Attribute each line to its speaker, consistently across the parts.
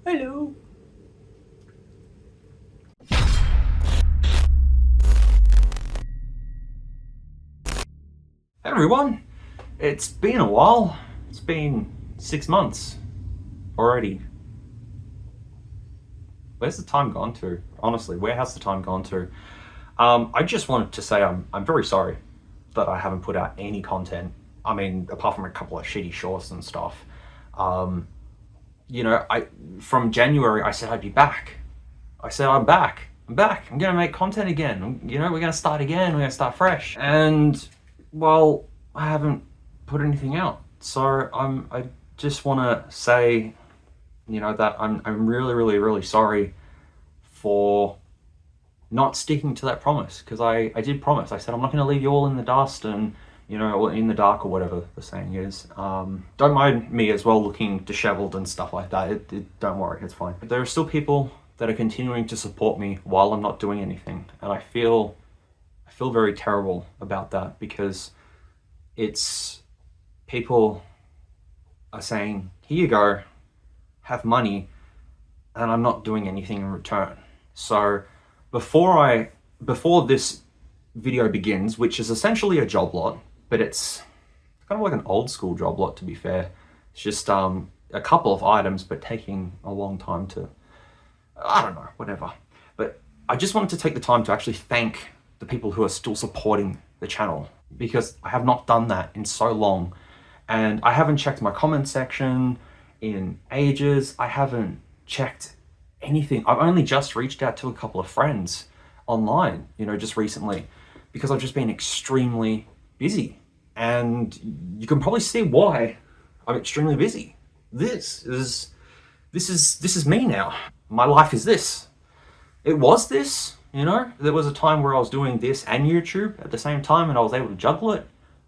Speaker 1: Hello. Hey everyone, it's been a while. It's been 6 months already. Where's the time gone to? Honestly, where has the time gone to? I just wanted to say I'm very sorry that I haven't put out any content. I mean, apart from a couple of shitty shorts and stuff. You know, from January I said I'd be back. I said I'm back. I'm back. I'm gonna make content again. You know, we're gonna start again. We're gonna start fresh. And well, I haven't put anything out. So I just want to say, you know, that I'm really sorry for not sticking to that promise, because I did promise. I said I'm not going to leave you all in the dust and, you know, or in the dark, or whatever the saying is. Don't mind me as well looking disheveled and stuff like that. Don't worry, it's fine. But there are still people that are continuing to support me while I'm not doing anything, and I feel very terrible about that, because it's people are saying, here you go, have money, and I'm not doing anything in return. So before this video begins, which is essentially a job lot, but it's kind of like an old school job lot, to be fair. It's just a couple of items, but taking a long time to, I don't know, whatever. But I just wanted to take the time to actually thank the people who are still supporting the channel, because I have not done that in so long, and I haven't checked my comment section in ages. I haven't checked anything. I've only just reached out to a couple of friends online, you know, just recently, because I've just been extremely busy, and you can probably see why I'm extremely busy. This is me now. My life is this. It was this. You know, there was a time where I was doing this and YouTube at the same time, and I was able to juggle it.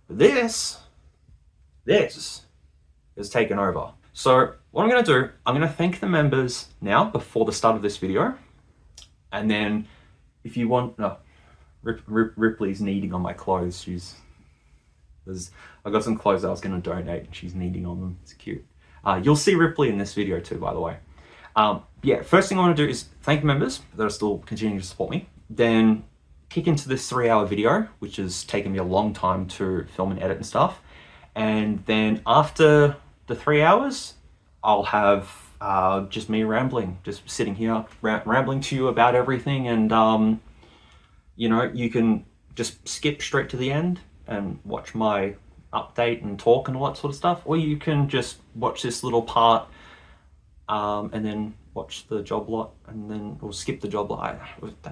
Speaker 1: But this is taken over. So what I'm going to do, I'm going to thank the members now before the start of this video. And then if you want, no, Ripley's kneading on my clothes. I got some clothes that I was going to donate, and she's kneading on them. It's cute. You'll see Ripley in this video too, by the way. Yeah, first thing I want to do is thank members that are still continuing to support me. Then kick into this 3-hour video, which has taken me a long time to film and edit and stuff. And then after the 3 hours, I'll have just me rambling, just sitting here rambling to you about everything. And you know, you can just skip straight to the end and watch my update and talk and all that sort of stuff, or you can just watch this little part and then watch the job lot, and then or skip the job lot.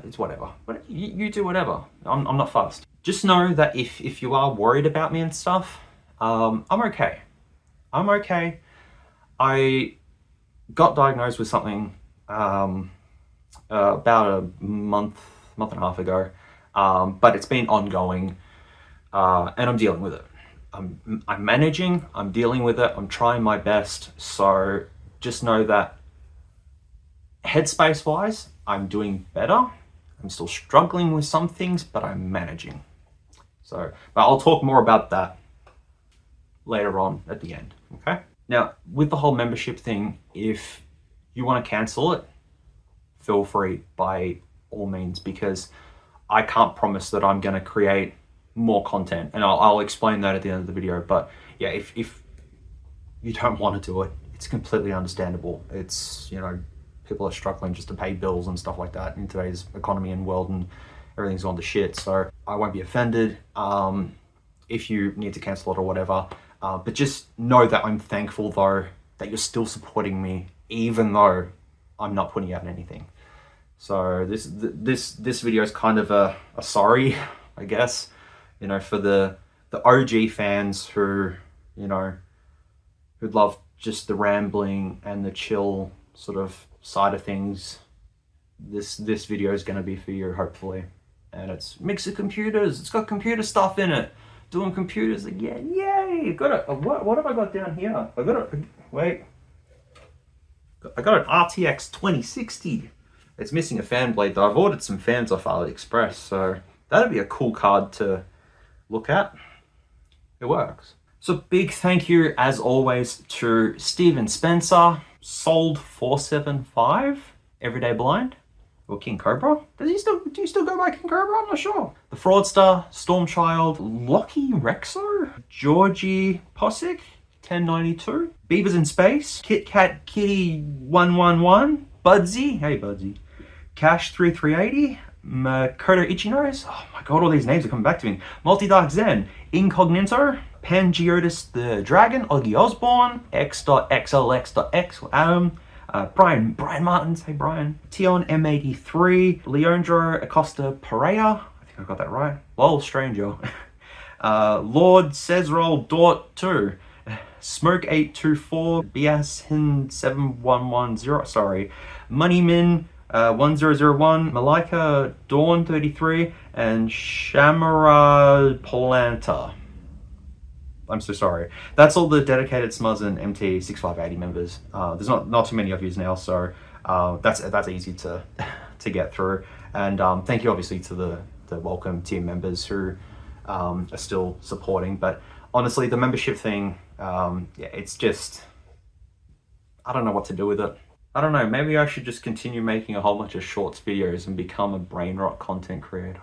Speaker 1: It's whatever. But you do whatever. I'm not fussed. Just know that if you are worried about me and stuff, I'm okay. I'm okay. I got diagnosed with something about a month and a half ago, but it's been ongoing, and I'm dealing with it. I'm managing. I'm dealing with it. I'm trying my best. So just know that headspace wise, I'm doing better. I'm still struggling with some things, but I'm managing. So, but I'll talk more about that later on at the end, okay? Now, with the whole membership thing, if you want to cancel it, feel free by all means, because I can't promise that I'm going to create more content, and I'll explain that at the end of the video. But yeah, if you don't want to do it, it's completely understandable. It's, you know, people are struggling just to pay bills and stuff like that in today's economy and world, and everything's gone to shit. So I won't be offended if you need to cancel it or whatever. But just know that I'm thankful though that you're still supporting me, even though I'm not putting out anything. So this video is kind of a sorry, I guess, you know, for the OG fans who, you know, who'd love just the rambling and the chill sort of side of things. This video is going to be for you, hopefully. And it's mix of computers. It's got computer stuff in it. Doing computers again. Yay! Got a what have I got down here? I got a wait. I got an RTX 2060. It's missing a fan blade though. I've ordered some fans off AliExpress, so that'd be a cool card to look at. It works. So big thank you as always to Steve and Spencer. Sold 475 Everyday Blind or King Cobra. Do you still go by King Cobra? I'm not sure. The Fraudster, Stormchild, Lockie Rexo, Georgie Posick, 1092, Beavers in Space, Kit Kat Kitty 111, Budsy, hey Budsy, Cash 3380, Makoto Ichinose, oh my god, all these names are coming back to me. Multi-Dark Zen, Incognito, Pangiotis the Dragon, Oggy Osborne, X.XLX.X, Brian Martins, hey Brian, Tion M83, Leandro Acosta Pereira, I think I got that right, Lol Stranger, Lord Cesrol Dort 2, Smoke 824, Biashin 7110, sorry, Moneymin 1001, Malika Dawn 33, and Shamara Polanta. I'm so sorry. That's all the dedicated SMUZ and MT6580 members. There's not too many of you now, so that's easy to get through. And thank you obviously to the welcome team members who are still supporting. But honestly, the membership thing, yeah, it's just, I don't know what to do with it. I don't know, maybe I should just continue making a whole bunch of shorts videos and become a brain rot content creator.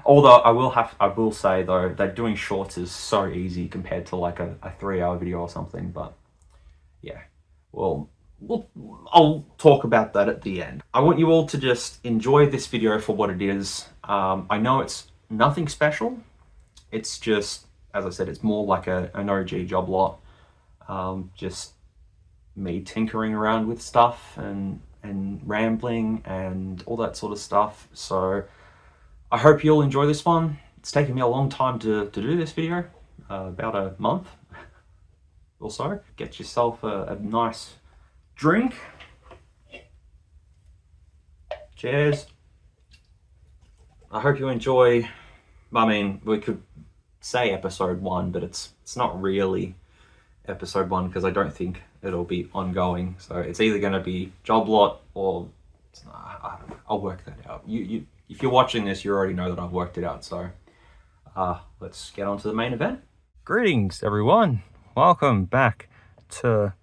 Speaker 1: Although I will say though that doing shorts is so easy compared to like a 3-hour video or something. But yeah, well, I'll talk about that at the end. I want you all to just enjoy this video for what it is. I know it's nothing special. It's just, as I said, it's more like an OG job lot. Just me tinkering around with stuff and rambling and all that sort of stuff. So I hope you'll enjoy this one. It's taken me a long time to do this video, about a month or so. Get yourself a nice drink. Cheers. I hope you enjoy, I mean, we could say episode 1, but it's not really episode 1 because I don't think it'll be ongoing. So it's either going to be job lot or I don't know. I'll work that out. If you're watching this, you already know that I've worked it out. So let's get on to the main event. Greetings, everyone. Welcome back to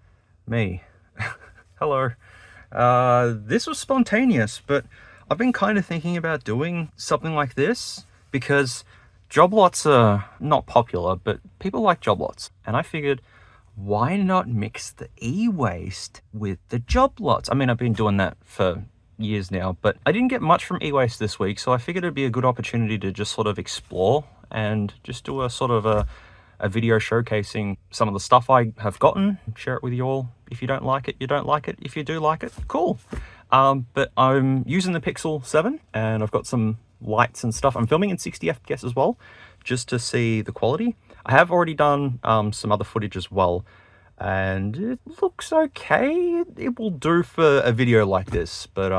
Speaker 1: me. Hello. This was spontaneous, but I've been kind of thinking about doing something like this because job lots are not popular, but people like job lots. And I figured, why not mix the e-waste with the job lots? I mean, I've been doing that for years now, but I didn't get much from e-waste this week, so I figured it'd be a good opportunity to just sort of explore and just do a sort of a video showcasing some of the stuff I have gotten, share it with you all. If you don't like it, you don't like it. If you do like it, cool. But I'm using the Pixel 7 and I've got some lights and stuff. I'm filming in 60 FPS as well, just to see the quality. I have already done some other footage as well, and it looks okay. It will do for a video like this, but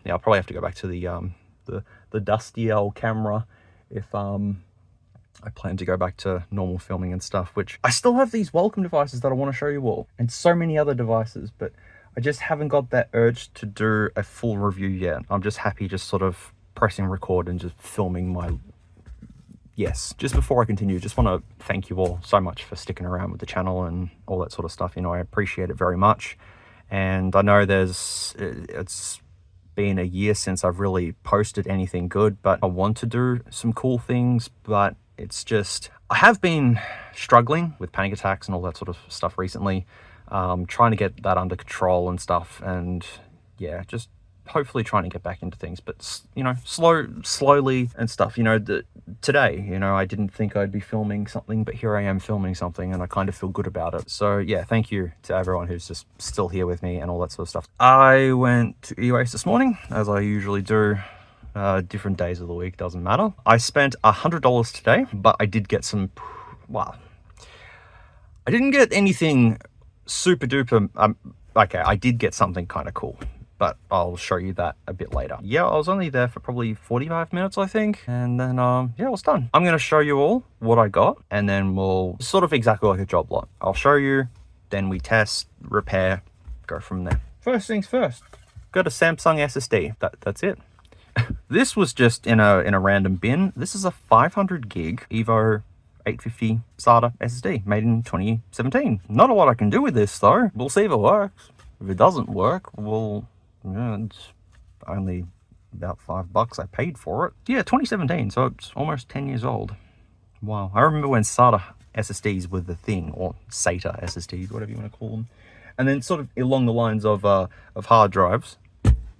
Speaker 1: yeah, I'll probably have to go back to the dusty old camera if I plan to go back to normal filming and stuff, which I still have these welcome devices that I want to show you all, and so many other devices, but I just haven't got that urge to do a full review yet. I'm just happy just sort of pressing record and just filming my... Yes, just before I continue, just want to thank you all so much for sticking around with the channel and all that sort of stuff. You know, I appreciate it very much. And I know it's been a year since I've really posted anything good, but I want to do some cool things, but it's just, I have been struggling with panic attacks and all that sort of stuff recently, trying to get that under control and stuff. And yeah, just hopefully trying to get back into things, but you know, slowly and stuff. You know, today, you know, I didn't think I'd be filming something, but here I am filming something, and I kind of feel good about it. So yeah, thank you to everyone who's just still here with me and all that sort of stuff. I went to Ewaste this morning, as I usually do. Different days of the week, doesn't matter. I spent $100 today, but I did get some, well, I didn't get anything super duper, okay, I did get something kind of cool, but I'll show you that a bit later. Yeah, I was only there for probably 45 minutes, I think. And then, yeah, it was done. I'm going to show you all what I got, and then we'll sort of exactly like a job lot. I'll show you, then we test, repair, go from there. First things first, got a Samsung SSD. That's it. This was just in a random bin. This is a 500 gig Evo 850 SATA SSD made in 2017. Not a lot I can do with this though. We'll see if it works. If it doesn't work, well, yeah, it's only about $5 I paid for it. Yeah, 2017, so it's almost 10 years old. Wow. I remember when SATA SSDs were the thing, or SATA SSDs, whatever you want to call them. And then sort of along the lines of hard drives.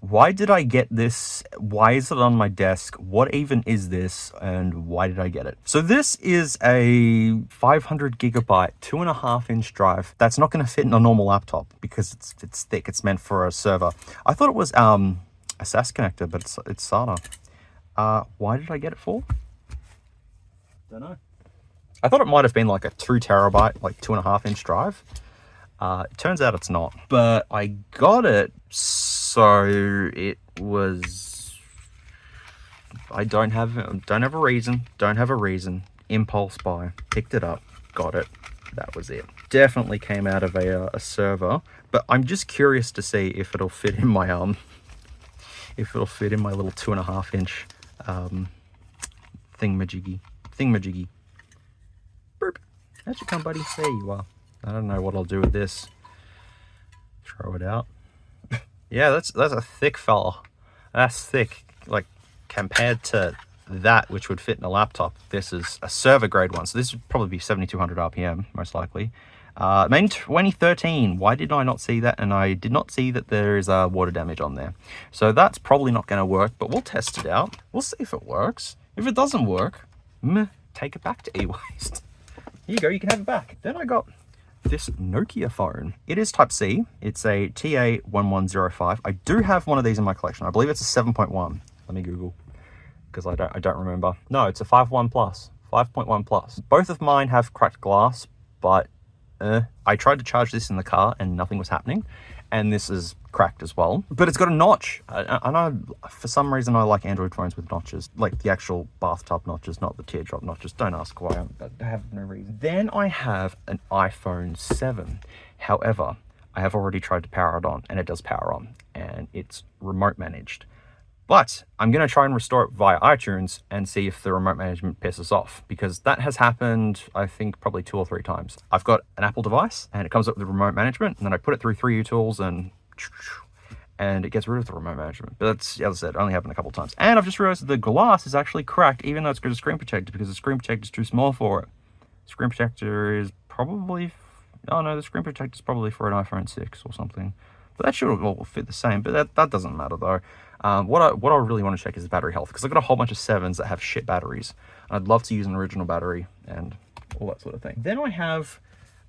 Speaker 1: Why did I get this? Why is it on my desk? What even is this? And why did I get it? So this is a 500 gigabyte, 2.5-inch drive. That's not going to fit in a normal laptop because it's thick. It's meant for a server. I thought it was a SAS connector, but it's SATA. Why did I get it for? Don't know. I thought it might have been like a 2 terabyte, like 2.5-inch drive. It turns out it's not. But I got it, so it was. I don't have a reason. Impulse buy. Picked it up. Got it. That was it. Definitely came out of a server. But I'm just curious to see if it'll fit in my if it'll fit in my little 2.5-inch thingamajiggy. Burp. How'd you come, buddy? There you are. I don't know what I'll do with this. Throw it out. Yeah, that's a thick fella. That's thick. Like, compared to that, which would fit in a laptop, this is a server grade one. So this would probably be 7,200 RPM, most likely. Made in 2013. Why did I not see that? And I did not see that there is water damage on there. So that's probably not going to work, but we'll test it out. We'll see if it works. If it doesn't work, take it back to Ewaste. Here you go, you can have it back. Then I got this Nokia phone. It is Type C. It's a TA1105. I do have one of these in my collection. I believe it's a 7.1. Let me Google, because I don't remember. No, it's a 5.1 plus. 5.1 plus. Both of mine have cracked glass, but I tried to charge this in the car and nothing was happening. And this is cracked as well. But it's got a notch. I know, for some reason, I like Android phones with notches. Like the actual bathtub notches, not the teardrop notches. Don't ask why. I have no reason. Then I have an iPhone 7. However, I have already tried to power it on, and it does power on. And it's remote managed. But I'm going to try and restore it via iTunes and see if the remote management pisses off, because that has happened, I think, probably 2 or 3 times. I've got an Apple device and it comes up with the remote management, and then I put it through 3U tools and it gets rid of the remote management. But that's, as I said, only happened a couple of times. And I've just realized that the glass is actually cracked, even though it's got a screen protector, because the screen protector is too small for it. Screen protector is probably, oh no, the screen protector is probably for an iPhone 6 or something. But that should all fit the same, but that doesn't matter though. What I really want to check is the battery health, because I've got a whole bunch of 7s that have shit batteries. I'd love to use an original battery and all that sort of thing. Then I have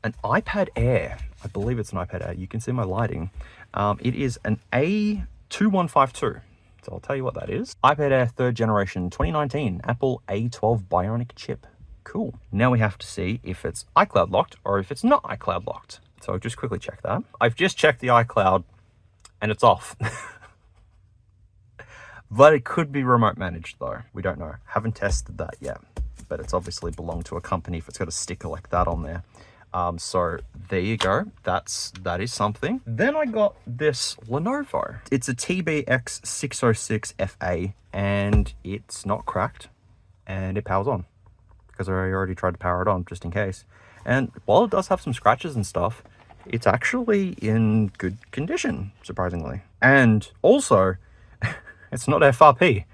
Speaker 1: an iPad Air. I believe it's an iPad Air. You can see my lighting. It is an A2152. So I'll tell you what that is. iPad Air 3rd generation 2019 Apple A12 Bionic chip. Cool. Now we have to see if it's iCloud locked or if it's not iCloud locked. So I'll just quickly check that. I've just checked the iCloud and it's off. But it could be remote managed though. We don't know. Haven't tested that yet. But it's obviously belonged to a company if it's got a sticker like that on there. So there you go. That is something. Then I got this Lenovo. It's a TBX606FA and it's not cracked and it powers on, because I already tried to power it on just in case. And while it does have some scratches and stuff, it's actually in good condition, surprisingly. And also, it's not FRP.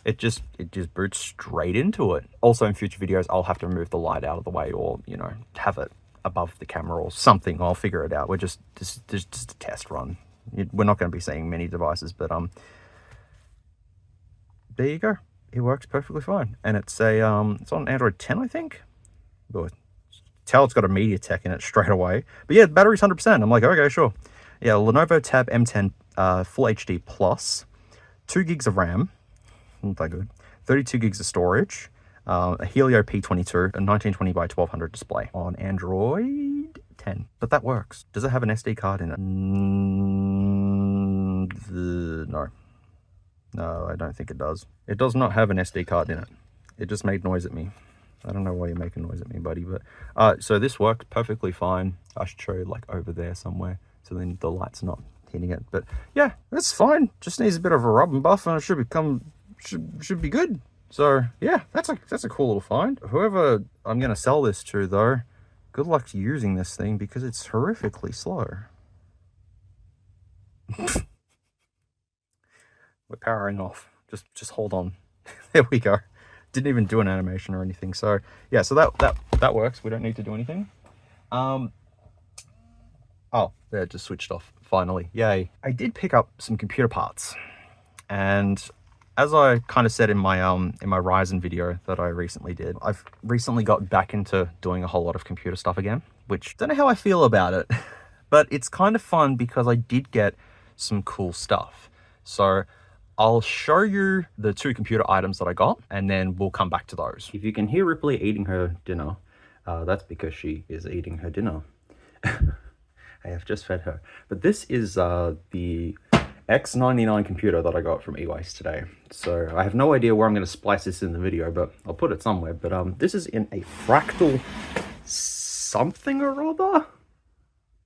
Speaker 1: It just boots straight into it. Also, in future videos, I'll have to move the light out of the way, or, you know, have it above the camera or something. I'll figure it out. We're just a test run. We're not going to be seeing many devices, but there you go. It works perfectly fine. And it's it's on Android 10, I think. But tell it's got a MediaTek in it straight away. But yeah, the battery's 100%. I'm like, okay, sure. Yeah, Lenovo Tab M10 Full HD Plus, 2 gigs of RAM, not that good, 32 gigs of storage, a Helio P22, a 1920 by 1200 display on Android 10. But that works. Does it have an SD card in it? No. No, I don't think it does. It does not have an SD card in it. It just made noise at me. I don't know why you're making noise at me, buddy, but so this works perfectly fine. I should show you like over there somewhere, so then the light's not hitting it. But yeah, that's fine. Just needs a bit of a rub and buff, and it should be good. So yeah, that's a cool little find. Whoever I'm gonna sell this to though, good luck using this thing, because it's horrifically slow. We're powering off. Just hold on. There we go. Didn't even do an animation or anything. So yeah, so that works. We don't need to do anything. Oh, yeah, it just switched off finally. Yay. I did pick up some computer parts, and as I kind of said in my Ryzen video that I recently did, I've recently got back into doing a whole lot of computer stuff again, which don't know how I feel about it, but it's kind of fun because I did get some cool stuff. So I'll show you the 2 computer items that I got, and then we'll come back to those. If you can hear Ripley eating her dinner, that's because she is eating her dinner. I have just fed her. But this is the X99 computer that I got from Ewaste today. So I have no idea where I'm going to splice this in the video, but I'll put it somewhere. But this is in a fractal something or other.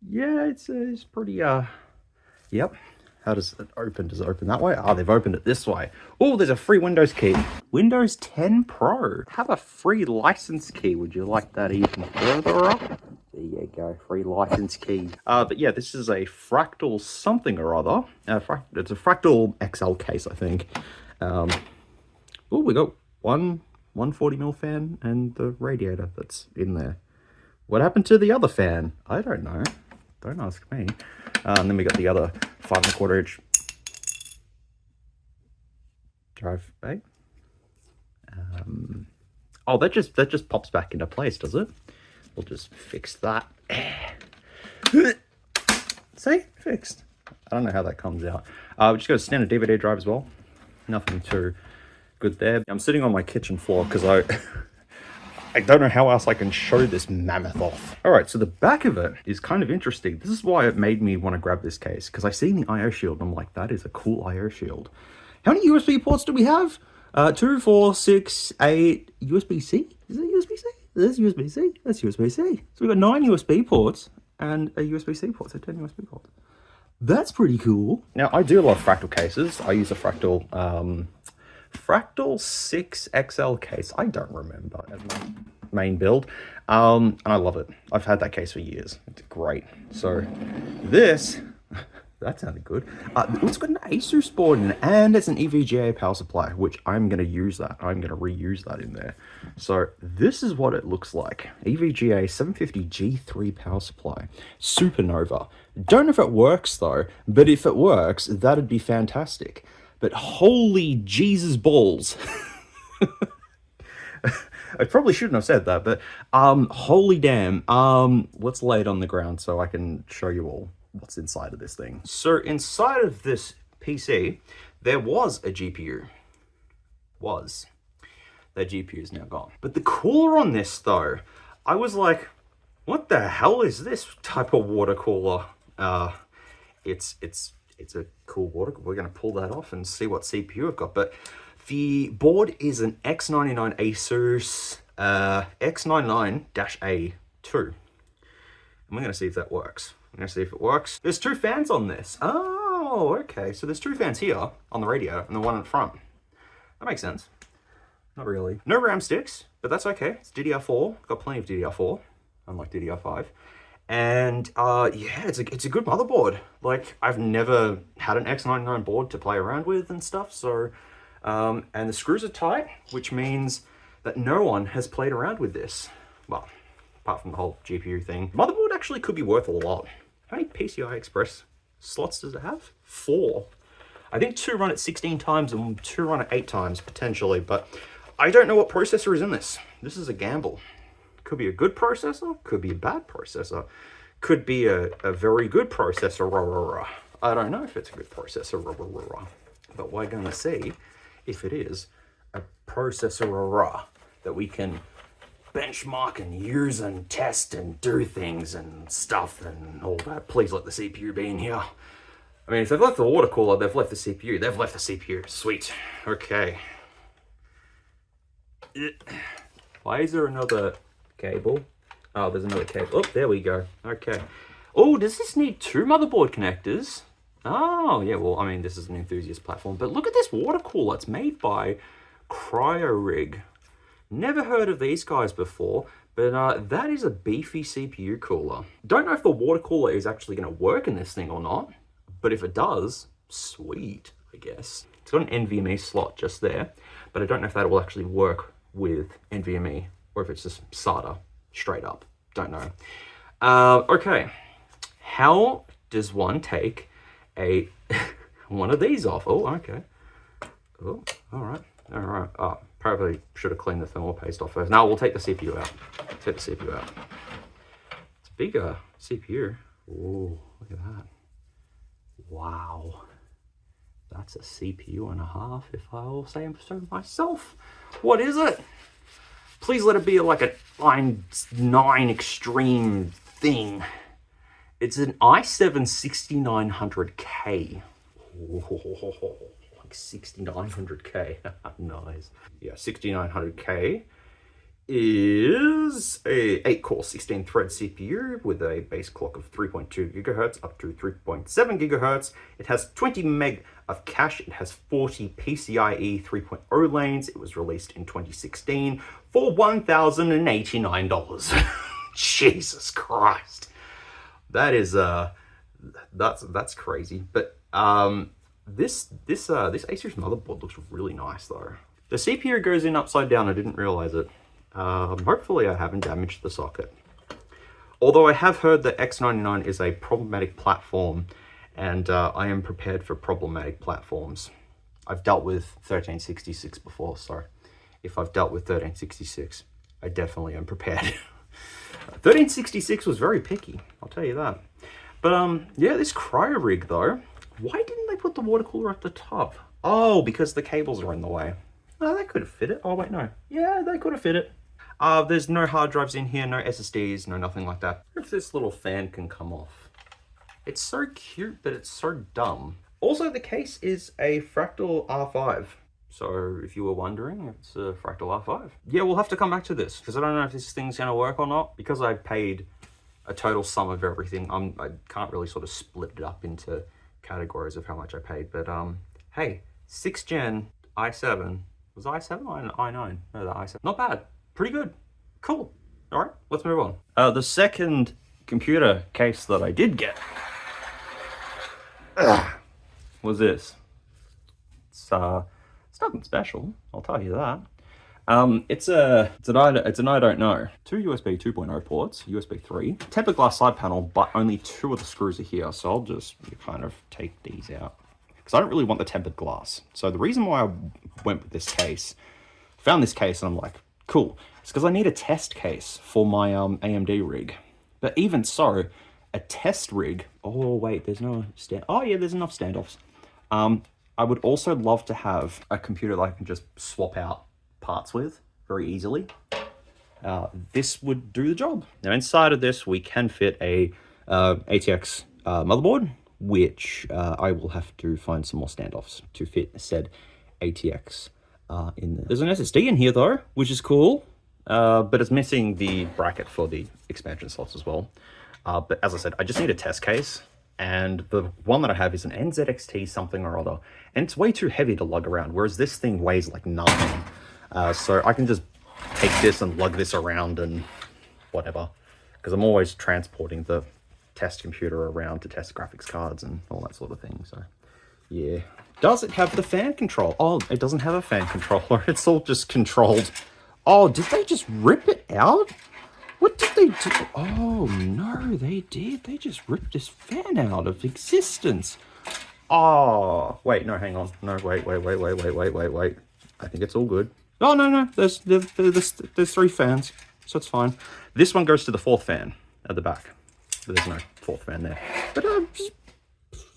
Speaker 1: Yeah, it's pretty, yep. How does it open? Does it open that way? Oh, they've opened it this way. Oh, there's a free Windows key. Windows 10 Pro. Have a free license key. Would you like that even further up? There you go, free license key. But yeah, this is a fractal something or other. It's a fractal XL case, I think. Oh, we got one 140mm fan and the radiator that's in there. What happened to the other fan? I don't know. Don't ask me. And then we got the other 5¼ inch drive bay. Oh, that just pops back into place, does it? We'll just fix that. See? Fixed. I don't know how that comes out. We just got a standard DVD drive as well. Nothing too good there. I'm sitting on my kitchen floor because I don't know how else I can show this mammoth off. All right, so the back of it is kind of interesting. This is why it made me want to grab this case, because I seen the I/O shield and I'm like, that is a cool I/O shield. How many USB ports do we have? 2, 4, 6, 8, USB-C? Is it USB-C? That's USB-C. That's USB-C. So we've got 9 USB ports and a USB-C port, so 10 USB ports. That's pretty cool. Now, I do love fractal cases. I use a fractal 6 XL case. I don't remember as my main build. And I love it. I've had that case for years. It's great. So this, that sounded good. It's got an Asus board in it, and it's an EVGA power supply, which I'm going to use that. I'm going to reuse that in there. So this is what it looks like. EVGA 750G3 power supply. Supernova. Don't know if it works though, but if it works, that'd be fantastic. But holy Jesus balls. I probably shouldn't have said that, but holy damn. Let's lay it on the ground so I can show you all what's inside of this thing. So inside of this PC, there was a GPU. That GPU is now gone. But the cooler on this though, I was like, what the hell is this type of water cooler? It's a cool water. We're going to pull that off and see what CPU I've got. But the board is an X99 Asus X99-A2. And we're going to see if that works. I'm going to see if it works. There's 2 fans on this. Oh, okay. So there's 2 fans here on the radio and the one in front. That makes sense. Not really. No RAM sticks, but that's okay. It's DDR4. Got plenty of DDR4, unlike DDR5. And yeah, it's a good motherboard. Like, I've never had an X99 board to play around with and stuff. So, and the screws are tight, which means that no one has played around with this. Well, apart from the whole GPU thing. Motherboard actually could be worth a lot. How many PCI Express slots does it have? 4. I think 2 run at 16 times and 2 run at 8 times potentially, but I don't know what processor is in this. This is a gamble. Could be a good processor, could be a bad processor, could be a very good processor. I don't know if it's a good processor, but we're going to see if it is a processor that we can benchmark and use and test and do things and stuff and all that. Please let the CPU be in here. I mean, if they've left the water cooler, they've left the CPU. They've left the CPU. Sweet. Okay. Why is there another cable? Oh, there's another cable. Oh, there we go. Okay. Oh, does this need 2 motherboard connectors? Oh, yeah, well, I mean, this is an enthusiast platform, but look at this water cooler. It's made by CryoRig. Never heard of these guys before, but that is a beefy CPU cooler. Don't know if the water cooler is actually going to work in this thing or not, But if it does, sweet, I guess. It's got an NVMe slot just there, but I don't know if that will actually work with NVMe or if it's just SATA straight up. Don't know. Okay, how does one take a one of these off? Oh, okay. Oh, all right. Oh, probably should have cleaned the thermal paste off first. Now we'll take the CPU out. Take the CPU out. It's a bigger CPU. Oh, look at that. Wow. That's a CPU and a half, if I will say so myself. What is it? Please let it be like a i9 Extreme thing. It's an i7 6900K. Oh, like 6900K. Nice. Yeah, 6900K is a 8-core 16-thread CPU with a base clock of 3.2 gigahertz up to 3.7 gigahertz. It has 20 meg of cache. It has 40 PCIe 3.0 lanes. It was released in 2016 for $1,089. Jesus Christ. That is that's crazy. But this A-series motherboard looks really nice though. The CPU goes in upside down. I didn't realize it. Hopefully I haven't damaged the socket. Although I have heard that X99 is a problematic platform, and I am prepared for problematic platforms. I've dealt with 1366 before, so if I've dealt with 1366, I definitely am prepared. 1366 was very picky, I'll tell you that. But yeah, this cryo rig though, why didn't they put the water cooler at the top? Oh, because the cables are in the way. Oh, they could have fit it. Oh wait, no. Yeah, they could have fit it. There's no hard drives in here, no SSDs, no nothing like that. I wonder if this little fan can come off. It's so cute, but it's so dumb. Also, the case is a Fractal R5. So if you were wondering, it's a Fractal R5. Yeah, we'll have to come back to this because I don't know if this thing's gonna work or not. Because I paid a total sum of everything, I can't really sort of split it up into categories of how much I paid. But hey, 6th gen i7. Was it i7 or i9? No, the i7. Not bad. Pretty good. Cool. All right, let's move on. The second computer case that I did get was this. It's nothing special, I'll tell you that. It's an I don't know. 2 USB 2.0 ports, USB 3, tempered glass side panel, but only 2 of the screws are here, so I'll just kind of take these out because I don't really want the tempered glass. So the reason why I went with this case, found this case and I'm like, cool. It's because I need a test case for my AMD rig. But even so, a test rig. Oh wait, there's no stand. Oh yeah, there's enough standoffs. I would also love to have a computer that I can just swap out parts with very easily. This would do the job. Now inside of this, we can fit a ATX motherboard, which I will have to find some more standoffs to fit said ATX in there. There's an SSD in here though, which is cool, but it's missing the bracket for the expansion slots as well. But as I said, I just need a test case, and the one that I have is an NZXT something or other, and it's way too heavy to lug around, whereas this thing weighs like nothing. So I can just take this and lug this around and whatever, because I'm always transporting the test computer around to test graphics cards and all that sort of thing. So yeah. Does it have the fan control? Oh, it doesn't have a fan controller. It's all just controlled. Oh, did they just rip it out? What did they do? Oh no, they did. They just ripped this fan out of existence. Oh, wait, no, hang on. No, wait. I think it's all good. Oh, no. There's 3 fans, so it's fine. This one goes to the 4th fan at the back. But there's no 4th fan there. But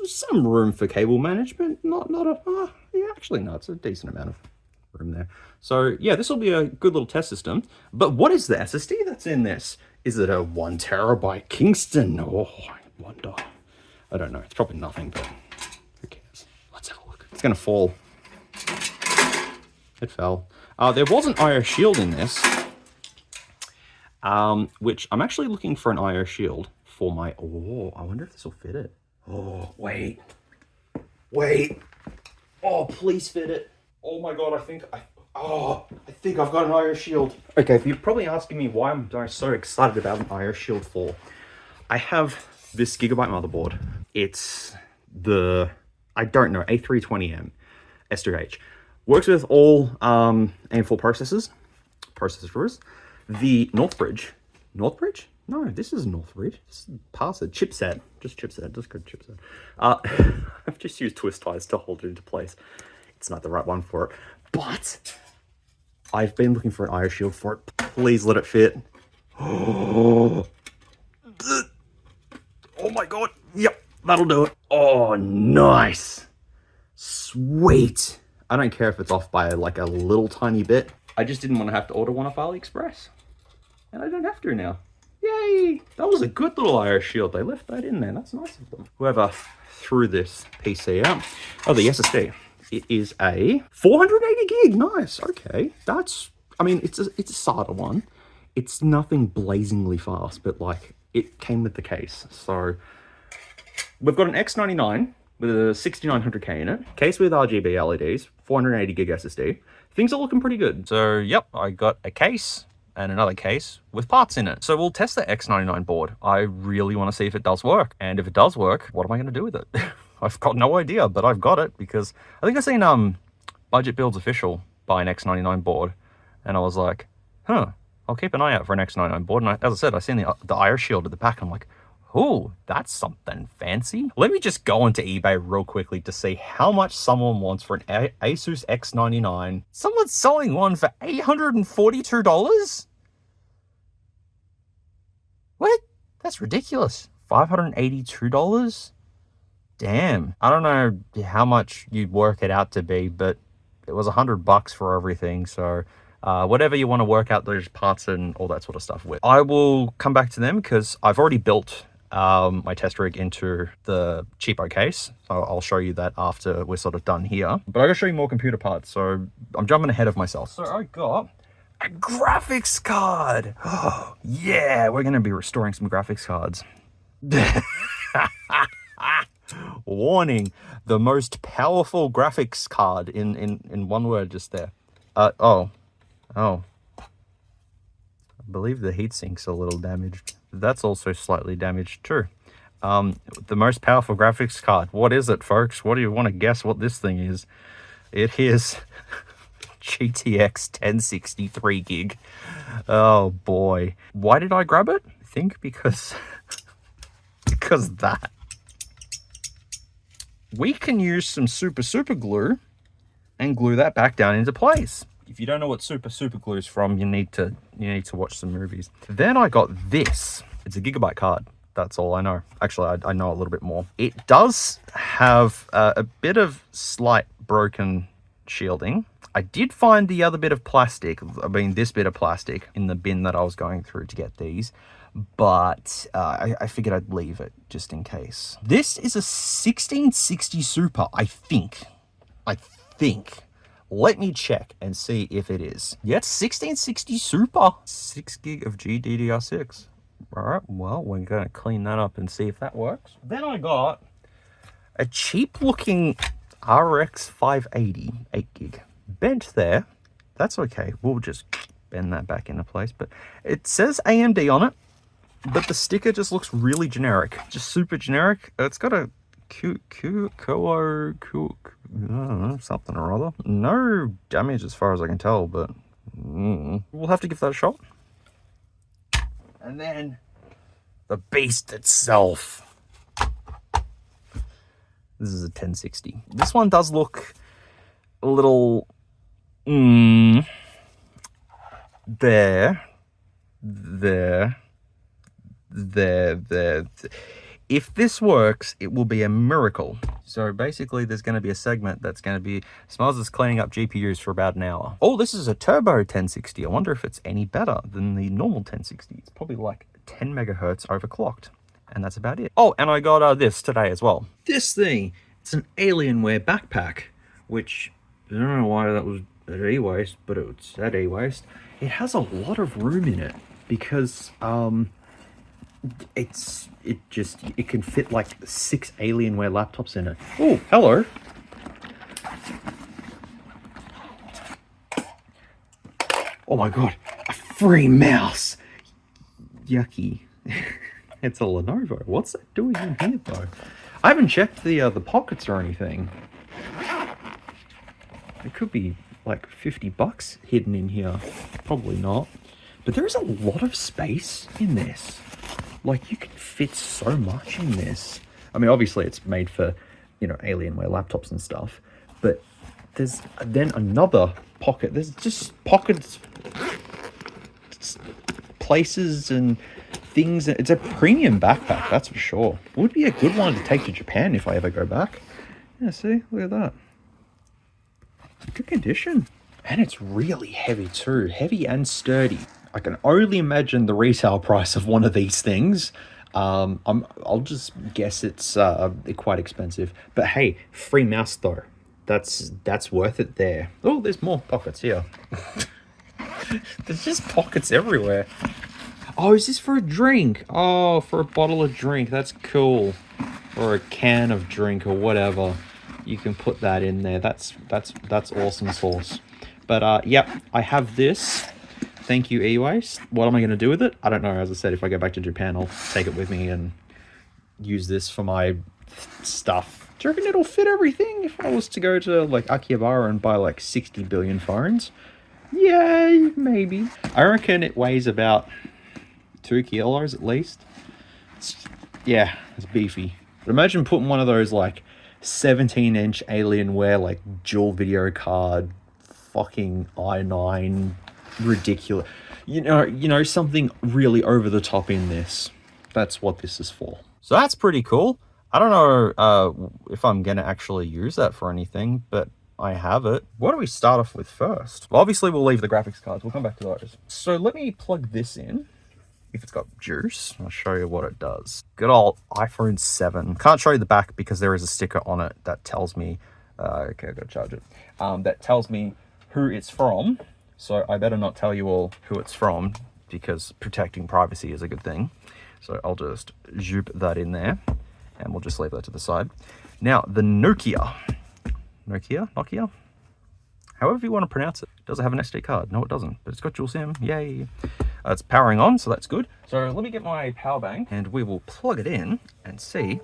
Speaker 1: some room for cable management. Yeah, actually, no, it's a decent amount of room there. So yeah, this will be a good little test system. But what is the SSD that's in this? Is it a 1 terabyte Kingston? Oh, I wonder. I don't know. It's probably nothing, but who cares? Let's have a look. It's gonna fall. It fell. There was an IO shield in this, which I'm actually looking for an IO shield for my. Oh, I wonder if this will fit it. Oh, wait. Oh, please fit it. Oh my god, I think I've got an IO shield. Okay, if you're probably asking me why I'm so excited about an IO shield for, I have this Gigabyte motherboard. It's the, I don't know, A320M S2H. Works with all AM4 processors. The Northbridge. Northbridge? No, this is Northbridge. This is Parser. Chipset. Just chipset. Just go chipset. I've just used twist ties to hold it into place. It's not the right one for it. But I've been looking for an IO shield for it. Please let it fit. Oh my god. Yep, that'll do it. Oh, nice. Sweet. I don't care if it's off by like a little tiny bit. I just didn't want to have to order one off AliExpress. And I don't have to now. Yay! That was a good little IO shield. They left that in there. That's nice of them. Whoever threw this PC out. Oh, the SSD. It is a 480 gig. Nice. Okay. That's, I mean, it's a SATA one. It's nothing blazingly fast, but like it came with the case. So we've got an X99 with a 6900K in it. Case with RGB LEDs, 480 gig SSD. Things are looking pretty good. So yep, I got a case and another case with parts in it. So we'll test the X99 board. I really want to see if it does work. And if it does work, what am I going to do with it? I've got no idea, but I've got it because I think I've seen Budget Builds Official buy an X99 board. And I was like, huh, I'll keep an eye out for an X99 board. And as I said, I seen the IO shield at the back. I'm like, oh, that's something fancy. Let me just go onto eBay real quickly to see how much someone wants for an Asus X99. Someone's selling one for $842? What? That's ridiculous. $582? Damn. I don't know how much you'd work it out to be, but it was $100 for everything. So whatever you want to work out those parts and all that sort of stuff with. I will come back to them because I've already built my test rig into the cheapo case. So I'll show you that after we're sort of done here. But I gotta show you more computer parts, so I'm jumping ahead of myself. So I got a graphics card. Oh, yeah, we're gonna be restoring some graphics cards. Warning, the most powerful graphics card in one word just there. Oh. I believe the heatsink's a little damaged. That's also slightly damaged too. The most powerful graphics card. What is it, folks? What do you want to guess what this thing is? It is GTX 1063 gig. Oh boy. Why did I grab it? I think because that. We can use some super glue and glue that back down into place. If you don't know what super glue is from, you need to watch some movies. Then I got this. It's a gigabyte card. That's all I know. Actually, I know a little bit more. It does have a bit of slight broken shielding. I did find the other bit of plastic, I mean this bit of plastic, in the bin that I was going through to get these. But I figured I'd leave it just in case. This is a 1660 Super, I think. Let me check and see if it is. Yeah, it's 1660 Super. 6 gig of GDDR6. All right, well, we're going to clean that up and see if that works. Then I got a cheap looking RX 580, 8 gig. Bent there. That's okay. We'll just bend that back into place. But it says AMD on it, but the sticker just looks really generic. Just super generic. It's got a something or other. No damage as far as I can tell, but we'll have to give that a shot. And then the beast itself. This is a 1060. This one does look a little there. If this works, it will be a miracle. So basically, there's going to be a segment that's going to be SMUZ is cleaning up GPUs for about an hour. Oh, this is a turbo 1060. I wonder if it's any better than the normal 1060. It's probably like 10 megahertz overclocked. And that's about it. Oh, and I got this today as well. This thing, it's an Alienware backpack, which I don't know why that was at Ewaste, but it's at Ewaste. It has a lot of room in it because it can fit like 6 Alienware laptops in it. Oh, hello. Oh my god, a free mouse. Yucky. It's a Lenovo. What's that doing in here though? I haven't checked the pockets or anything. It could be like $50 hidden in here. Probably not. But there is a lot of space in this. Like, you can fit so much in this. I mean, obviously it's made for, you know, Alienware laptops and stuff. But there's then another pocket. There's just pockets, places and things. It's a premium backpack, that's for sure. It would be a good one to take to Japan if I ever go back. Yeah, see? Look at that. Good condition. And it's really heavy too. Heavy and sturdy. I can only imagine the retail price of one of these things. I'll just guess it's quite expensive. But hey, free mouse though. That's worth it there. Oh, there's more pockets here. There's just pockets everywhere. Oh, is this for a drink? Oh, for a bottle of drink. That's cool. Or a can of drink or whatever. You can put that in there. That's awesome sauce. But yep, I have this. Thank you, Ewaste. What am I going to do with it? I don't know. As I said, if I go back to Japan, I'll take it with me and use this for my stuff. Do you reckon it'll fit everything if I was to go to like Akihabara and buy like 60 billion phones? Yeah, maybe. I reckon it weighs about 2 kilos at least. Yeah, it's beefy. But imagine putting one of those like 17-inch Alienware like dual video card, fucking i9, ridiculous. You know, something really over the top in this. That's what this is for. So that's pretty cool. I don't know if I'm going to actually use that for anything, but I have it. What do we start off with first? Well, obviously, we'll leave the graphics cards. We'll come back to those. So let me plug this in. If it's got juice, I'll show you what it does. Good old iPhone 7. Can't show you the back because there is a sticker on it that tells me, okay, I've got to charge it. That tells me who it's from. So I better not tell you all who it's from because protecting privacy is a good thing. So I'll just zoop that in there and we'll just leave that to the side. Now, the Nokia, however you want to pronounce it. Does it have an SD card? No, it doesn't, but it's got dual SIM. Yay. It's powering on, so that's good. So let me get my power bank and we will plug it in and see.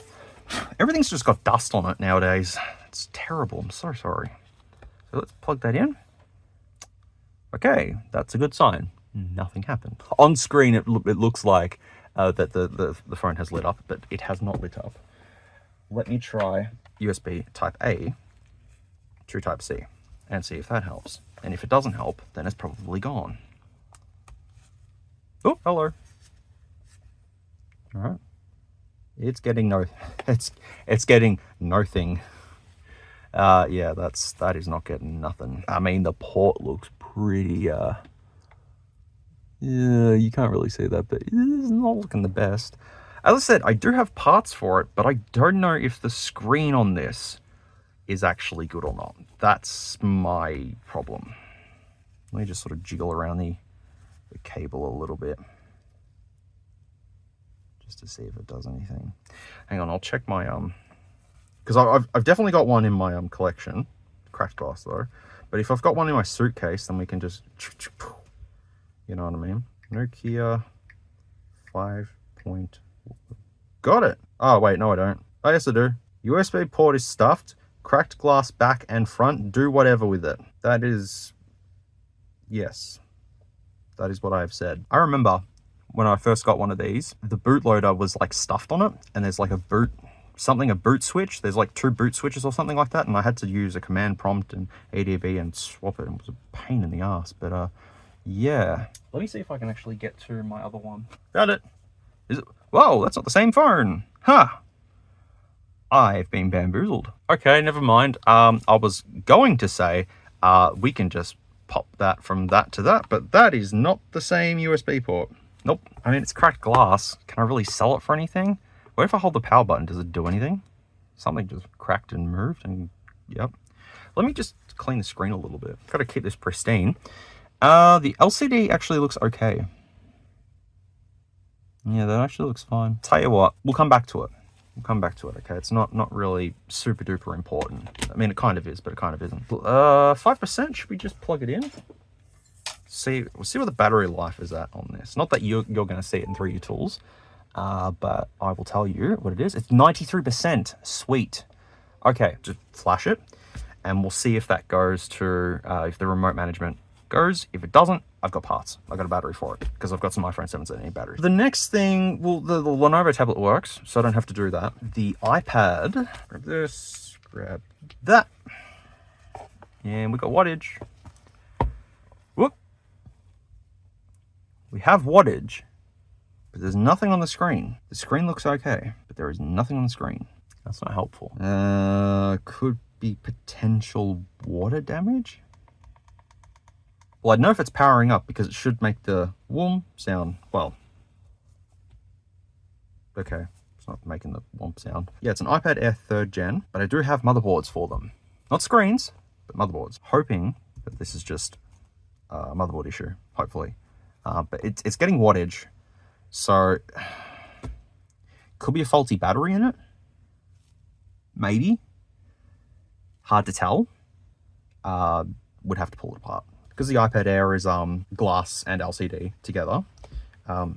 Speaker 1: Everything's just got dust on it nowadays. It's terrible. I'm so sorry. So let's plug that in. Okay, that's a good sign. Nothing happened. On screen, it looks like that the phone has lit up, but it has not lit up. Let me try USB Type A to Type C and see if that helps. And if it doesn't help, then it's probably gone. Oh, hello. All right. It's getting it's getting nothing. Yeah, that is not getting nothing. I mean, the port looks pretty yeah, you can't really see that, but it's not looking the best. As I said, I do have parts for it, but I don't know if the screen on this is actually good or not. That's my problem. Let me just sort of jiggle around the cable a little bit just to see if it does anything. Hang on, I'll check my because I've definitely got one in my collection, cracked glass though. But if I've got one in my suitcase, then we can just, you know what I mean? Nokia 5. Got it. Oh wait, no I don't. Oh yes I do. USB port is stuffed. Cracked glass back and front. Do whatever with it. That is, yes. That is what I have said. I remember when I first got one of these, the bootloader was like stuffed on it, and there's like a boot switch. There's like 2 boot switches or something like that, and I had to use a command prompt and ADB and swap it. It was a pain in the ass, but yeah. Let me see if I can actually get to my other one. Found it. Is it? Whoa, that's not the same phone. Huh. I've been bamboozled. Okay, never mind. I was going to say we can just pop that from that to that, but that is not the same USB port. Nope. I mean, it's cracked glass. Can I really sell it for anything? What if I hold the power button? Does it do anything? Something just cracked and moved, and yep. Let me just clean the screen a little bit. Got to keep this pristine. The LCD actually looks okay. Yeah, that actually looks fine. Tell you what, we'll come back to it. We'll come back to it, okay? It's not really super duper important. I mean, it kind of is, but it kind of isn't. 5%, should we just plug it in? We'll see what the battery life is at on this. Not that you're going to see it in 3D Tools, but I will tell you what it is. It's 93%. Sweet. Okay, just flash it, and we'll see if that goes to, if the remote management goes. If it doesn't, I've got parts. I've got a battery for it, because I've got some iPhone 7s that need batteries. The next thing, well, the Lenovo tablet works, so I don't have to do that. The iPad, grab this, grab that, and we got wattage. Whoop. We have wattage, but there's nothing on the screen. The screen looks okay, but there is nothing on the screen. That's not helpful. Could be potential water damage. Well, I'd know if it's powering up because it should make the warm sound. Well, okay, it's not making the warm sound. Yeah, it's an iPad Air 3rd gen, but I do have motherboards for them. Not screens, but motherboards. Hoping that this is just a motherboard issue, hopefully. But it's getting wattage, so could be a faulty battery in it. Maybe. Hard to tell. Would have to pull it apart. Because the iPad Air is glass and LCD together,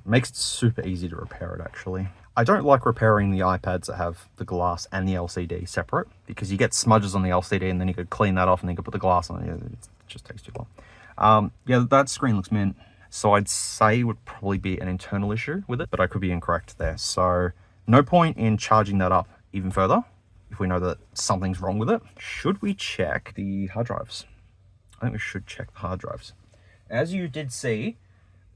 Speaker 1: makes it super easy to repair it, actually. I don't like repairing the iPads that have the glass and the LCD separate, because you get smudges on the LCD and then you could clean that off and then you could put the glass on it. It just takes too long. Yeah, that screen looks mint. So I'd say it would probably be an internal issue with it, but I could be incorrect there. So no point in charging that up even further if we know that something's wrong with it. Should we check the hard drives? I think we should check the hard drives. As you did see,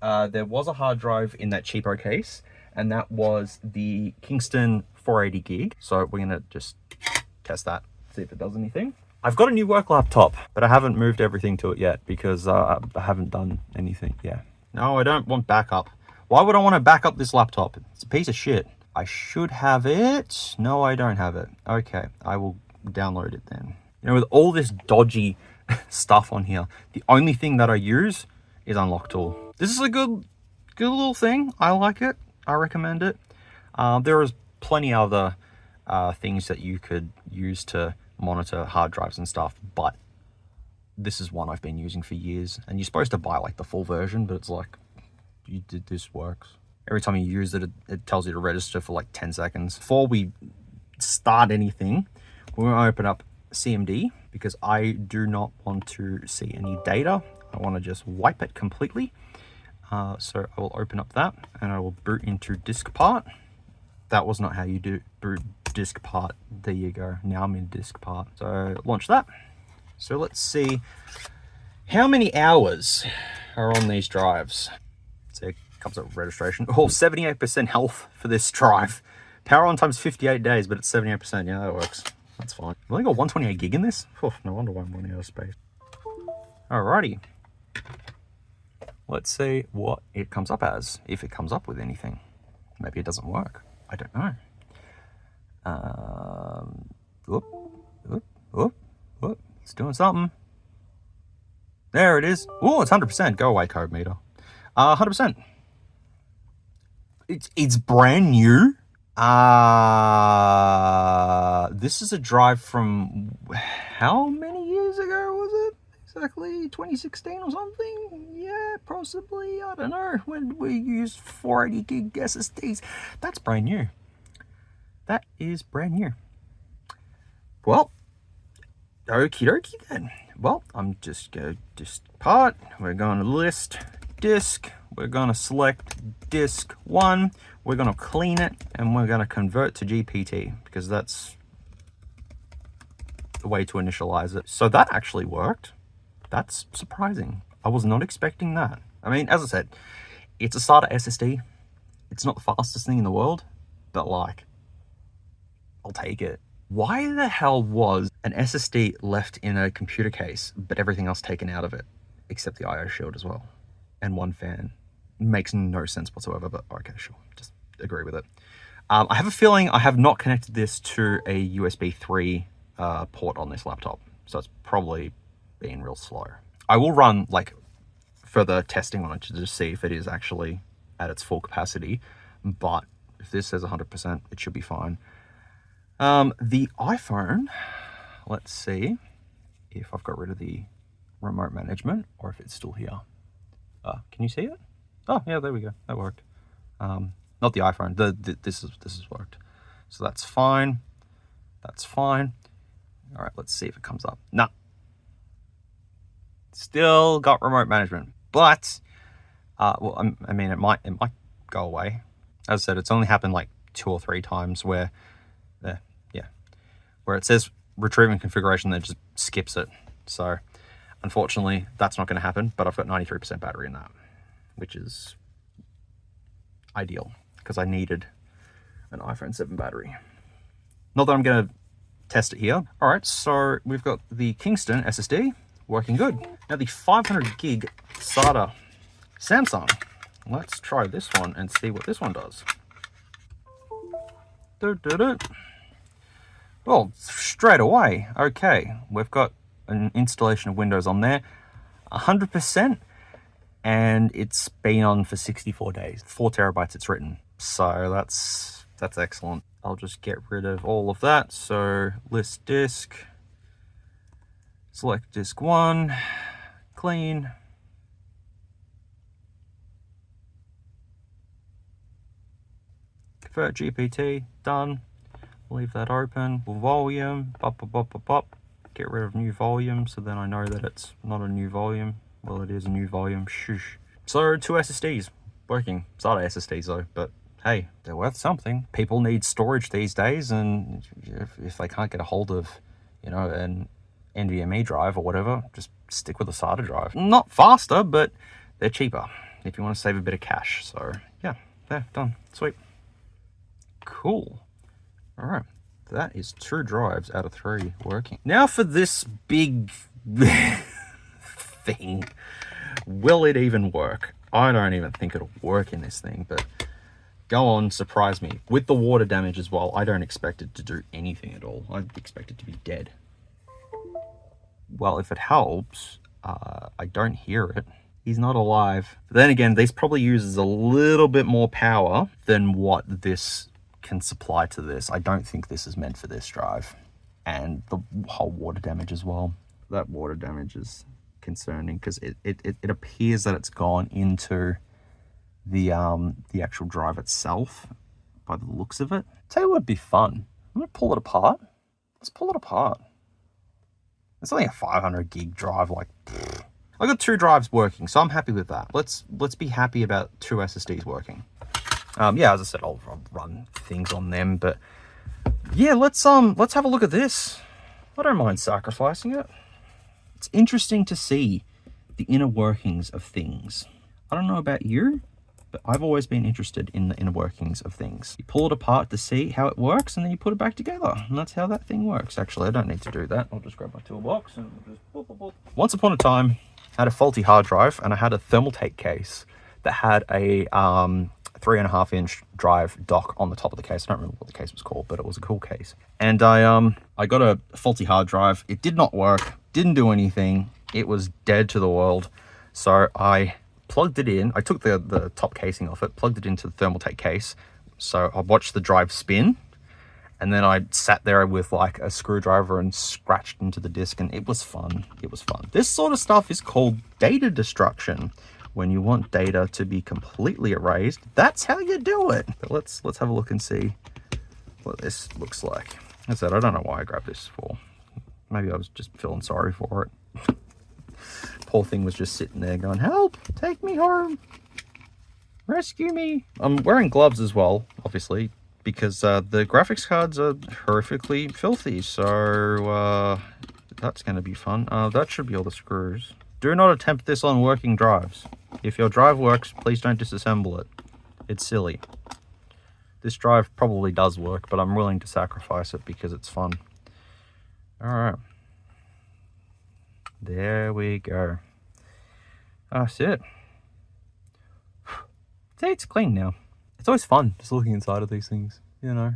Speaker 1: there was a hard drive in that cheapo case, and that was the Kingston 480 gig. So we're gonna just test that, see if it does anything. I've got a new work laptop, but I haven't moved everything to it yet because I haven't done anything. Yeah. No, I don't want backup. Why would I want to back up this laptop? It's a piece of shit. I should have it. No, I don't have it. Okay, I will download it then. You know, with all this dodgy stuff on here, the only thing that I use is Unlock Tool. This is a good little thing. I like it. I recommend it. There is plenty other things that you could use to monitor hard drives and stuff, but this is one I've been using for years. And you're supposed to buy like the full version, but it's like, this works. Every time you use it, it tells you to register for like 10 seconds. Before we start anything, we're going to open up CMD because I do not want to see any data. I want to just wipe it completely. So I will open up that and I will boot into disk part. That was not how you do boot disk part. There you go. Now I'm in disk part. So launch that. So let's see how many hours are on these drives. So it comes up with registration. Oh, 78% health for this drive. Power on time's 58 days, but it's 78%. Yeah, that works. That's fine. I've only got 128 gig in this. Oh, no wonder why I'm running out of space. Alrighty. Let's see what it comes up as, if it comes up with anything. Maybe it doesn't work. I don't know. It's doing something. There it is. Oh, it's 100%. Go away, code meter. 100%. It's brand new. This is a drive from how many years ago was it? Exactly 2016 or something? Yeah, possibly. I don't know. When we used 480 gig SSDs. That's brand new. That is brand new. Well, okie dokie then. Well, I'm just going to disk part. We're going to list disk. We're going to select disk 1. We're going to clean it and we're going to convert to GPT because that's the way to initialize it. So that actually worked. That's surprising. I was not expecting that. I mean, as I said, it's a SATA SSD. It's not the fastest thing in the world, but like, I'll take it. Why the hell was an SSD left in a computer case, but everything else taken out of it, except the IO shield as well, and one fan? Makes no sense whatsoever, but okay, sure, just agree with it. I have a feeling I have not connected this to a USB 3 port on this laptop, so it's probably being real slow. I will run like further testing on it to just see if it is actually at its full capacity, but if this says 100%, it should be fine. The iPhone, let's see if I've got rid of the remote management or if it's still here. Can you see it? Oh, yeah, there we go. That worked. not the iPhone. This has worked, so that's fine. That's fine. All right, let's see if it comes up. Nah, still got remote management, but well, I mean, it might go away. As I said, it's only happened like 2 or 3 times where, yeah, where it says retrieving configuration, then it just skips it. So unfortunately, that's not going to happen. But I've got 93% battery in that, which is ideal because I needed an iPhone 7 battery. Not that I'm going to test it here. All right, so we've got the Kingston SSD working good. Now the 500 gig SATA Samsung. Let's try this one and see what this one does. Well, straight away, okay, we've got an installation of Windows on there, 100%, and it's been on for 64 days. 4 terabytes it's written, so that's excellent. I'll just get rid of all of that. So list disk, select disk 1, clean. Convert GPT, done. Leave that open. Volume, pop. Get rid of new volume, so then I know that it's not a new volume. Well, it is a new volume. Shush. So 2 SSDs working. SATA SSDs though, but hey, they're worth something. People need storage these days, and if they can't get a hold of, you know, an NVMe drive or whatever, just stick with a SATA drive. Not faster, but they're cheaper if you want to save a bit of cash. So yeah, there, done. Sweet. Cool. All right, that is 2 drives out of 3 working. Now for this big thing. Will it even work? I don't even think it'll work in this thing, but go on, surprise me. With the water damage as well, I don't expect it to do anything at all. I expect it to be dead. Well, if it helps, I don't hear it. He's not alive. But then again, this probably uses a little bit more power than what this can supply to this. I don't think this is meant for this drive. And the whole water damage as well. That water damage is concerning because it appears that it's gone into the actual drive itself by the looks of it. Tell you what would be fun. I'm gonna pull it apart. Let's pull it apart. It's only a 500 gig drive. Like, pfft. I got 2 drives working, so I'm happy with that. Let's be happy about 2 SSDs working. Yeah, as I said, I'll run things on them, but yeah, let's have a look at this. I don't mind sacrificing it. It's interesting to see the inner workings of things. I don't know about you, but I've always been interested in the inner workings of things. You pull it apart to see how it works, and then you put it back together, and that's how that thing works. Actually, I don't need to do that. I'll just grab my toolbox and just boop, boop, boop. Once upon a time, I had a faulty hard drive, and I had a thermal tape case that had a 3.5-inch drive dock on the top of the case. I don't remember what the case was called, but it was a cool case. And I got a faulty hard drive. It did not work, didn't do anything. It was dead to the world. So I plugged it in. I took the top casing off it, plugged it into the thermal tape case. So I watched the drive spin, and then I sat there with like a screwdriver and scratched into the disk, and it was fun. It was fun. This sort of stuff is called data destruction. When you want data to be completely erased, that's how you do it. But let's have a look and see what this looks like. As I said, I don't know why I grabbed this for. Maybe I was just feeling sorry for it. Poor thing was just sitting there going, help, take me home, rescue me. I'm wearing gloves as well, obviously, because the graphics cards are horrifically filthy. So that's going to be fun. That should be all the screws. Do not attempt this on working drives. If your drive works, please don't disassemble it. It's silly. This drive probably does work, but I'm willing to sacrifice it because it's fun. All right. There we go. That's it. See, it's clean now. It's always fun just looking inside of these things, you know.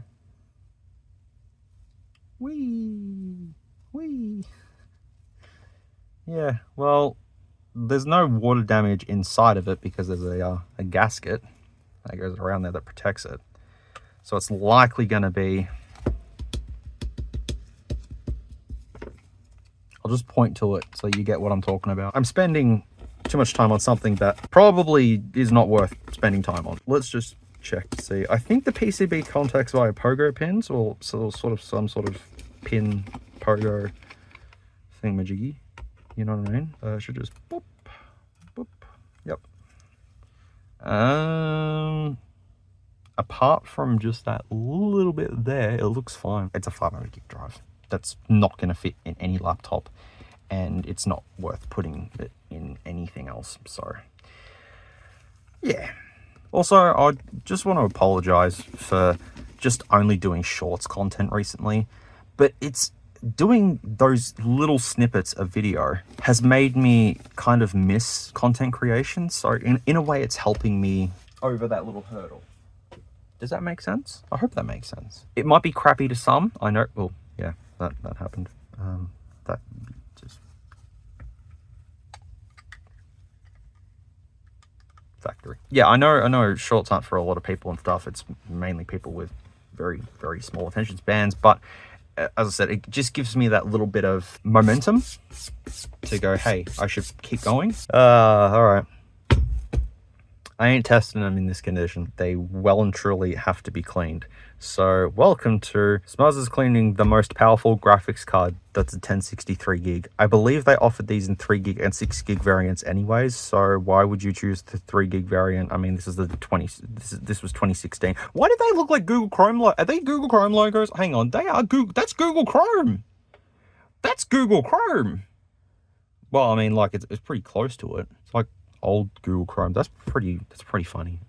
Speaker 1: Whee! Whee! Yeah, well, there's no water damage inside of it because there's a gasket that goes around there that protects it. So it's likely going to be... I'll just point to it so you get what I'm talking about. I'm spending too much time on something that probably is not worth spending time on. Let's just check to see. I think the PCB contacts via pogo pins, or sort of some sort of pin pogo thingamajiggy. You know what I mean? I should just boop, boop. Yep. Apart from just that little bit there, it looks fine. It's a 500 gig drive. That's not going to fit in any laptop, and it's not worth putting it in anything else. So, yeah. Also, I just want to apologize for just only doing shorts content recently, but it's doing those little snippets of video has made me kind of miss content creation. So in a way, it's helping me over that little hurdle. Does that make sense? I hope that makes sense. It might be crappy to some. I know. Well, yeah, that happened. That just factory. Yeah, I know shorts aren't for a lot of people and stuff. It's mainly people with very, very small attention spans. But as I said, it just gives me that little bit of momentum to go, hey, I should keep going. All right. I ain't testing them in this condition. They well and truly have to be cleaned. So welcome to SMUZ is cleaning the most powerful graphics card. That's a 1063 gig. I believe they offered these in 3 gig and 6 gig variants anyways. So why would you choose the 3 gig variant? I mean, this is the this was 2016. Why do they look like Google Chrome? Are they Google Chrome logos? Hang on, they are Google. That's Google Chrome. That's Google Chrome. Well, I mean, like it's pretty close to it. It's like old Google Chrome. That's pretty funny.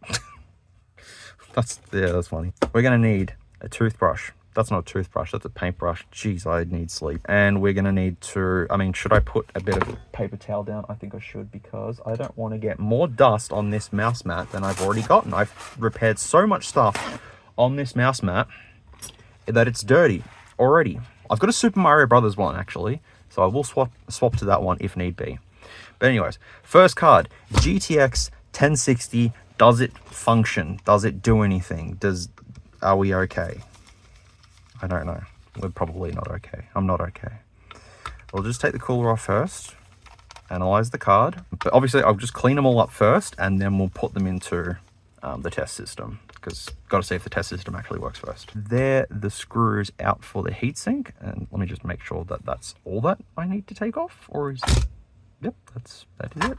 Speaker 1: That's funny. We're gonna need a toothbrush. That's not a toothbrush, that's a paintbrush. Jeez, I need sleep. And we're gonna need to, I mean, should I put a bit of paper towel down? I think I should, because I don't want to get more dust on this mouse mat than I've already gotten. I've repaired so much stuff on this mouse mat that it's dirty already. I've got a Super Mario Brothers one actually, so I will swap to that one if need be. But anyways, first card, GTX 1060. Does it function? Does it do anything? Are we okay? I don't know. We're probably not okay. I'm not okay. We'll just take the cooler off first, analyze the card. But obviously, I'll just clean them all up first, and then we'll put them into the test system, because got to see if the test system actually works first. There, the screws out for the heatsink, and let me just make sure that that's all that I need to take off, or is it? Yep, that is it.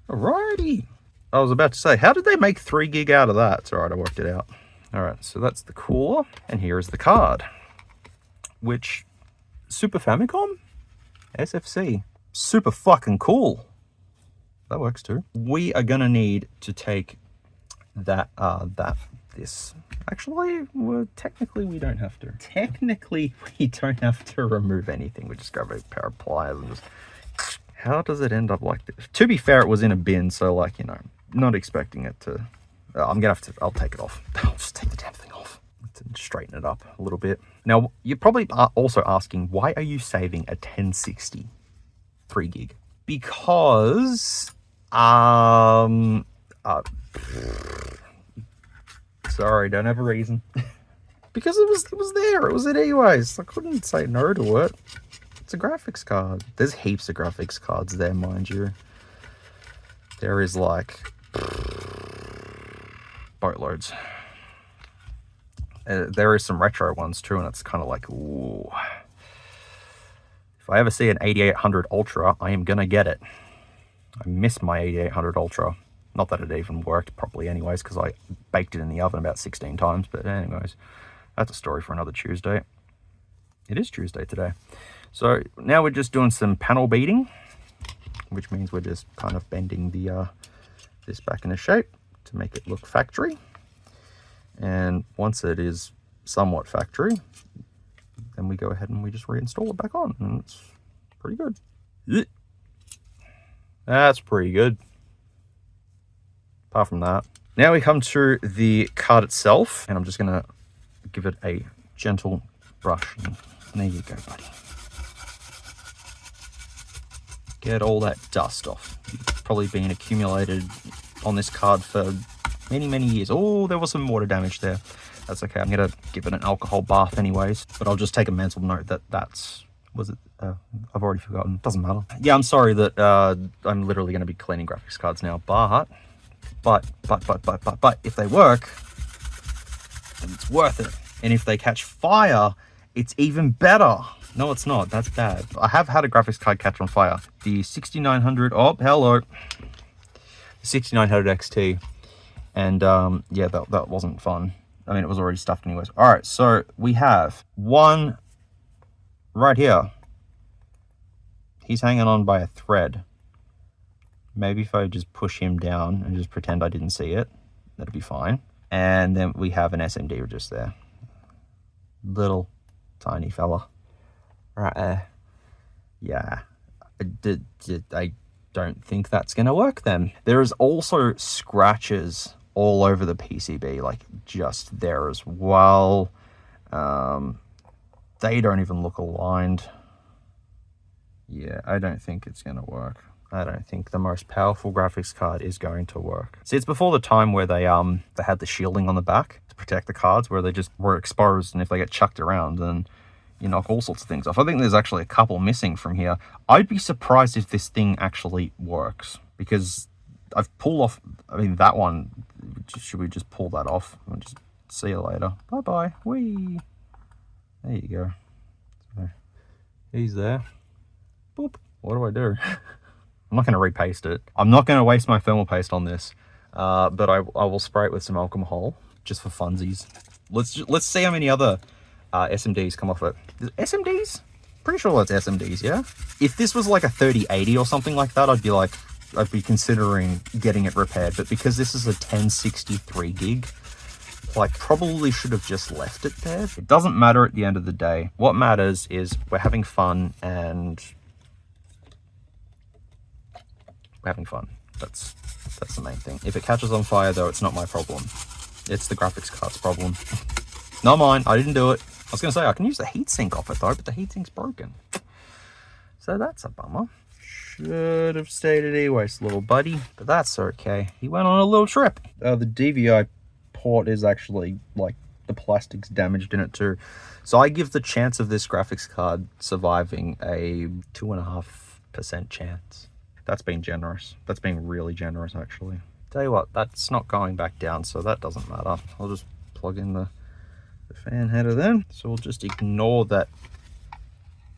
Speaker 1: Alrighty. I was about to say, how did they make 3 gig out of that? It's alright, I worked it out. Alright, so that's the cooler, and here is the card. Which, Super Famicom? SFC. Super fucking cool. That works too. We are gonna need to take this. Actually, technically we don't have to. Technically, we don't have to remove anything. We just grab a pair of pliers and just... How does it end up like this? To be fair, it was in a bin, so like, you know, not expecting it to... I'm gonna have to... I'll take it off. I'll just take the damn thing off. To straighten it up a little bit. Now, you're probably also asking, why are you saving a 1060 3 gig? Because... sorry, don't have a reason. Because it was there. It was at Ewaste. I couldn't say no to it. It's a graphics card. There's heaps of graphics cards there, mind you. There is like boatloads. There is some retro ones too, and it's kind of like, ooh. If I ever see an 8800 Ultra, I am gonna get it. I miss my 8800 Ultra. Not that it even worked properly anyways, because I baked it in the oven about 16 times. But anyways, that's a story for another Tuesday. It is Tuesday today. So now we're just doing some panel beating, which means we're just kind of bending the this back into shape to make it look factory. And once it is somewhat factory, then we go ahead and we just reinstall it back on, and it's pretty good. That's pretty good. Apart from that, now we come to the card itself, and I'm just gonna give it a gentle brush. And there you go, buddy. Get all that dust off. It's probably been accumulated on this card for many, many years. Oh, there was some water damage there. That's okay. I'm gonna give it an alcohol bath anyways, but I'll just take a mental note that that's... Was it? I've already forgotten. Doesn't matter. Yeah, I'm sorry that I'm literally going to be cleaning graphics cards now, but But if they work, then it's worth it. And if they catch fire, it's even better. No, it's not. That's bad. I have had a graphics card catch on fire. The 6900, oh, hello. The 6900 XT. And yeah, that wasn't fun. I mean, it was already stuffed anyways. All right, so we have one right here. He's hanging on by a thread. Maybe if I just push him down and just pretend I didn't see it, that'll be fine. And then we have an SMD just there. Little tiny fella. Right there. Yeah. I don't think that's going to work then. There is also scratches all over the PCB, like just there as well. They don't even look aligned. Yeah, I don't think it's going to work. I don't think the most powerful graphics card is going to work. See, it's before the time where they had the shielding on the back to protect the cards, where they just were exposed, and if they get chucked around, then you knock all sorts of things off. I think there's actually a couple missing from here. I'd be surprised if this thing actually works, because I've pulled off, I mean, that one, should we just pull that off and just see you later? Bye-bye. Whee! There you go. So, he's there. Boop. What do I do? I'm not going to repaste it. I'm not going to waste my thermal paste on this, but I will spray it with some alcohol just for funsies. Let's see how many other SMDs come off it. SMDs? Pretty sure that's SMDs, yeah? If this was like a 3080 or something like that, I'd be considering getting it repaired. But because this is a 1063 gig, like, probably should have just left it there. It doesn't matter at the end of the day. What matters is we're having fun, and we're having fun. That's the main thing. If it catches on fire, though, it's not my problem. It's the graphics card's problem. Not mine. I didn't do it. I was going to say, I can use the heatsink off it, though, but the heatsink's broken. So that's a bummer. Should have stayed at Ewaste, little buddy. But that's okay. He went on a little trip. The DVI port is actually, like, the plastic's damaged in it, too. So I give the chance of this graphics card surviving a 2.5% chance. That's being generous. That's being really generous, actually. Tell you what, that's not going back down, so that doesn't matter. I'll just plug in the fan header then. So we'll just ignore that.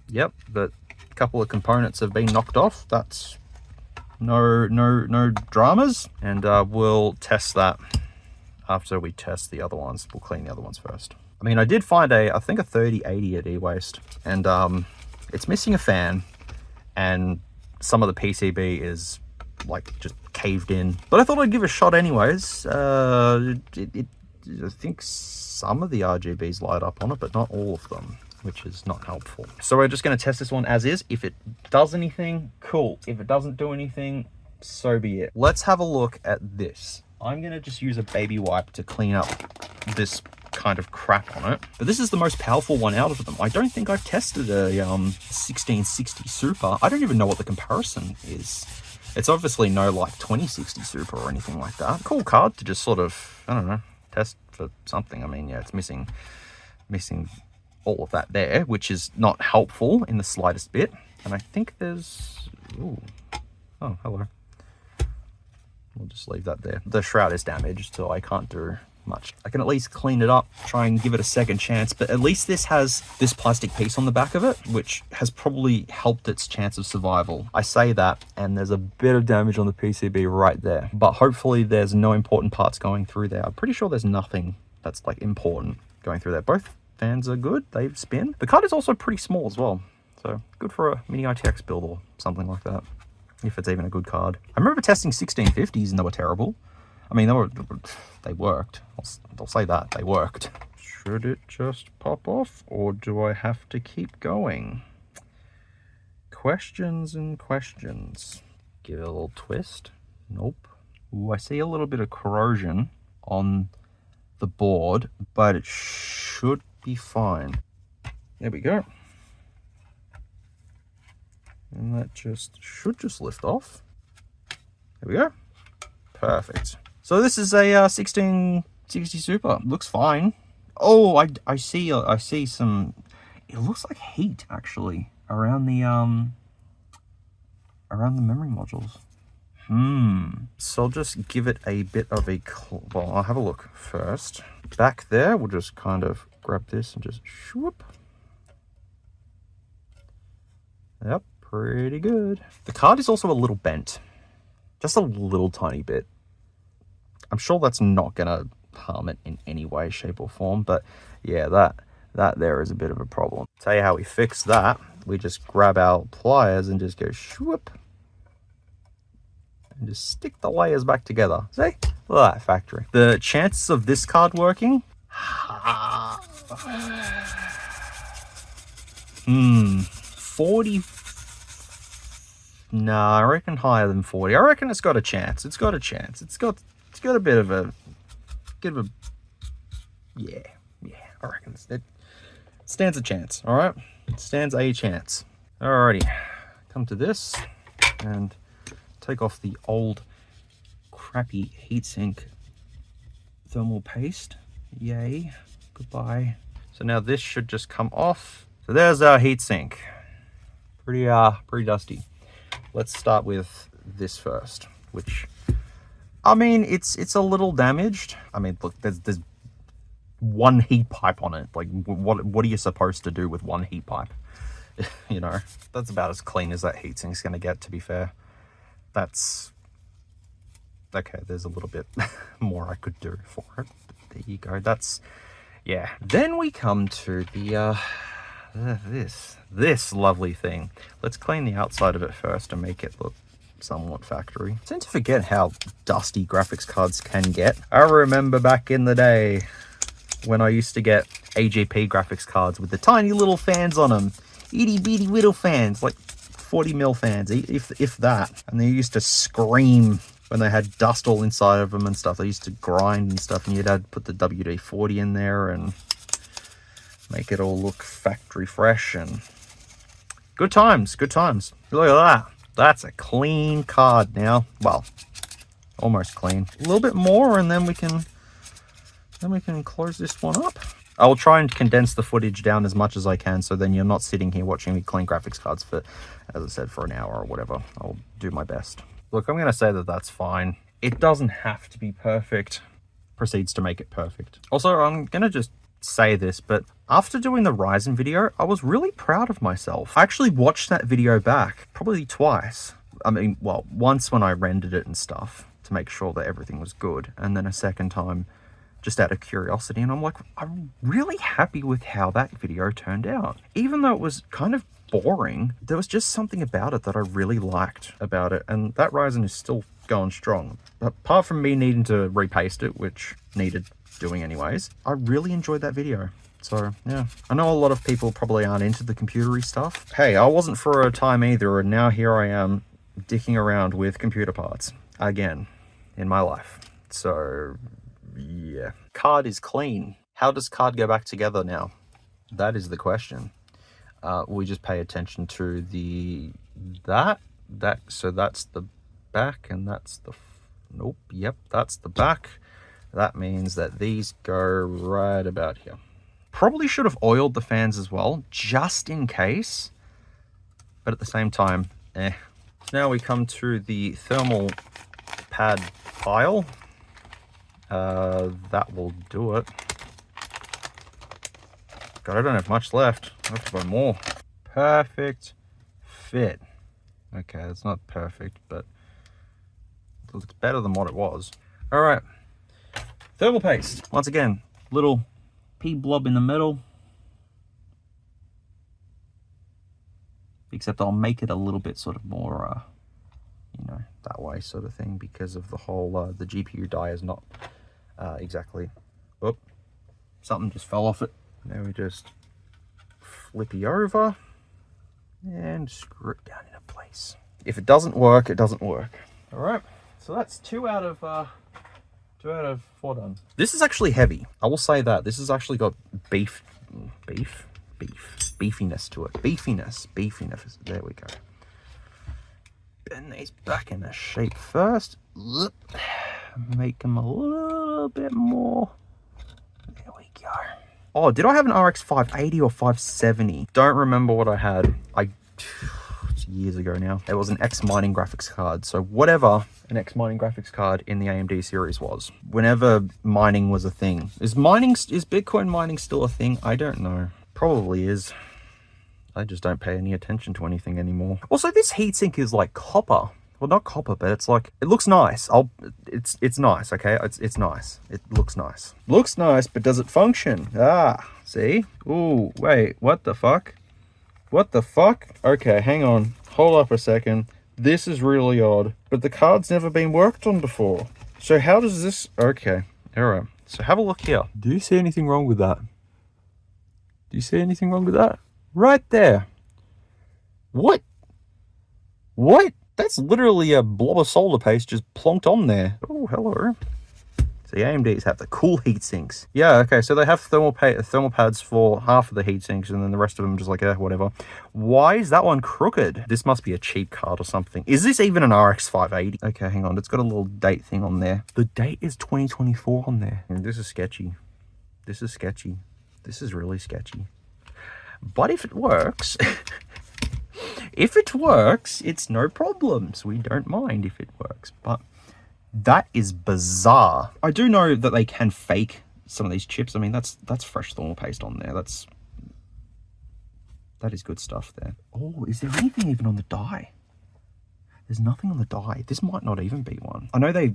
Speaker 1: Yep, that couple of components have been knocked off. That's no dramas. And we'll test that after we test the other ones. We'll clean the other ones first. I mean, I did find I think a 3080 at Ewaste, and it's missing a fan, and some of the PCB is like just caved in, but I thought I'd give it a shot anyways. I think some of the RGBs light up on it, but not all of them, which is not helpful. So we're just going to test this one as is. If it does anything, cool. If it doesn't do anything, so be it. Let's have a look at this. I'm going to just use a baby wipe to clean up this kind of crap on it, but this is the most powerful one out of them. I don't think I've tested a 1660 Super. I don't even know what the comparison is. It's obviously no like 2060 Super or anything like that. Cool card to just sort of, I don't know, test for something. I mean, yeah, it's missing all of that there, which is not helpful in the slightest bit. And I think there's, ooh, oh, hello. We'll just leave that there. The shroud is damaged, so I can't do much. I can at least clean it up, try and give it a second chance, but at least this has this plastic piece on the back of it, which has probably helped its chance of survival. I say that, and there's a bit of damage on the PCB right there, but hopefully there's no important parts going through there. I'm pretty sure there's nothing that's like important going through there. Both fans are good, they spin. The card is also pretty small as well, so good for a mini ITX build or something like that, if it's even a good card. I remember testing 1650s and they were terrible. I mean, they worked. I'll say that, they worked. Should it just pop off, or do I have to keep going? Questions and questions. Give it a little twist. Nope. Ooh, I see a little bit of corrosion on the board, but it should be fine. There we go. And that should just lift off. There we go. Perfect. So this is a 1660 Super. Looks fine. Oh, I see some. It looks like heat actually around the memory modules.
Speaker 2: So I'll just give it a bit of a, well, I'll have a look first. Back there, we'll just kind of grab this and just swoop. Yep, pretty good. The card is also a little bent. Just a little tiny bit. I'm sure that's not gonna harm it in any way, shape or form, but yeah, that there is a bit of a problem. Tell you how we fix that. We just grab our pliers and just go swoop. And just stick the layers back together. See? Look at that factory. The chances of this card working? 40. Nah, I reckon higher than 40. I reckon it's got a chance. It's got a chance. It's got a bit of a, yeah, I reckon it stands a chance. All right, it stands a chance. Alrighty, come to this and take off the old crappy heatsink thermal paste. Yay, goodbye. So now this should just come off. So there's our heatsink. Pretty dusty. Let's start with this first, which, I mean, it's a little damaged. I mean, look, there's one heat pipe on it. Like, what are you supposed to do with one heat pipe? You know, that's about as clean as that heatsink's going to get, to be fair. That's okay. There's a little bit more I could do for it. But there you go. That's, yeah. Then we come to the this lovely thing. Let's clean the outside of it first and make it look somewhat factory. I tend to forget how dusty graphics cards can get. I remember back in the day when I used to get AGP graphics cards with the tiny little fans on them. Itty bitty little fans, like 40mm fans, if that. And they used to scream when they had dust all inside of them and stuff. They used to grind and stuff, and you'd have to put the WD-40 in there and make it all look factory fresh. And good times, good times. Look at that. That's a clean card now. Well, almost clean. A little bit more, and then we can close this one up. I will try and condense the footage down as much as I can, so then you're not sitting here watching me clean graphics cards for, as I said, for an hour or whatever. I'll do my best. Look, I'm going to say that that's fine. It doesn't have to be perfect. Proceeds to make it perfect. Also, I'm going to just say this, but after doing the Ryzen video, I was really proud of myself. I actually watched that video back probably twice. I mean, well, once when I rendered it and stuff to make sure that everything was good, and then a second time just out of curiosity, and I'm like, I'm really happy with how that video turned out. Even though it was kind of boring, there was just something about it that I really liked about it, and that Ryzen is still going strong. Apart from me needing to repaste it, which needed doing anyways, I really enjoyed that video. So yeah, I know a lot of people probably aren't into the computery stuff. Hey, I wasn't for a time either, and now here I am dicking around with computer parts again in my life. So yeah, card is clean. How does card go back together now? That is the question. We just pay attention to so that's the back, and that's the nope, yep, that's the back. That means that these go right about here. Probably should have oiled the fans as well, just in case, but at the same time, Now we come to the thermal pad pile. That will do it. God, I don't have much left. I have to buy more. Perfect fit. Okay, it's not perfect, but it's better than what it was. All right, thermal paste. Once again, little pea blob in the middle. Except I'll make it a little bit sort of more, you know, that way sort of thing, because of the whole, the GPU die is not exactly, oh, something just fell off it. Now we just flippy over and screw it down into place. If it doesn't work, it doesn't work. All right, so that's 2 out of 4 done. This is actually heavy. I will say that. This has actually got beefiness to it. Beefiness. There we go. Bend these back into shape first. Make them a little bit more. There we go. Oh, did I have an RX 580 or 570? Don't remember what I had. years ago now. It was an X mining graphics card. So whatever an X mining graphics card in the AMD series was, whenever mining was a thing. Is Bitcoin mining still a thing? I don't know. Probably is. I just don't pay any attention to anything anymore. Also, this heatsink is like copper. Well, not copper, but it's like, it looks nice. It's nice, okay? It's nice. It looks nice. Looks nice, but does it function? Ah, see? Ooh, wait, what the fuck? What the fuck? Okay, hang on. Hold up a second. This is really odd, but the card's never been worked on before. So how does this... Okay, all right. So have a look here. Do you see anything wrong with that? Do you see anything wrong with that? Right there. What? What? That's literally a blob of solder paste just plonked on there. Oh, hello. So the AMDs have the cool heat sinks. Yeah, okay, so they have thermal pads for half of the heat sinks, and then the rest of them just like, whatever. Why is that one crooked? This must be a cheap card or something. Is this even an RX 580? Okay, hang on, it's got a little date thing on there. The date is 2024 on there. This is sketchy. This is sketchy. This is really sketchy. But if it works... If it works, it's no problems. We don't mind if it works, but that is bizarre. I do know that they can fake some of these chips. I mean, that's fresh thermal paste on there. That is good stuff there. Oh, is there anything even on the die? There's nothing on the die. This might not even be one. I know they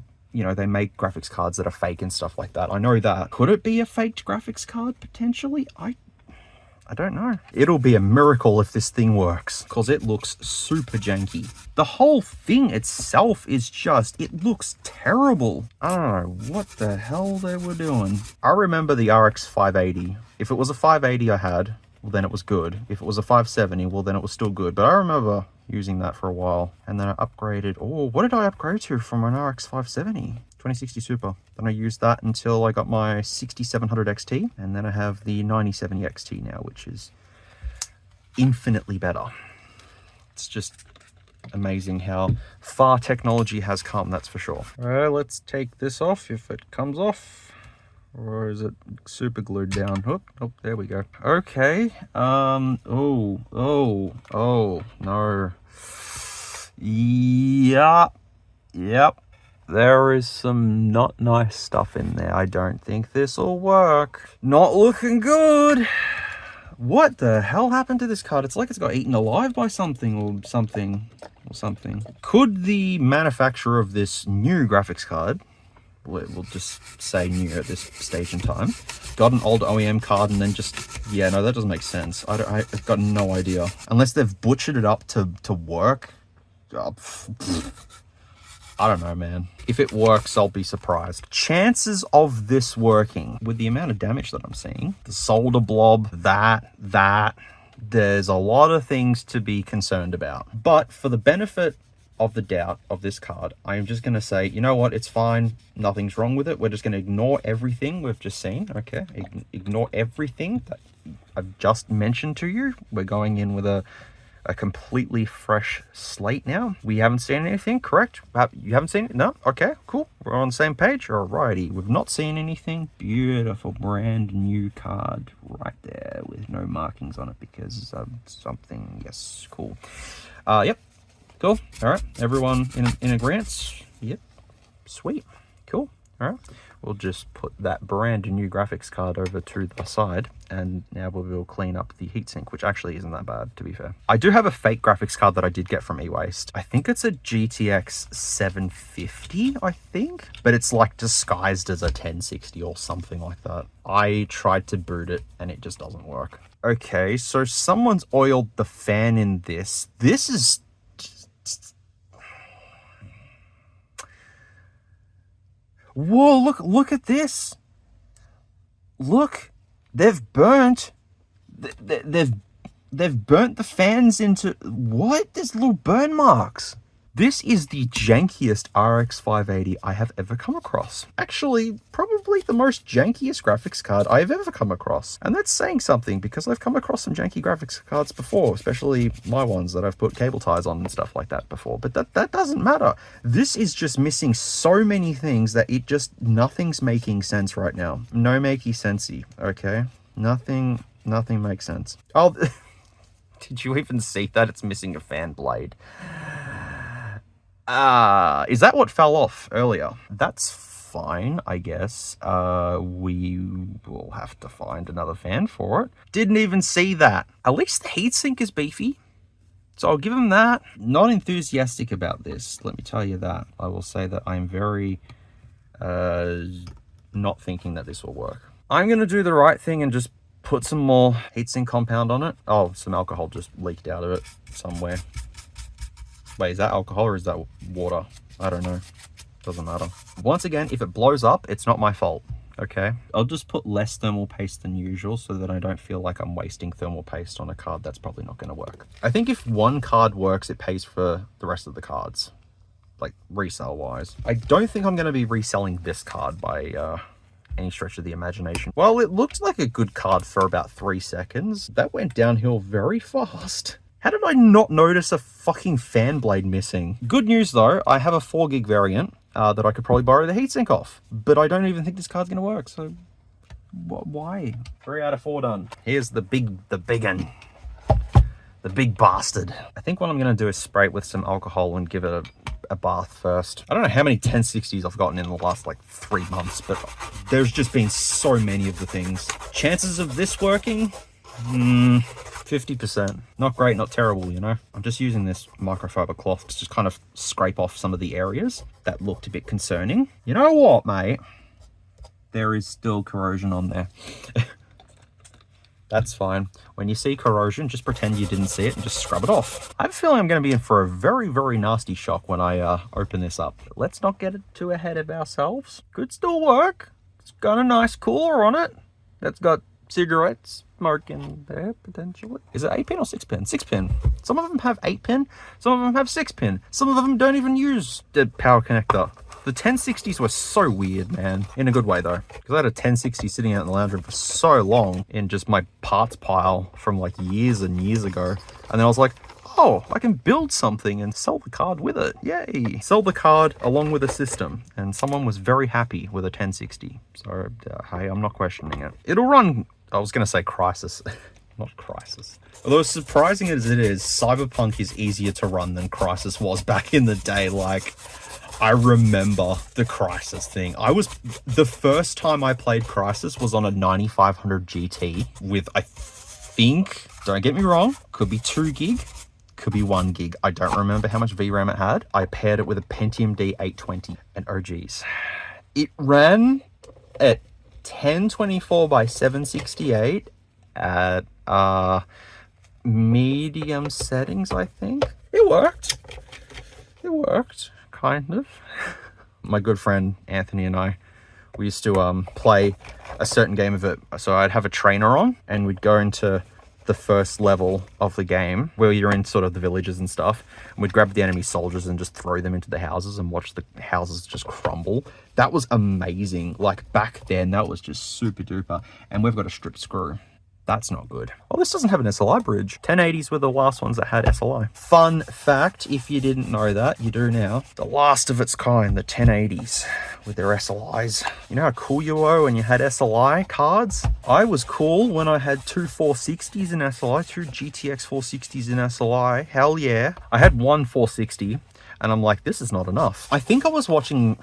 Speaker 2: make graphics cards that are fake and stuff like that. I know that. Could it be a faked graphics card potentially? I don't know. It'll be a miracle if this thing works, because it looks super janky. The whole thing itself is just, it looks terrible. I don't know what the hell they were doing. I remember the RX 580. If it was a 580 I had, well then it was good. If it was a 570, well then it was still good. But I remember using that for a while. And then I upgraded, oh, what did I upgrade to from an RX 570? 2060 Super. Then I used that until I got my 6700 XT, and then I have the 9070 XT now, which is infinitely better. It's just amazing how far technology has come, that's for sure. All right, let's take this off if it comes off. Or is it super glued down? Oh, there we go. Okay. Oh, no. Yep. There is some not nice stuff in there. I don't think this will work. Not looking good. What the hell happened to this card? It's like it's got eaten alive by something or something. Could the manufacturer of this new graphics card, we'll just say new at this stage in time, got an old OEM card and then just, yeah, no, that doesn't make sense. I've got no idea. Unless they've butchered it up to work. I don't know, man. If it works, I'll be surprised. Chances of this working, with the amount of damage that I'm seeing, the solder blob, there's a lot of things to be concerned about. But for the benefit of the doubt of this card, I am just going to say, you know what, it's fine. Nothing's wrong with it. We're just going to ignore everything we've just seen, okay? Ignore everything that I've just mentioned to you. We're going in with a completely fresh slate now. We haven't seen anything, correct? You haven't seen it? No? Okay, cool. We're on the same page. Alrighty. We've not seen anything. Beautiful brand new card right there with no markings on it because of something. Yes, cool. Yep. Cool. Alright. Everyone in agreement? Yep. Sweet. Cool. Alright. We'll just put that brand new graphics card over to the side, and now we'll clean up the heatsink, which actually isn't that bad, to be fair. I do have a fake graphics card that I did get from Ewaste. I think it's a GTX 750, I think, but it's like disguised as a 1060 or something like that. I tried to boot it and it just doesn't work. Okay, so someone's oiled the fan in this. This is... Whoa, look at this. Look, they've burnt the fans into what? There's little burn marks. This is the jankiest RX 580 I have ever come across. Actually, probably the most jankiest graphics card I've ever come across. And that's saying something because I've come across some janky graphics cards before, especially my ones that I've put cable ties on and stuff like that before. But that doesn't matter. This is just missing so many things that nothing's making sense right now. No makey sensey, okay? Nothing makes sense. Did you even see that? It's missing a fan blade. Is that what fell off earlier? That's fine, I guess. We will have to find another fan for it. Didn't even see that. At least the heatsink is beefy, so I'll give him that. Not enthusiastic about this, let me tell you that. I will say that I'm very not thinking that this will work. I'm gonna do the right thing and just put some more heatsink compound on it. Oh, some alcohol just leaked out of it somewhere. Wait, is that alcohol or is that water? I don't know. Doesn't matter. Once again, if it blows up, it's not my fault, okay? I'll just put less thermal paste than usual so that I don't feel like I'm wasting thermal paste on a card that's probably not gonna work. I think if one card works, it pays for the rest of the cards, like resale wise. I don't think I'm gonna be reselling this card by any stretch of the imagination. Well, it looked like a good card for about 3 seconds. That went downhill very fast. How did I not notice a fucking fan blade missing? Good news though, I have a 4 gig variant that I could probably borrow the heatsink off, but I don't even think this card's gonna work, so why? 3 out of 4 done. Here's the big one. The big bastard. I think what I'm gonna do is spray it with some alcohol and give it a bath first. I don't know how many 1060s I've gotten in the last like 3 months, but there's just been so many of the things. Chances of this working? 50%. Not great, not terrible, you know? I'm just using this microfiber cloth to just kind of scrape off some of the areas that looked a bit concerning. You know what, mate? There is still corrosion on there. That's fine. When you see corrosion, just pretend you didn't see it and just scrub it off. I have a feeling I'm going to be in for a very, very nasty shock when I open this up. Let's not get it too ahead of ourselves. Could still work. It's got a nice cooler on it. That's got cigarettes smoke in there, potentially. Is it 8-pin or 6-pin? 6-pin. Some of them have 8-pin, some of them have 6-pin. Some of them don't even use the power connector. The 1060s were so weird, man. In a good way, though. Because I had a 1060 sitting out in the lounge room for so long in just my parts pile from like years and years ago. And then I was like, oh, I can build something and sell the card with it. Yay. Sell the card along with a system. And someone was very happy with a 1060. So, hey, I'm not questioning it. It'll run, I was going to say Crisis. Not Crisis. Although as surprising as it is, Cyberpunk is easier to run than Crisis was back in the day. Like, I remember the Crisis thing. The first time I played Crisis was on a 9500 GT with, I think, don't get me wrong, could be 2 gig, could be 1 gig. I don't remember how much VRAM it had. I paired it with a Pentium D820 and oh geez. It ran at 1024 by 768 at medium settings, I think. It worked. It worked. Kind of. My good friend Anthony and I, we used to play a certain game of it. So I'd have a trainer on and we'd go into the first level of the game where you're in sort of the villages and stuff, and we'd grab the enemy soldiers and just throw them into the houses and watch the houses just crumble. That was amazing. Like back then, that was just super duper. And we've got a strip screw. That's not good. Oh, this doesn't have an SLI bridge. 1080s were the last ones that had SLI. Fun fact, if you didn't know that, you do now. The last of its kind, the 1080s with their SLIs. You know how cool you were when you had SLI cards? I was cool when I had 2 460s in SLI, 2 GTX 460s in SLI. Hell yeah. I had one 460 and I'm like, this is not enough. I think I was watching,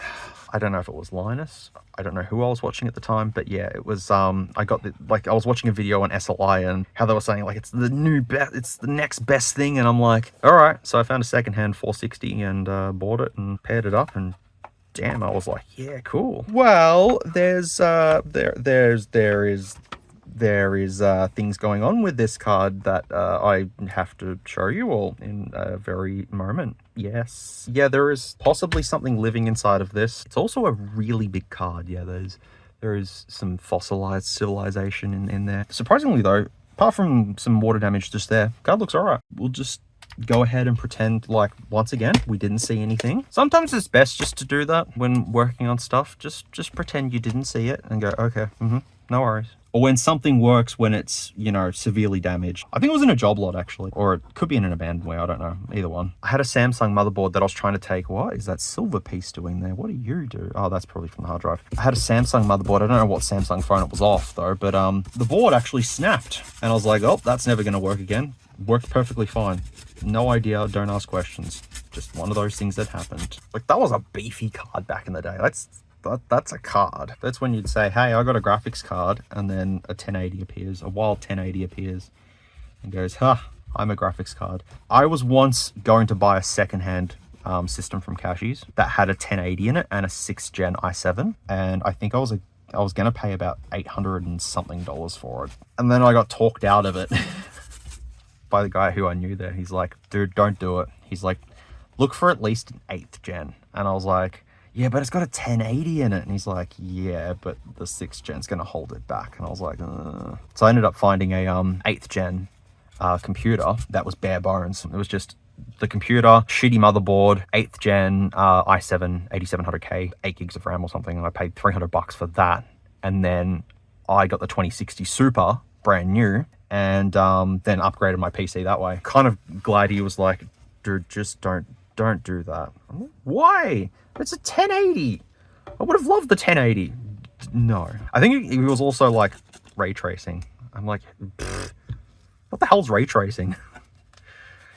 Speaker 2: I don't know if it was Linus. I don't know who I was watching at the time, but yeah, it was, I was watching a video on SLI and how they were saying like, it's the next best thing. And I'm like, all right. So I found a secondhand 460 and bought it and paired it up and damn, I was like, yeah, cool. Well, there is things going on with this card that I have to show you all in a very moment. Yes. Yeah, there is possibly something living inside of this. It's also a really big card. Yeah, there is some fossilized civilization in there. Surprisingly though, apart from some water damage just there, card looks all right. We'll just go ahead and pretend like, once again, we didn't see anything. Sometimes it's best just to do that when working on stuff. Just pretend you didn't see it and go, okay, no worries. Or when something works when it's, you know, severely damaged. I think it was in a job lot actually, or it could be in an abandoned way, I don't know, either one. I had a Samsung motherboard that I was trying to take. What is that silver piece doing there? What do you do? Oh, that's probably from the hard drive. I had a Samsung motherboard. I don't know what Samsung phone it was off though, but the board actually snapped and I was like, oh, that's never gonna work again. Worked perfectly fine. No idea, don't ask questions. Just one of those things that happened. Like, that was a beefy card back in the day. That's a card. That's when you'd say, hey, I got a graphics card, and then a 1080 appears, a wild 1080 appears, and goes, huh, I'm a graphics card. I was once going to buy a secondhand system from Cashies that had a 1080 in it and a 6th gen i7, and I think I was gonna pay about $800 and something for it, and then I got talked out of it by the guy who I knew there. He's like, dude, don't do it. He's like, look for at least an 8th gen, and I was like, yeah, but it's got a 1080 in it. And he's like, yeah, but the 6th gen's gonna hold it back. And I was like, So I ended up finding a 8th gen computer that was bare bones. It was just the computer, shitty motherboard, 8th gen i7 8700K, 8 gigs of RAM or something, and I paid $300 for that. And then I got the 2060 Super, brand new, and then upgraded my PC that way. Kind of glad he was like, dude, just don't do that. I'm like, why? It's a 1080. I would have loved the 1080. No. I think it was also like ray tracing. I'm like, what the hell's ray tracing?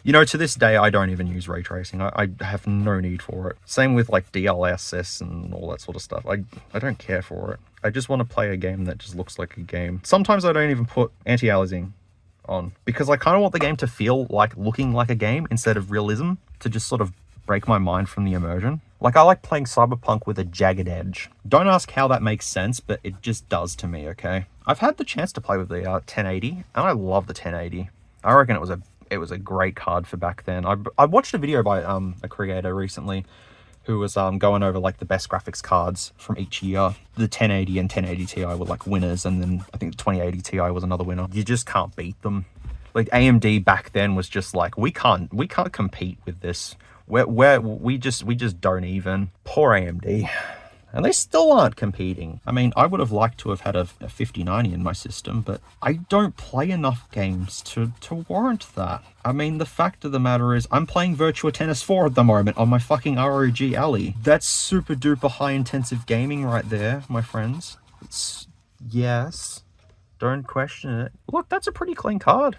Speaker 2: You know, to this day, I don't even use ray tracing. I have no need for it. Same with like DLSS and all that sort of stuff. I don't care for it. I just want to play a game that just looks like a game. Sometimes I don't even put anti-aliasing on because I kind of want the game to feel like looking like a game instead of realism, to just sort of break my mind from the immersion. Like, I like playing Cyberpunk with a jagged edge. Don't ask how that makes sense, but it just does to me, okay? I've had the chance to play with the 1080, and I love the 1080. I reckon it was a great card for back then. I watched a video by a creator recently who was going over like the best graphics cards from each year. The 1080 and 1080 Ti were like winners, and then I think the 2080 Ti was another winner. You just can't beat them. Like, AMD back then was just like, we can't compete with this. We just don't even. Poor AMD. And they still aren't competing. I mean, I would have liked to have had a 5090 in my system, but I don't play enough games to warrant that. I mean, the fact of the matter is, I'm playing Virtua Tennis 4 at the moment on my fucking ROG Ally. That's super duper high intensive gaming right there, my friends. Yes. Don't question it. Look, that's a pretty clean card.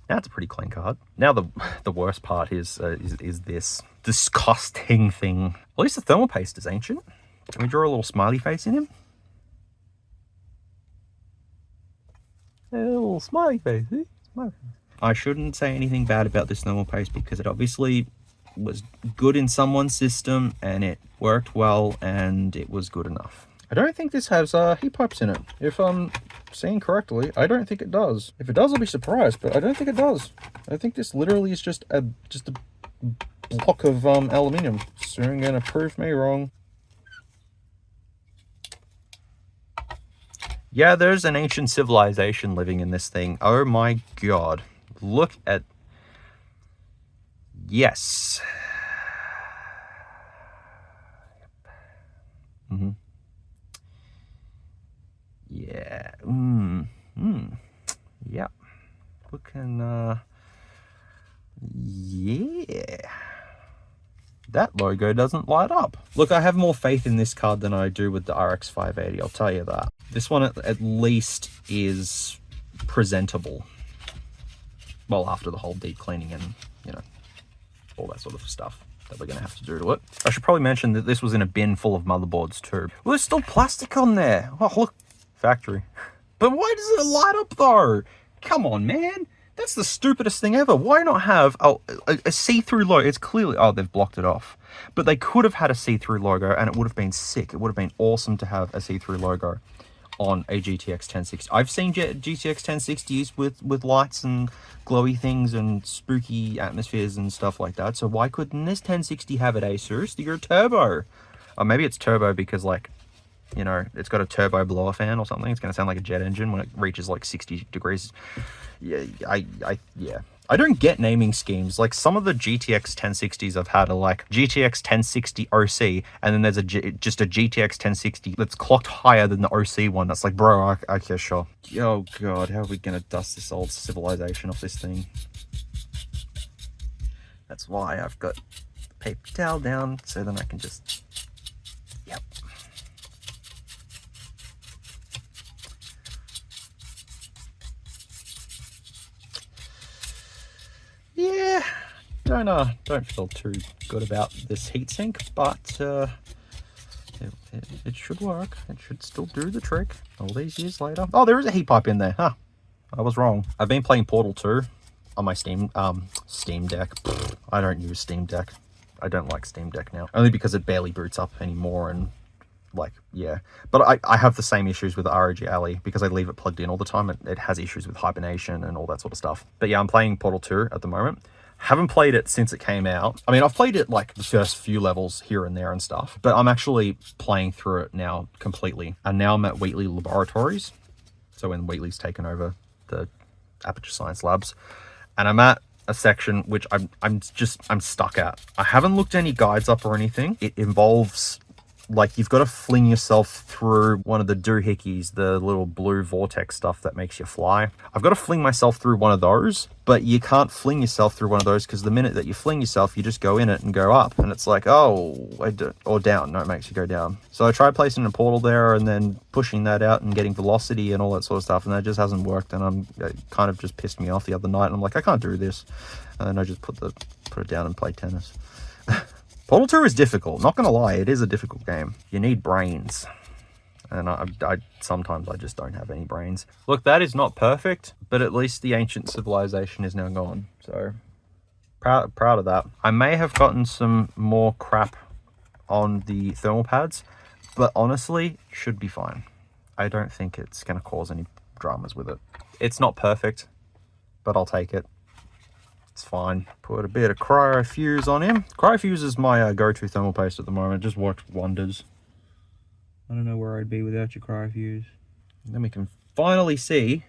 Speaker 2: That's a pretty clean card. Now the worst part is this disgusting thing. At least the thermal paste is ancient. Can we draw a little smiley face in him? A little smiley face, eh? Smiley face. I shouldn't say anything bad about this thermal paste because it obviously was good in someone's system and it worked well and it was good enough. I don't think this has heat pipes in it. If I'm seeing correctly, I don't think it does. If it does, I'll be surprised, but I don't think it does. I think this literally is just a block of aluminium. Soon gonna prove me wrong. Yeah, there's an ancient civilization living in this thing. Oh my god. Look at... Yes. Mm-hmm. Yeah. Yeah. Looking, yeah. That logo doesn't light up. Look, I have more faith in this card than I do with the RX 580, I'll tell you that. This one at least is presentable. Well, after the whole deep cleaning and, you know, all that sort of stuff that we're gonna have to do to it. I should probably mention that this was in a bin full of motherboards too. Well, there's still plastic on there. Oh, look. Factory. But why does it light up though? Come on, man. That's the stupidest thing ever. Why not have a see-through logo? It's clearly... Oh, they've blocked it off. But they could have had a see-through logo and it would have been sick. It would have been awesome to have a see-through logo on a GTX 1060. I've seen GTX 1060s with lights and glowy things and spooky atmospheres and stuff like that. So why couldn't this 1060 have it, Asus? You're turbo. Or maybe it's turbo because, like, you know, it's got a turbo blower fan or something. It's going to sound like a jet engine when it reaches like 60 degrees. Yeah, yeah. I don't get naming schemes. Like, some of the GTX 1060s I've had are like GTX 1060 OC, and then there's just a GTX 1060 that's clocked higher than the OC one. That's like, bro, okay, sure. Oh god, how are we going to dust this old civilization off this thing? That's why I've got the paper towel down, so then I can just... Yep. don't feel too good about this heatsink, but it should work. It should still do the trick all these years later. Oh, there is a heat pipe in there. Huh, I was wrong. I've been playing Portal 2 on my Steam Deck. I don't use Steam Deck. I don't like Steam Deck now, only because it barely boots up anymore, and like, yeah. But I have the same issues with the ROG Ally because I leave it plugged in all the time. It has issues with hibernation and all that sort of stuff. But yeah, I'm playing Portal 2 at the moment. Haven't played it since it came out. I mean, I've played it like the first few levels here and there and stuff, but I'm actually playing through it now completely. And now I'm at Wheatley Laboratories. So when Wheatley's taken over the Aperture Science Labs, and I'm at a section which I'm stuck at. I haven't looked any guides up or anything. It involves, like, you've got to fling yourself through one of the doohickeys, the little blue vortex stuff that makes you fly. I've got to fling myself through one of those, but you can't fling yourself through one of those because the minute that you fling yourself, you just go in it and go up. And it's like, oh, or down. No, it makes you go down. So I tried placing a portal there and then pushing that out and getting velocity and all that sort of stuff, and that just hasn't worked. And it kind of just pissed me off the other night. And I'm like, I can't do this. And then I just put it down and play tennis. Portal 2 is difficult, not gonna lie, it is a difficult game. You need brains. And I sometimes I just don't have any brains. Look, that is not perfect, but at least the ancient civilization is now gone. So, proud of that. I may have gotten some more crap on the thermal pads, but honestly, should be fine. I don't think it's gonna cause any dramas with it. It's not perfect, but I'll take it. It's fine. Put a bit of CryoFuse on him. CryoFuse is my go-to thermal paste at the moment. It just works wonders. I don't know where I'd be without your CryoFuse. Then we can finally see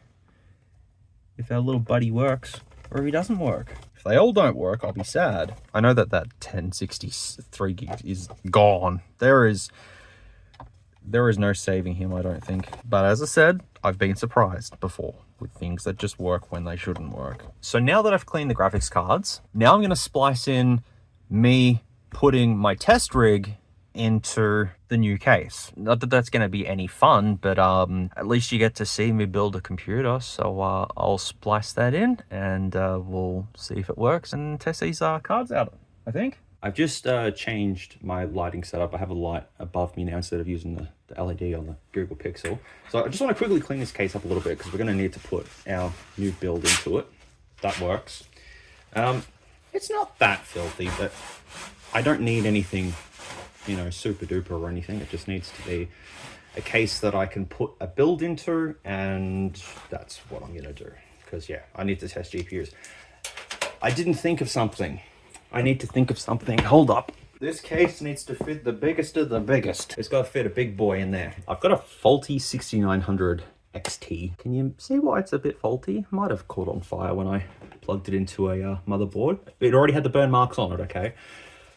Speaker 2: if our little buddy works or if he doesn't work. If they all don't work, I'll be sad. I know that 1063 gigs is gone. There is no saving him, I don't think. But as I said, I've been surprised before with things that just work when they shouldn't work. So now that I've cleaned the graphics cards, now I'm going to splice in me putting my test rig into the new case. Not that that's going to be any fun, but at least you get to see me build a computer. So I'll splice that in and we'll see if it works and test these cards out, I think. I've just changed my lighting setup. I have a light above me now instead of using the LED on the Google Pixel. So I just want to quickly clean this case up a little bit because we're going to need to put our new build into it. That works. It's not that filthy, but I don't need anything, you know, super duper or anything. It just needs to be a case that I can put a build into, and that's what I'm going to do. Because, yeah, I need to test GPUs. I didn't think of something. I need to think of something. Hold up. This case needs to fit the biggest of the biggest. It's got to fit a big boy in there. I've got a faulty 6900 XT. Can you see why it's a bit faulty? Might have caught on fire when I plugged it into a motherboard. It already had the burn marks on it, okay?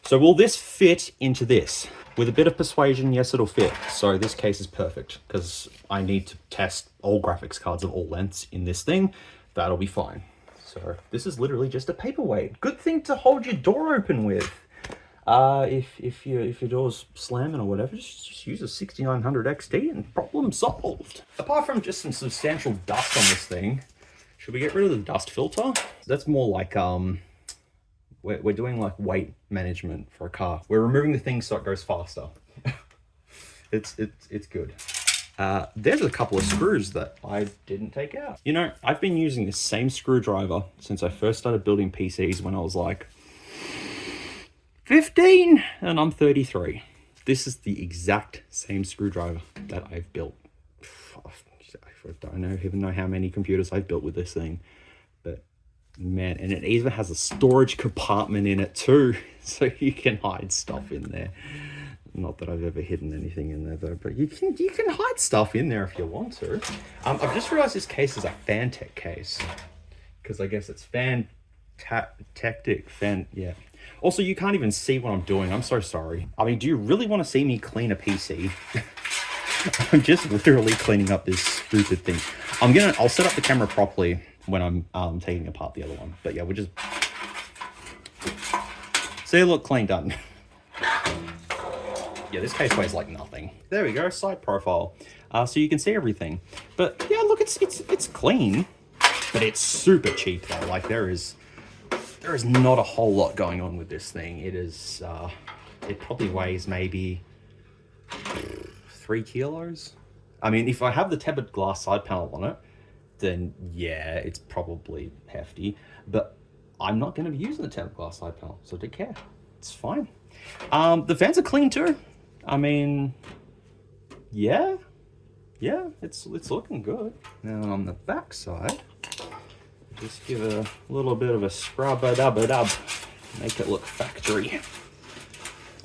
Speaker 2: So will this fit into this? With a bit of persuasion, yes, it'll fit. So this case is perfect because I need to test all graphics cards of all lengths in this thing. That'll be fine. So this is literally just a paperweight. Good thing to hold your door open with. If your door's slamming or whatever, just use a 6900 XT and problem solved. Apart from just some substantial dust on this thing, should we get rid of the dust filter? That's more like we're doing like weight management for a car. We're removing the thing so it goes faster. It's good. There's a couple of screws that I didn't take out. You know, I've been using this same screwdriver since I first started building PCs when I was like 15 and I'm 33. This is the exact same screwdriver that I've built. I don't even know how many computers I've built with this thing, but man, and it even has a storage compartment in it too, so you can hide stuff in there. Not that I've ever hidden anything in there though, but you can hide stuff in there if you want to. I've just realized this case is a Fantech case, because I guess it's yeah. Also, you can't even see what I'm doing. I'm so sorry. I mean, do you really want to see me clean a PC? I'm just literally cleaning up this stupid thing. I'll set up the camera properly when I'm taking apart the other one. But yeah, we'll just see, look, clean, done. Yeah, this case weighs like nothing. There we go, side profile. So you can see everything. But yeah, look, it's clean, but it's super cheap though. Like there is
Speaker 1: there is not a whole lot going on with this thing. It is, it probably weighs maybe 3 kilos. I mean, if I have the tempered glass side panel on it, then yeah, it's probably hefty, but I'm not going to be using the tempered glass side panel, so I don't care. It's fine. The fans are clean too. I mean, yeah, it's looking good. Now on the back side, just give a little bit of a scrub-a-dub-a-dub, make it look factory.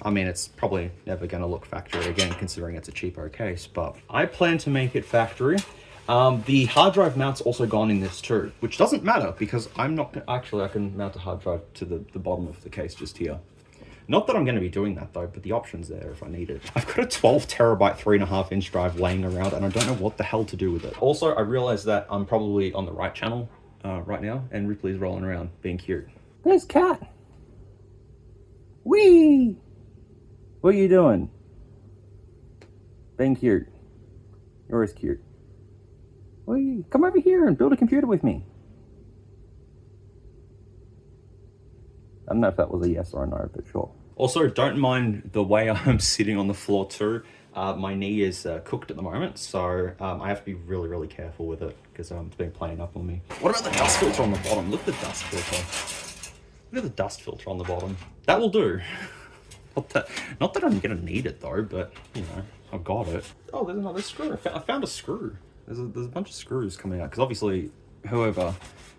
Speaker 1: I mean, it's probably never going to look factory again, considering it's a cheapo case, but I plan to make it factory. The hard drive mount's also gone in this too, which doesn't matter because I'm not, actually I can mount a hard drive to the bottom of the case just here. Not that I'm going to be doing that though, but the option's there if I need it. I've got a 12 terabyte 3.5 inch drive laying around and I don't know what the hell to do with it. Also, I realized that I'm probably on the right channel right now and Ripley's rolling around being cute. There's Cat. Whee! What are you doing? Being cute. You're always cute. Whee! Come over here and build a computer with me. I don't know if that was a yes or a no, but sure. Also, don't mind the way I'm sitting on the floor too. My knee is cooked at the moment, so I have to be really, really careful with it because it's been playing up on me. What about the dust filter on the bottom? Look at the dust filter. Look at the dust filter on the bottom. That will do. Not that I'm gonna need it though, but you know, I've got it. Oh, there's another screw. I found a screw. There's a bunch of screws coming out because obviously whoever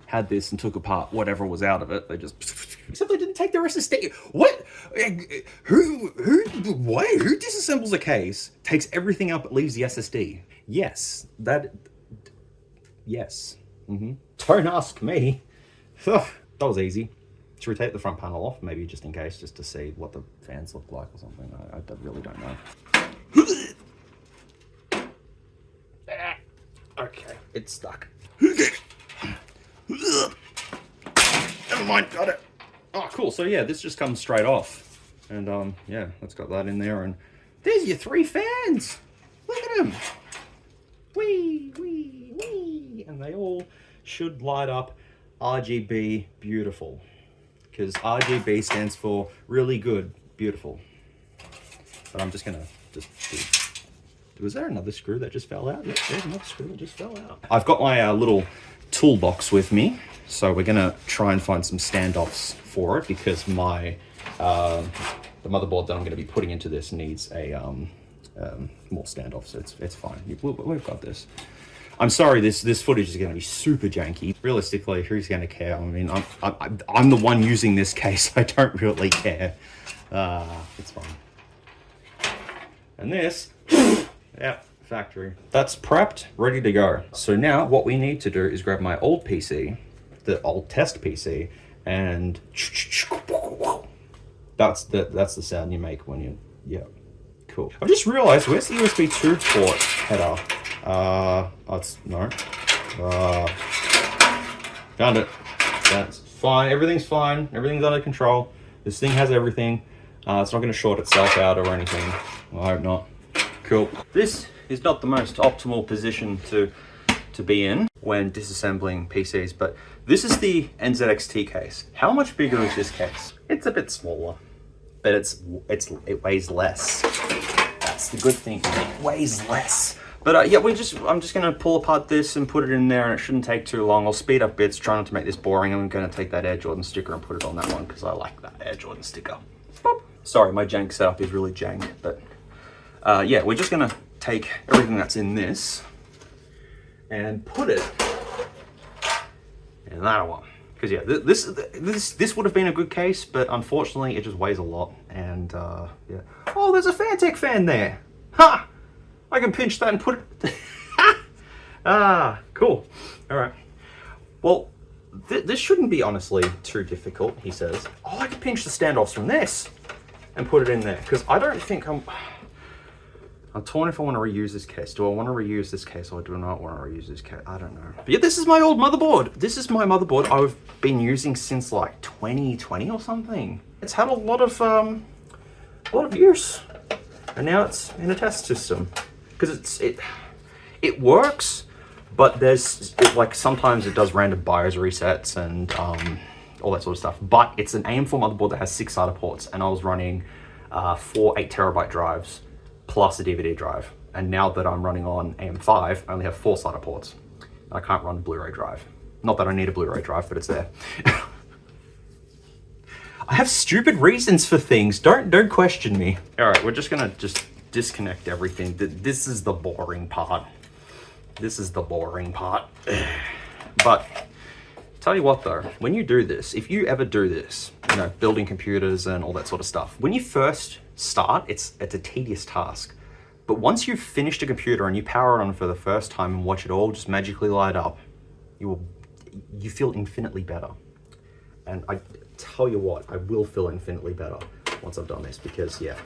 Speaker 1: had this and took apart whatever was out of it, they just, except they didn't take their SSD. What? Who disassembles a case, takes everything out but leaves the SSD? Yes, yes. Don't ask me. That was easy. Should we take the front panel off, maybe just in case, just to see what the fans look like or something? I really don't know. Okay, it's stuck. Never mind, got it. Oh, cool. So yeah, this just comes straight off. And yeah, let's got that in there. And there's your 3 fans. Look at them. Wee, wee, wee. And they all should light up RGB beautiful. Because RGB stands for really good, beautiful. But I'm just gonna do. Was there another screw that just fell out? Yep, there's another screw that just fell out. I've got my little toolbox with me, so we're gonna try and find some standoffs for it because my the motherboard that I'm gonna be putting into this needs a more standoffs. So it's fine. We've got this. I'm sorry, this footage is gonna be super janky. Realistically, who's gonna care? I mean, I'm the one using this case. I don't really care. It's fine. And this. Yeah, factory. That's prepped, ready to go. So now what we need to do is grab my old PC, the old test PC, and that's the sound you make when you, yeah, cool. I just realized, where's the USB 2 port header? Found it. That's fine, everything's fine, everything's under control. This thing has everything. It's not gonna short itself out or anything. I hope not. Cool. This is not the most optimal position to be in when disassembling PCs, but this is the NZXT case. How much bigger is this case? It's a bit smaller, but it weighs less. That's the good thing. It weighs less. But yeah, I'm just gonna pull apart this and put it in there, and it shouldn't take too long. I'll speed up bits, try not to make this boring. I'm gonna take that Air Jordan sticker and put it on that one because I like that Air Jordan sticker. Boop. Sorry, my jank setup is really jank, but yeah, we're just gonna take everything that's in this and put it in that one. Because yeah, this would have been a good case, but unfortunately it just weighs a lot. And yeah. Oh, there's a Fantech fan there. Ha! I can pinch that and put it. Ah, cool. All right. Well, this shouldn't be honestly too difficult. He says. Oh, I can pinch the standoffs from this and put it in there because I don't think I'm torn if I want to reuse this case. Do I want to reuse this case or do I not want to reuse this case? I don't know. But yeah, this is my old motherboard. This is my motherboard I've been using since like 2020 or something. It's had a lot of use, and now it's in a test system because it works, but like sometimes it does random BIOS resets and all that sort of stuff. But it's an AM4 motherboard that has 6 SATA ports, and I was running 4 8TB drives plus a DVD drive. And now that I'm running on AM5, I only have 4 SATA ports. I can't run a Blu-ray drive. Not that I need a Blu-ray drive, but it's there. I have stupid reasons for things. Don't question me. All right, we're just gonna disconnect everything. This is the boring part. This is the boring part. But tell you what though, when you do this, if you ever do this, you know, building computers and all that sort of stuff, when you first start, it's a tedious task. But once you've finished a computer and you power it on for the first time and watch it all just magically light up, you feel infinitely better. And I tell you what, I will feel infinitely better once I've done this, because yeah,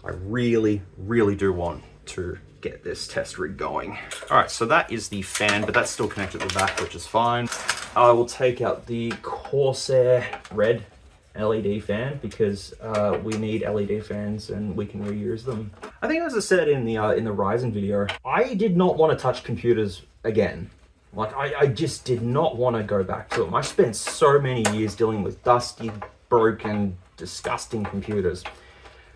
Speaker 1: I really, really do want to get this test rig going. All right, so that is the fan, but that's still connected at the back, which is fine. I will take out the Corsair red LED fan because we need LED fans and we can reuse them. I think, as I said in the Ryzen video, I did not want to touch computers again. Like, I just did not want to go back to them. I spent so many years dealing with dusty, broken, disgusting computers.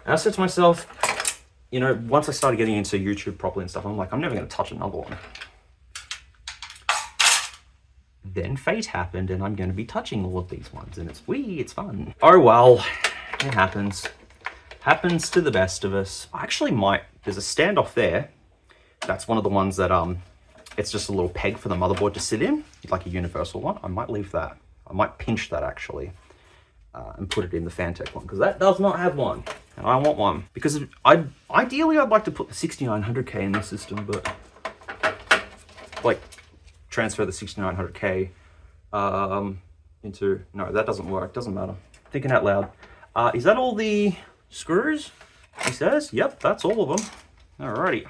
Speaker 1: And I said to myself, you know, once I started getting into YouTube properly and stuff, I'm like, I'm never going to touch another one. Then fate happened and I'm going to be touching all of these ones, and it's fun. Oh well, it happens. Happens to the best of us. I actually might, there's a standoff there. That's one of the ones that, it's just a little peg for the motherboard to sit in, like a universal one. I might leave that. I might pinch that actually, and put it in the Fantech one, because that does not have one, and I want one. Because ideally I'd like to put the 6900K in this system, but like transfer the 6900K into, no, that doesn't work, doesn't matter. Thinking out loud. Is that all the screws? He says, yep, that's all of them. Alrighty.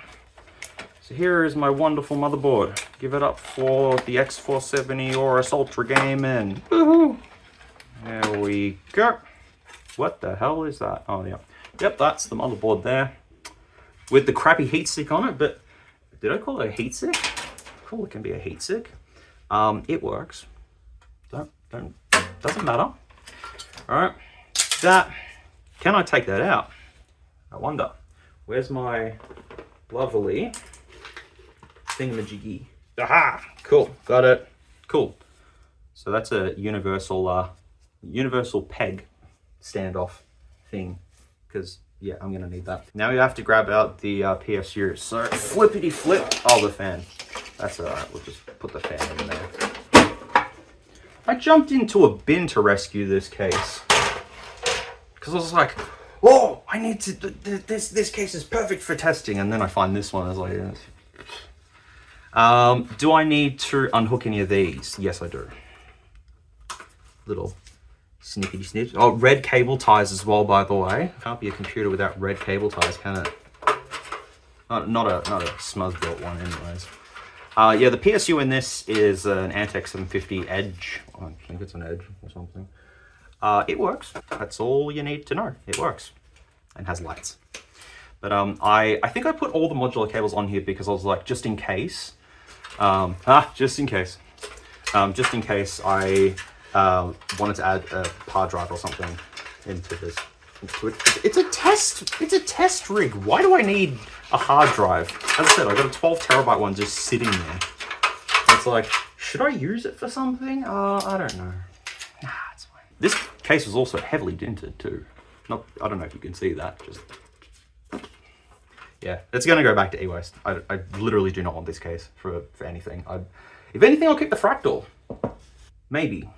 Speaker 1: So here is my wonderful motherboard. Give it up for the X470 or a Ultra Gaming. Woohoo! There we go. What the hell is that? Oh yeah. Yep, that's the motherboard there. With the crappy heatsink on it, but did I call it a heatsink? Cool, it can be a heatsink. It works. Doesn't matter. Alright. Can I take that out? I wonder. Where's my lovely thingamajiggy? Aha! Cool, got it. Cool. So that's a universal peg standoff thing, because yeah, I'm gonna need that. Now you have to grab out the PSU. So flippity flip. Oh, the fan. That's alright. We'll just put the fan in there. I jumped into a bin to rescue this case because I was like, oh, I need to. This case is perfect for testing, and then I find this one. I was like, yes. Do I need to unhook any of these? Yes, I do. Little snippety snips. Oh, red cable ties as well, by the way. Can't be a computer without red cable ties, can it? Not a SMUZ built one, anyways. Yeah, the PSU in this is an Antec 750 Edge. I think it's an Edge or something. It works. That's all you need to know. It works and has lights. But I think I put all the modular cables on here because I was like, just in case. Just in case I wanted to add a hard drive or something into this. It's a test rig. Why do I need a hard drive? As I said, I got a 12 terabyte one just sitting there. It's like, should I use it for something? I don't know. Nah, it's fine. This case was also heavily dented too. I don't know if you can see that. Just yeah, it's gonna go back to e-waste. I literally do not want this case for anything. If anything, I'll keep the Fractal. Maybe.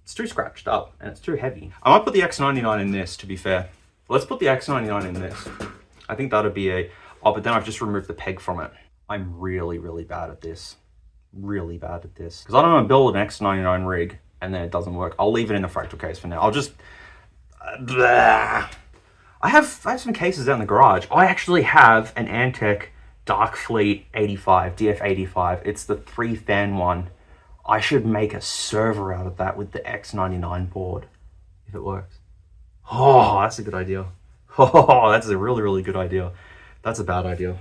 Speaker 1: It's too scratched up and it's too heavy. I might put the X99 in this, to be fair. Let's put the X99 in this. I think that'd be a... Oh, but then I've just removed the peg from it. I'm really, really bad at this. Really bad at this. Because I don't want to build an X99 rig and then it doesn't work. I'll leave it in the Fractal case for now. I'll just... I have some cases down in the garage. I actually have an Antec Dark Fleet 85, DF85. It's the 3-fan one. I should make a server out of that with the X99 board, if it works. Oh, that's a good idea. Oh, that's a really, really good idea. That's a bad idea.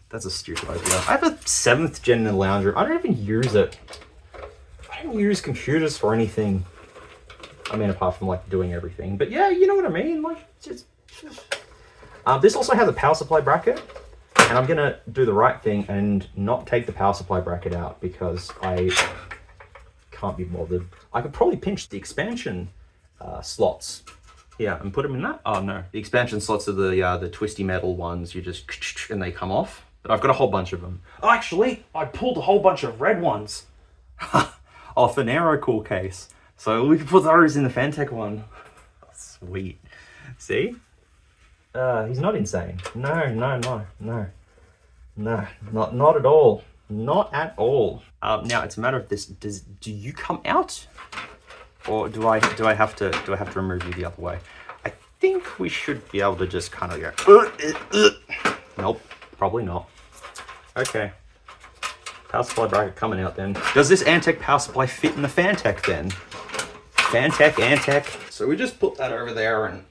Speaker 1: That's a stupid idea. I have a 7th gen in the lounge room. I don't even use it. I don't use computers for anything. I mean, apart from like doing everything. But yeah, you know what I mean? Like, just... this also has a power supply bracket. And I'm gonna do the right thing and not take the power supply bracket out because I can't be bothered. I could probably pinch the expansion slots here and put them in that. Oh no, the expansion slots are the twisty metal ones. You just and they come off. But I've got a whole bunch of them. Oh, actually, I pulled a whole bunch of red ones off an AeroCool case, so we can put those in the Fantech one. Sweet. See? He's not insane. No, not at all. Not at all. Now it's a matter of this. Do you come out, or do I have to remove you the other way? I think we should be able to just kind of go. Nope, probably not. Okay. Power supply bracket coming out then. Does this Antec power supply fit in the Fantech then? Fantech, Antec. So we just put that over there and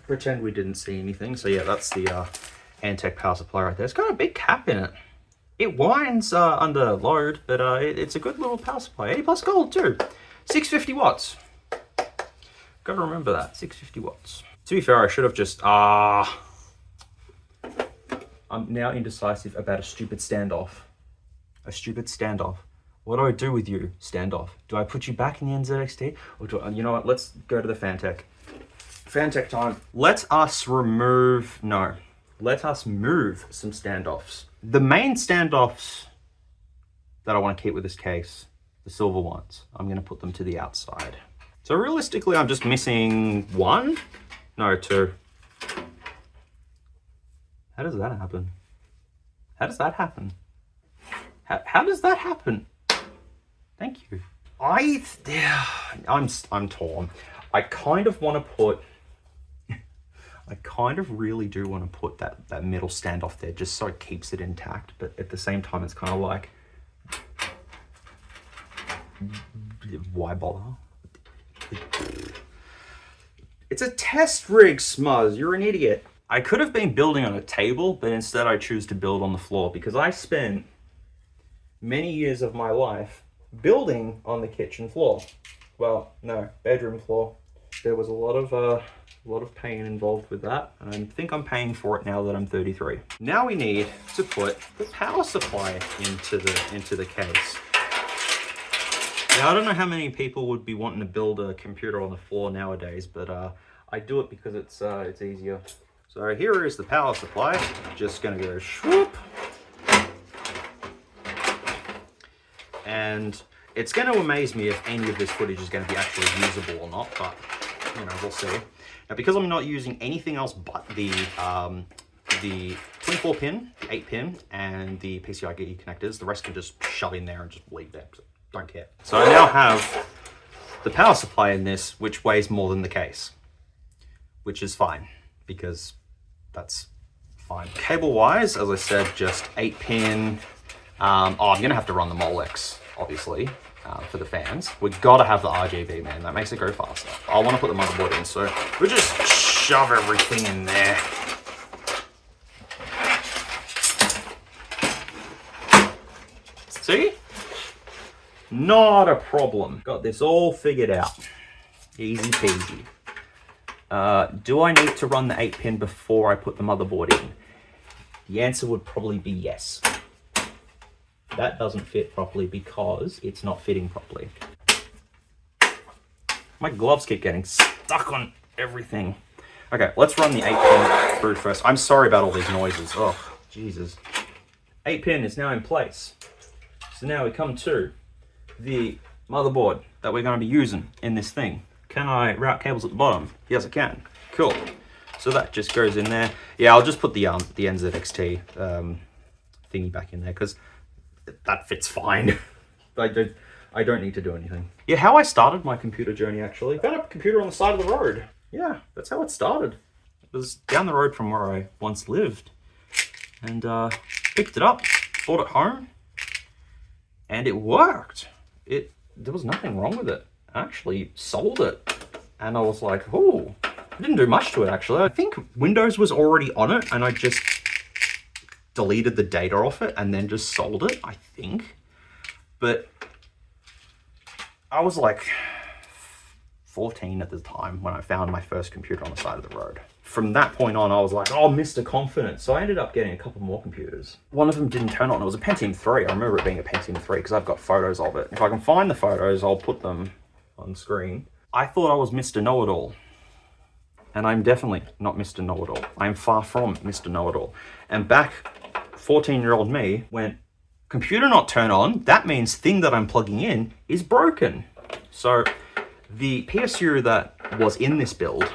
Speaker 1: pretend we didn't see anything. So yeah, that's the Antec power supply right there. It's got a big cap in it. It winds under load, but it's a good little power supply. 80 plus gold too. 650 watts. Gotta remember that, 650 watts. To be fair, I should have just, I'm now indecisive about a stupid standoff. A stupid standoff. What do I do with you, standoff? Do I put you back in the NZXT? Or do I, you know what, let's go to the Fantech. Fantech time. Let us move some standoffs. The main standoffs that I want to keep with this case, the silver ones, I'm going to put them to the outside. So realistically, I'm just missing one? No, two. How does that happen? How does that happen? How does that happen? Thank you. I'm torn. I kind of want to put, I kind of really do want to put that middle standoff there just so it keeps it intact, but at the same time it's kind of like, why bother? It's a test rig, SMUZ. You're an idiot. I could have been building on a table, but instead I choose to build on the floor because I spent many years of my life building on the kitchen floor. Well, no, bedroom floor. There was a lot of pain involved with that, and I think I'm paying for it now that I'm 33. Now we need to put the power supply into the case. Now I don't know how many people would be wanting to build a computer on the floor nowadays, but I do it because it's easier. So here is the power supply. Just gonna go swoop. And it's going to amaze me if any of this footage is going to be actually usable or not, but you know, we'll see. Now, because I'm not using anything else but the 24 pin, the 8 pin, and the PCIe connectors, the rest can just shove in there and just leave there. So don't care. So I now have the power supply in this, which weighs more than the case, which is fine because that's fine. Cable wise, as I said, just 8 pin. I'm gonna have to run the Molex, obviously, for the fans. We've got to have the RGB, man. That makes it go faster. I want to put the motherboard in, so we'll just shove everything in there. See? Not a problem. Got this all figured out. Easy peasy. Do I need to run the 8 pin before I put the motherboard in? The answer would probably be yes. That doesn't fit properly because it's not fitting properly. My gloves keep getting stuck on everything. Okay, let's run the 8 pin through first. I'm sorry about all these noises. Oh, Jesus. 8 pin is now in place. So now we come to the motherboard that we're going to be using in this thing. Can I route cables at the bottom? Yes, I can. Cool. So that just goes in there. Yeah, I'll just put the NZXT thingy back in there because that fits fine. I don't need to do anything. Yeah, how I started my computer journey actually. Found a computer on the side of the road. Yeah, that's how it started. It was down the road from where I once lived. And picked it up, brought it home, and it worked. There was nothing wrong with it. I actually sold it. And I was like, oh, I didn't do much to it actually. I think Windows was already on it and I just deleted the data off it and then just sold it, I think. But
Speaker 2: I was like 14 at the time when I found my first computer on the side of the road. From that point on, I was like, oh, Mr. Confident. So I ended up getting a couple more computers. One of them didn't turn on. It was a Pentium 3. I remember it being a Pentium 3 because I've got photos of it. If I can find the photos, I'll put them on screen. I thought I was Mr. Know-It-All. And I'm definitely not Mr. Know-It-All. I'm far from Mr. Know-It-All. And back, 14-year-old me went, computer not turn on, that means thing that I'm plugging in is broken. So the PSU that was in this build,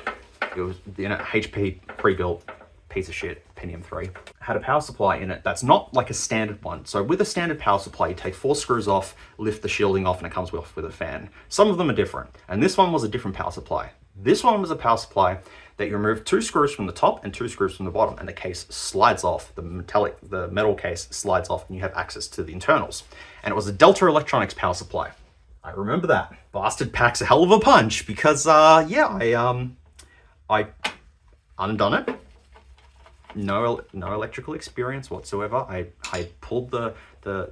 Speaker 2: it was, you know, HP pre-built piece of shit, Pentium 3, had a power supply in it that's not like a standard one. So with a standard power supply, you take 4 screws off, lift the shielding off, and it comes with a fan. Some of them are different. And this one was a different power supply. This one was a power supply that you remove 2 screws from the top and 2 screws from the bottom, and the case slides off. The metal case slides off, and you have access to the internals. And it was a Delta Electronics power supply. I remember that. Bastard packs a hell of a punch because, yeah, I undone it. No electrical experience whatsoever. I pulled the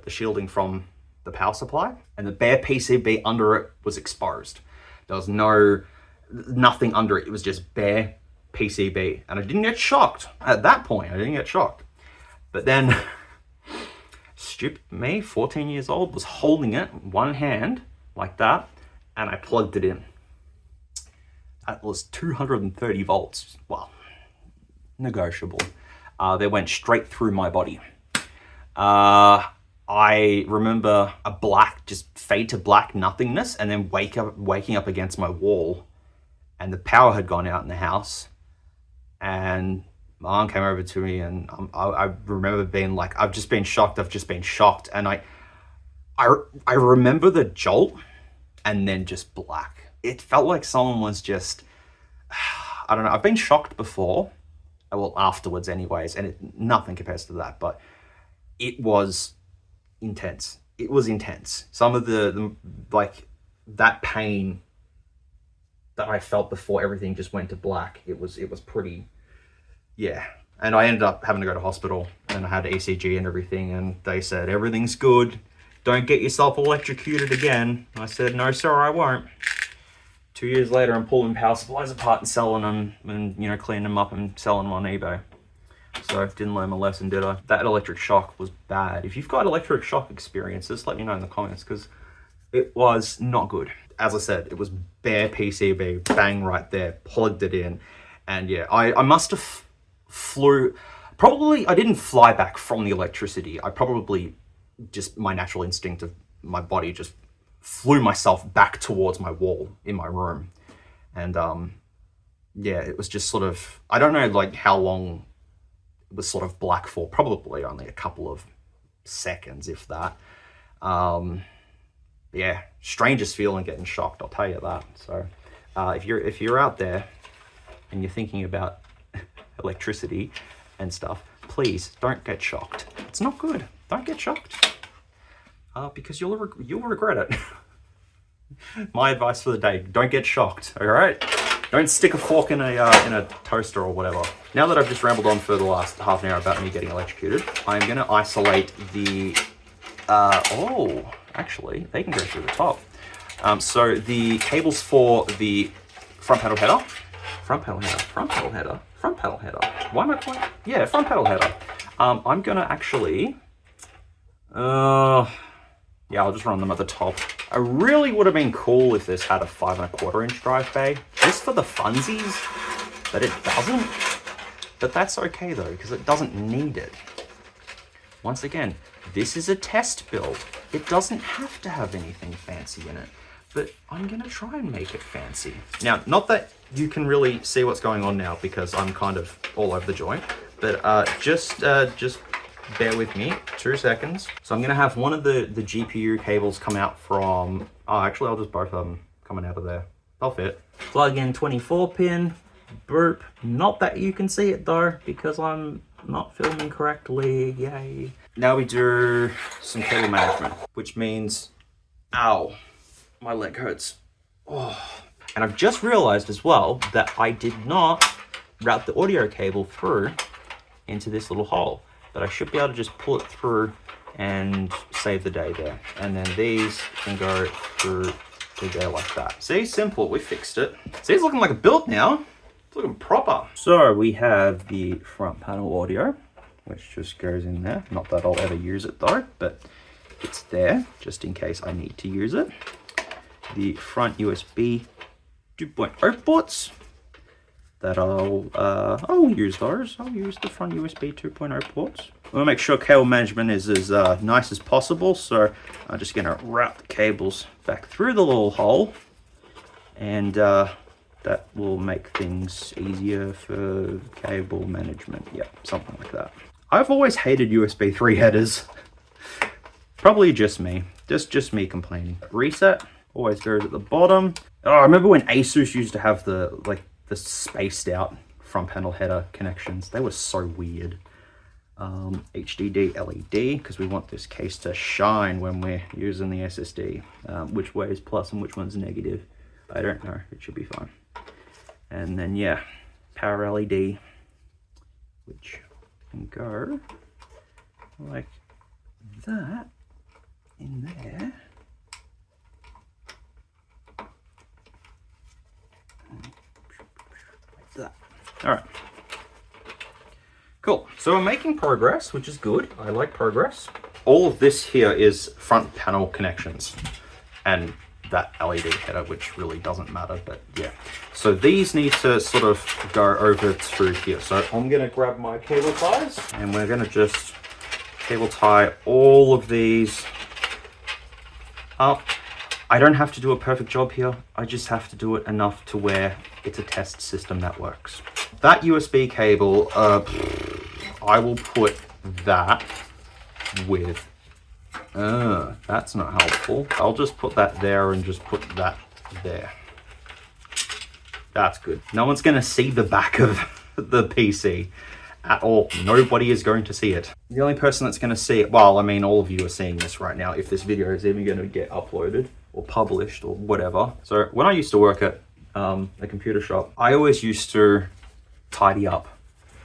Speaker 2: shielding from the power supply, and the bare PCB under it was exposed. There was nothing under it. It was just bare PCB, and I didn't get shocked at that point. I didn't get shocked, but then stupid me, 14 years old, was holding it one hand like that, and I plugged it in. That was 230 volts. Well, negotiable. They went straight through my body. I remember a black, just fade to black nothingness, and then waking up against my wall, and the power had gone out in the house, and my mom came over to me, and I remember being like, I've just been shocked, and I remember the jolt, and then just black. It felt like someone was just, I don't know, I've been shocked before, well, afterwards anyways, and nothing compares to that, but it was intense. It was intense. Some of the like, that pain that I felt before everything just went to black, it was pretty, yeah. And I ended up having to go to hospital, and I had ECG and everything, and they said, everything's good, don't get yourself electrocuted again. I said, no sir, I won't. 2 years later, I'm pulling power supplies apart and selling them, and, you know, cleaning them up and selling them on eBay. So didn't learn my lesson, did I? That electric shock was bad. If you've got electric shock experiences, let me know in the comments, because it was not good. As I said, it was bare PCB, bang right there, plugged it in, and yeah, I must have probably, I didn't fly back from the electricity. I probably, just my natural instinct of my body, just flew myself back towards my wall in my room. And yeah, it was just sort of, I don't know like how long it was sort of black for, probably only a couple of seconds, if that. Yeah, strangest feeling getting shocked, I'll tell you that. So if you're out there and you're thinking about electricity and stuff, please don't get shocked. It's not good. Don't get shocked, because you'll regret it. My advice for the day: don't get shocked. All right, don't stick a fork in a toaster or whatever. Now that I've just rambled on for the last half an hour about me getting electrocuted, I'm gonna isolate the. Oh, actually, they can go through the top. So the cables for the front pedal header. Why am I calling it? Yeah, front pedal header. I'm gonna actually, yeah, I'll just run them at the top. I really would have been cool if this had a 5 1/4 inch drive bay, just for the funsies, but it doesn't. But that's okay though, because it doesn't need it. Once again, this is a test build. It doesn't have to have anything fancy in it, but I'm gonna try and make it fancy. Now, not that you can really see what's going on now because I'm kind of all over the joint, but just bear with me 2 seconds. So I'm gonna have one of the GPU cables come out from, oh, actually I'll just both of them coming out of there. They'll fit. Plug in 24 pin, boop. Not that you can see it though, because I'm not filming correctly, yay. Now we do some cable management, which means, ow, my leg hurts. Oh. And I've just realized as well that I did not route the audio cable through into this little hole, but I should be able to just pull it through and save the day there. And then these can go through to go like that. See, simple, we fixed it. See, it's looking like a build now. It's looking proper. So we have the front panel audio, which just goes in there. Not that I'll ever use it though, but it's there just in case I need to use it. The front USB 2.0 ports that I'll use those. I'll use the front USB 2.0 ports. I want to make sure cable management is as nice as possible, so I'm just going to route the cables back through the little hole, and that will make things easier for cable management. Yep, something like that. I've always hated USB 3 headers. Probably just me. Just me complaining. Reset always goes at the bottom. Oh, I remember when Asus used to have the spaced out front panel header connections. They were so weird. HDD LED, because we want this case to shine when we're using the SSD. Which way is plus and which one's negative? I don't know. It should be fine. And then yeah, power LED, which can go like that in there. Like that. All right. Cool. So we're making progress, which is good. I like progress. All of this here is front panel connections and that LED header, which really doesn't matter, but yeah. So these need to sort of go over through here. So I'm gonna grab my cable ties and we're gonna just cable tie all of these up. I don't have to do a perfect job here. I just have to do it enough to where it's a test system that works. That USB cable, I will put that with, that's not helpful. I'll just put that there and just put that there. That's good. No one's gonna see the back of the PC at all. Nobody is going to see it. The only person that's gonna see it, well, I mean, all of you are seeing this right now, if this video is even gonna get uploaded or published or whatever. So when I used to work at a computer shop, I always used to tidy up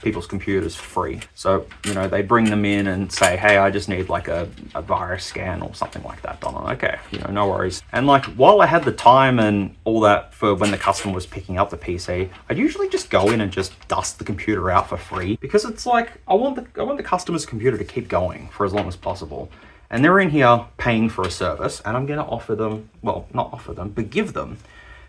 Speaker 2: people's computers free. So, you know, they bring them in and say, hey, I just need like a virus scan or something like that done. Okay, you know, no worries. And like, while I had the time and all that for when the customer was picking up the PC, I'd usually just go in and just dust the computer out for free, because it's like, I want the customer's computer to keep going for as long as possible. And they're in here paying for a service, and I'm gonna offer them, well, not offer them, but give them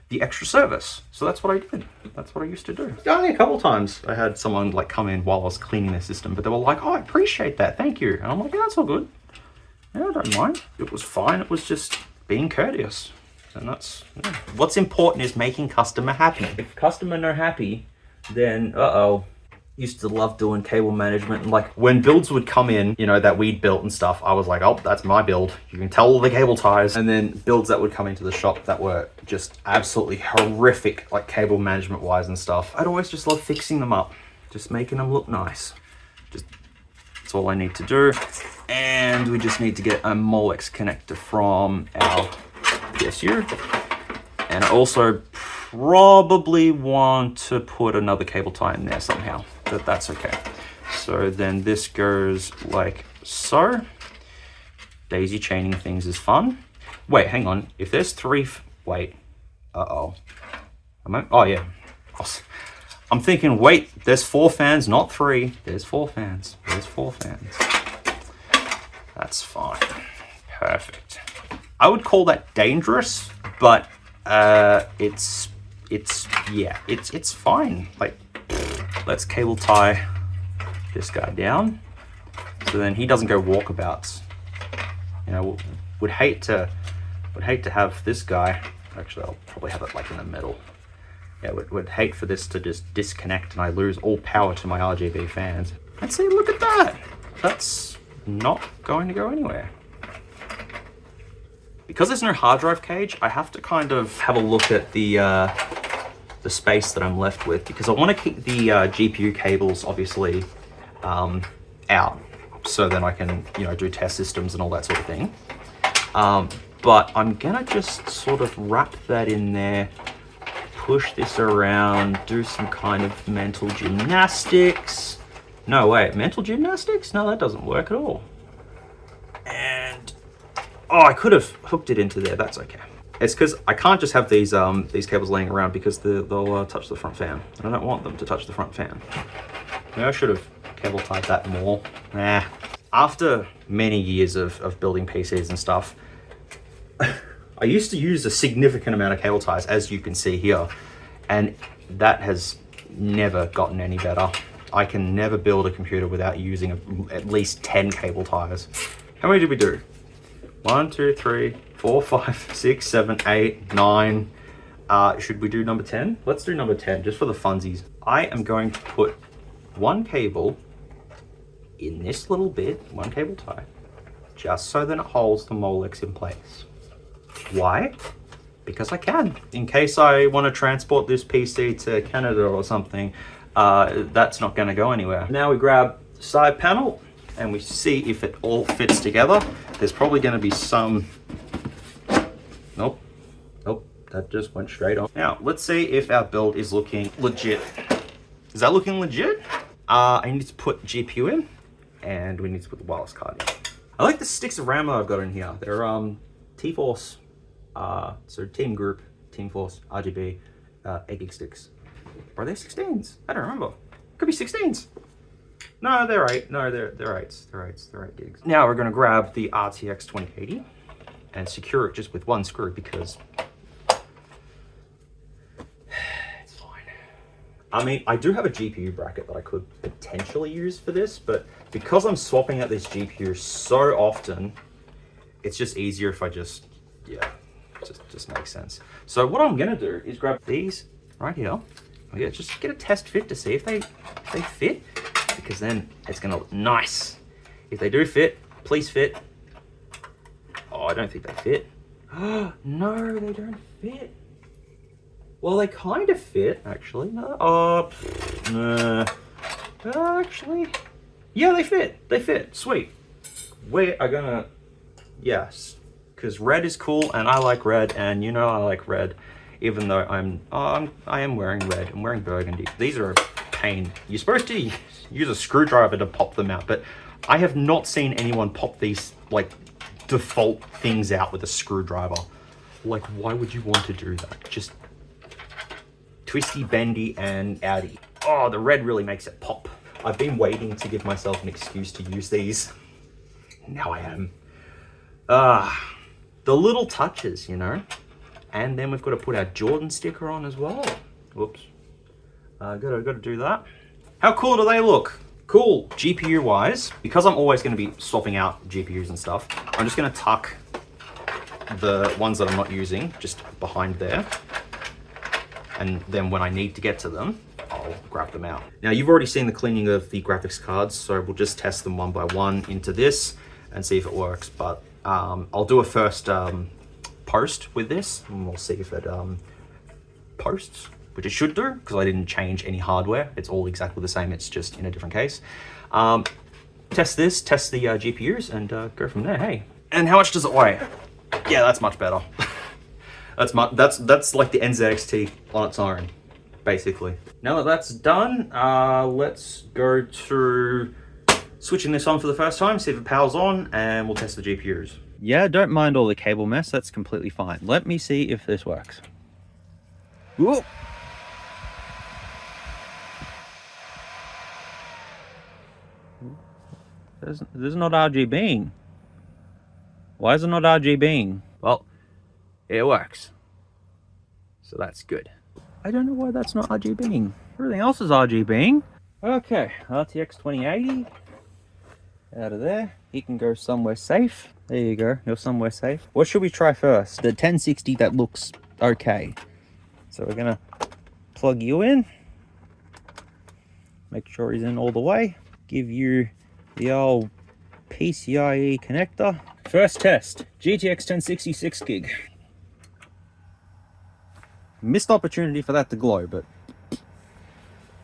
Speaker 2: the extra service. So that's what I did. That's what I used to do. Only a couple of times I had someone like come in while I was cleaning their system, but they were like, oh, I appreciate that, thank you. And I'm like, yeah, that's all good. Yeah, I don't mind. It was fine. It was just being courteous. And that's, yeah. What's important is making customer happy. If customer no happy, then used to love doing cable management, and like when builds would come in, you know, that we'd built and stuff, I was like, oh, that's my build. You can tell all the cable ties. And then builds that would come into the shop that were just absolutely horrific, like cable management wise and stuff. I'd always just love fixing them up, just making them look nice. Just, that's all I need to do. And we just need to get a Molex connector from our PSU. And I also probably want to put another cable tie in there somehow, but that's okay. So then this goes like so. Daisy chaining things is fun. Wait, hang on. If there's three, wait. Oh yeah. I'm thinking, wait, there's 4 fans, not 3. There's 4 fans. There's 4 fans. That's fine. Perfect. I would call that dangerous, but it's fine. Like, let's cable tie this guy down so then he doesn't go walkabouts. You know, would hate to have this guy, actually I'll probably have it like in the middle. Yeah, would hate for this to just disconnect and I lose all power to my RGB fans. And see, look at that. That's not going to go anywhere. Because there's no hard drive cage, I have to kind of have a look at the space that I'm left with, because I want to keep the GPU cables obviously out, so then I can, you know, do test systems and all that sort of thing. But I'm gonna just sort of wrap that in there, push this around, do some kind of mental gymnastics. No, wait, mental gymnastics? No, that doesn't work at all. And oh, I could have hooked it into there, that's okay.
Speaker 1: It's because I can't just have these cables laying around because they'll touch the front fan. And I don't want them to touch the front fan. Maybe I should have cable tied that more. Nah. After many years of building PCs and stuff, I used to use a significant amount of cable ties, as you can see here, and that has never gotten any better. I can never build a computer without using at least 10 cable ties. How many did we do? 1, 2, 3, 4, 5, 6, 7, 8, 9. Should we do number 10? Let's do number 10, just for the funsies. I am going to put one cable in this little bit, one cable tie, just so that it holds the Molex in place. Why? Because I can. In case I want to transport this PC to Canada or something, that's not going to go anywhere. Now we grab the side panel and we see if it all fits together. There's probably going to be some... Nope. Nope. That just went straight on. Now, let's see if our build is looking legit. Is that looking legit? I need to put GPU in, and we need to put the wireless card in. I like the sticks of Ramble I've got in here. They're T-Force, so Team Group, Team Force, RGB, 8 gig sticks. Or are they 16s? I don't remember. Could be 16s. No, they're 8. No, they're 8s. They're 8s. They're 8 gigs. Now we're going to grab the RTX 2080 and secure it just with one screw because it's fine. I mean, I do have a GPU bracket that I could potentially use for this, but because I'm swapping out this GPU so often, it's just easier if I just, yeah, just makes sense. So what I'm going to do is grab these right here. Yeah, just get a test fit to see if they fit, because then it's gonna look nice. If they do fit, please fit. Oh, I don't think they fit. No, they don't fit. Well, they kind of fit, actually. No, actually, yeah, they fit. They fit. Sweet. We are gonna, yes, because red is cool, and I like red, and you know I like red. Even though I am wearing red, I'm wearing burgundy. These are a pain. You're supposed to use a screwdriver to pop them out, but I have not seen anyone pop these like default things out with a screwdriver. Like, why would you want to do that? Just twisty, bendy, and outy. Oh, the red really makes it pop. I've been waiting to give myself an excuse to use these. Now I am. The little touches, you know? And then we've got to put our Jordan sticker on as well. Whoops. Gotta do that. How cool do they look? Cool. GPU wise, because I'm always going to be swapping out GPUs and stuff, I'm just going to tuck the ones that I'm not using just behind there. And then when I need to get to them, I'll grab them out. Now you've already seen the cleaning of the graphics cards, so we'll just test them one by one into this and see if it works. But I'll do a first post with this and we'll see if it posts, which it should do because I didn't change any hardware. It's all exactly the same, it's just in a different case. Test this, test the GPUs, and go from there. Hey, and how much does it weigh? Yeah, that's much better. that's like the NZXT on its own, basically. Now that that's done, let's go to switching this on for the first time, see if it powers on, and we'll test the GPUs.
Speaker 2: Yeah, don't mind all the cable mess, that's completely fine. Let me see if this works. Whoa. This is not RGBing. Why is it not RGBing? Well, it works. So that's good. I don't know why that's not RGBing. Everything else is RGBing. Okay, RTX 2080. Out of there. He can go somewhere safe. There you go, you're somewhere safe. What should we try first? The 1060 that looks okay. So we're gonna plug you in. Make sure he's in all the way. Give you the old PCIe connector. First test, GTX 1060 6 gig. Missed opportunity for that to glow, but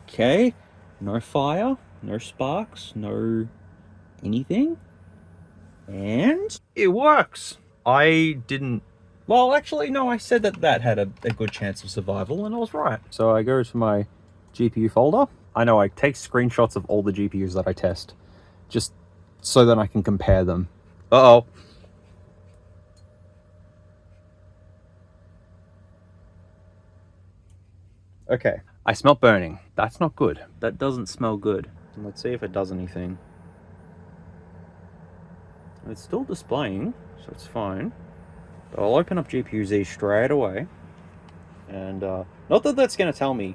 Speaker 2: okay. No fire, no sparks, no anything. And it works. I didn't, well, actually, no, I said that had a good chance of survival, and I was right. So I go to my GPU folder. I know I take screenshots of all the GPUs that I test, just so that I can compare them. Uh-oh. Okay, I smell burning. That's not good. That doesn't smell good. Let's see if it does anything. It's still displaying, so it's fine. But I'll open up GPU-Z straight away. And not that that's going to tell me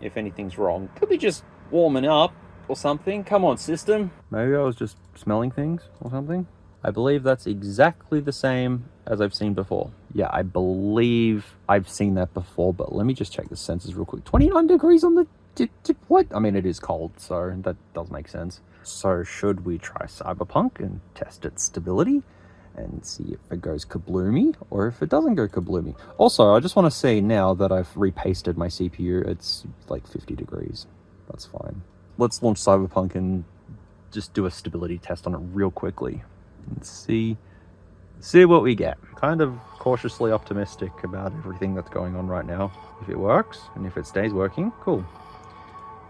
Speaker 2: if anything's wrong. Could be just warming up or something. Come on, system. Maybe I was just smelling things or something. I believe that's exactly the same as I've seen before. Yeah, I believe I've seen that before, but let me just check the sensors real quick. 29 degrees on the... What? I mean, it is cold, so that does make sense. So should we try Cyberpunk and test its stability and see if it goes kabloomy or if it doesn't go kabloomy? Also, I just want to say now that I've repasted my CPU, it's like 50 degrees. That's fine. Let's launch Cyberpunk and just do a stability test on it real quickly and see what we get. Kind of cautiously optimistic about everything that's going on right now. If it works and if it stays working, cool.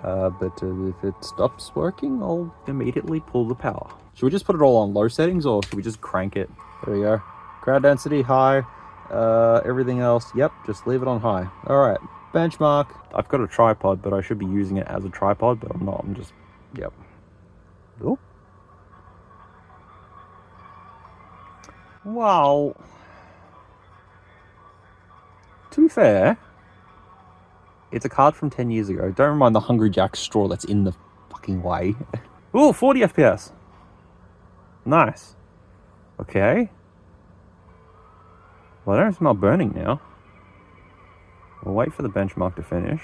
Speaker 2: But if it stops working, I'll immediately pull the power. Should we just put it all on low settings or should we just crank it? There we go. Crowd density, high. Everything else, yep, just leave it on high. All right, benchmark. I've got a tripod, but I should be using it as a tripod, but I'm not. I'm just, yep. Oh. Well, to be fair, it's a card from 10 years ago. Don't mind the Hungry Jack straw that's in the fucking way. Ooh, 40 FPS. Nice. Okay. Well, I don't smell burning now. We'll wait for the benchmark to finish.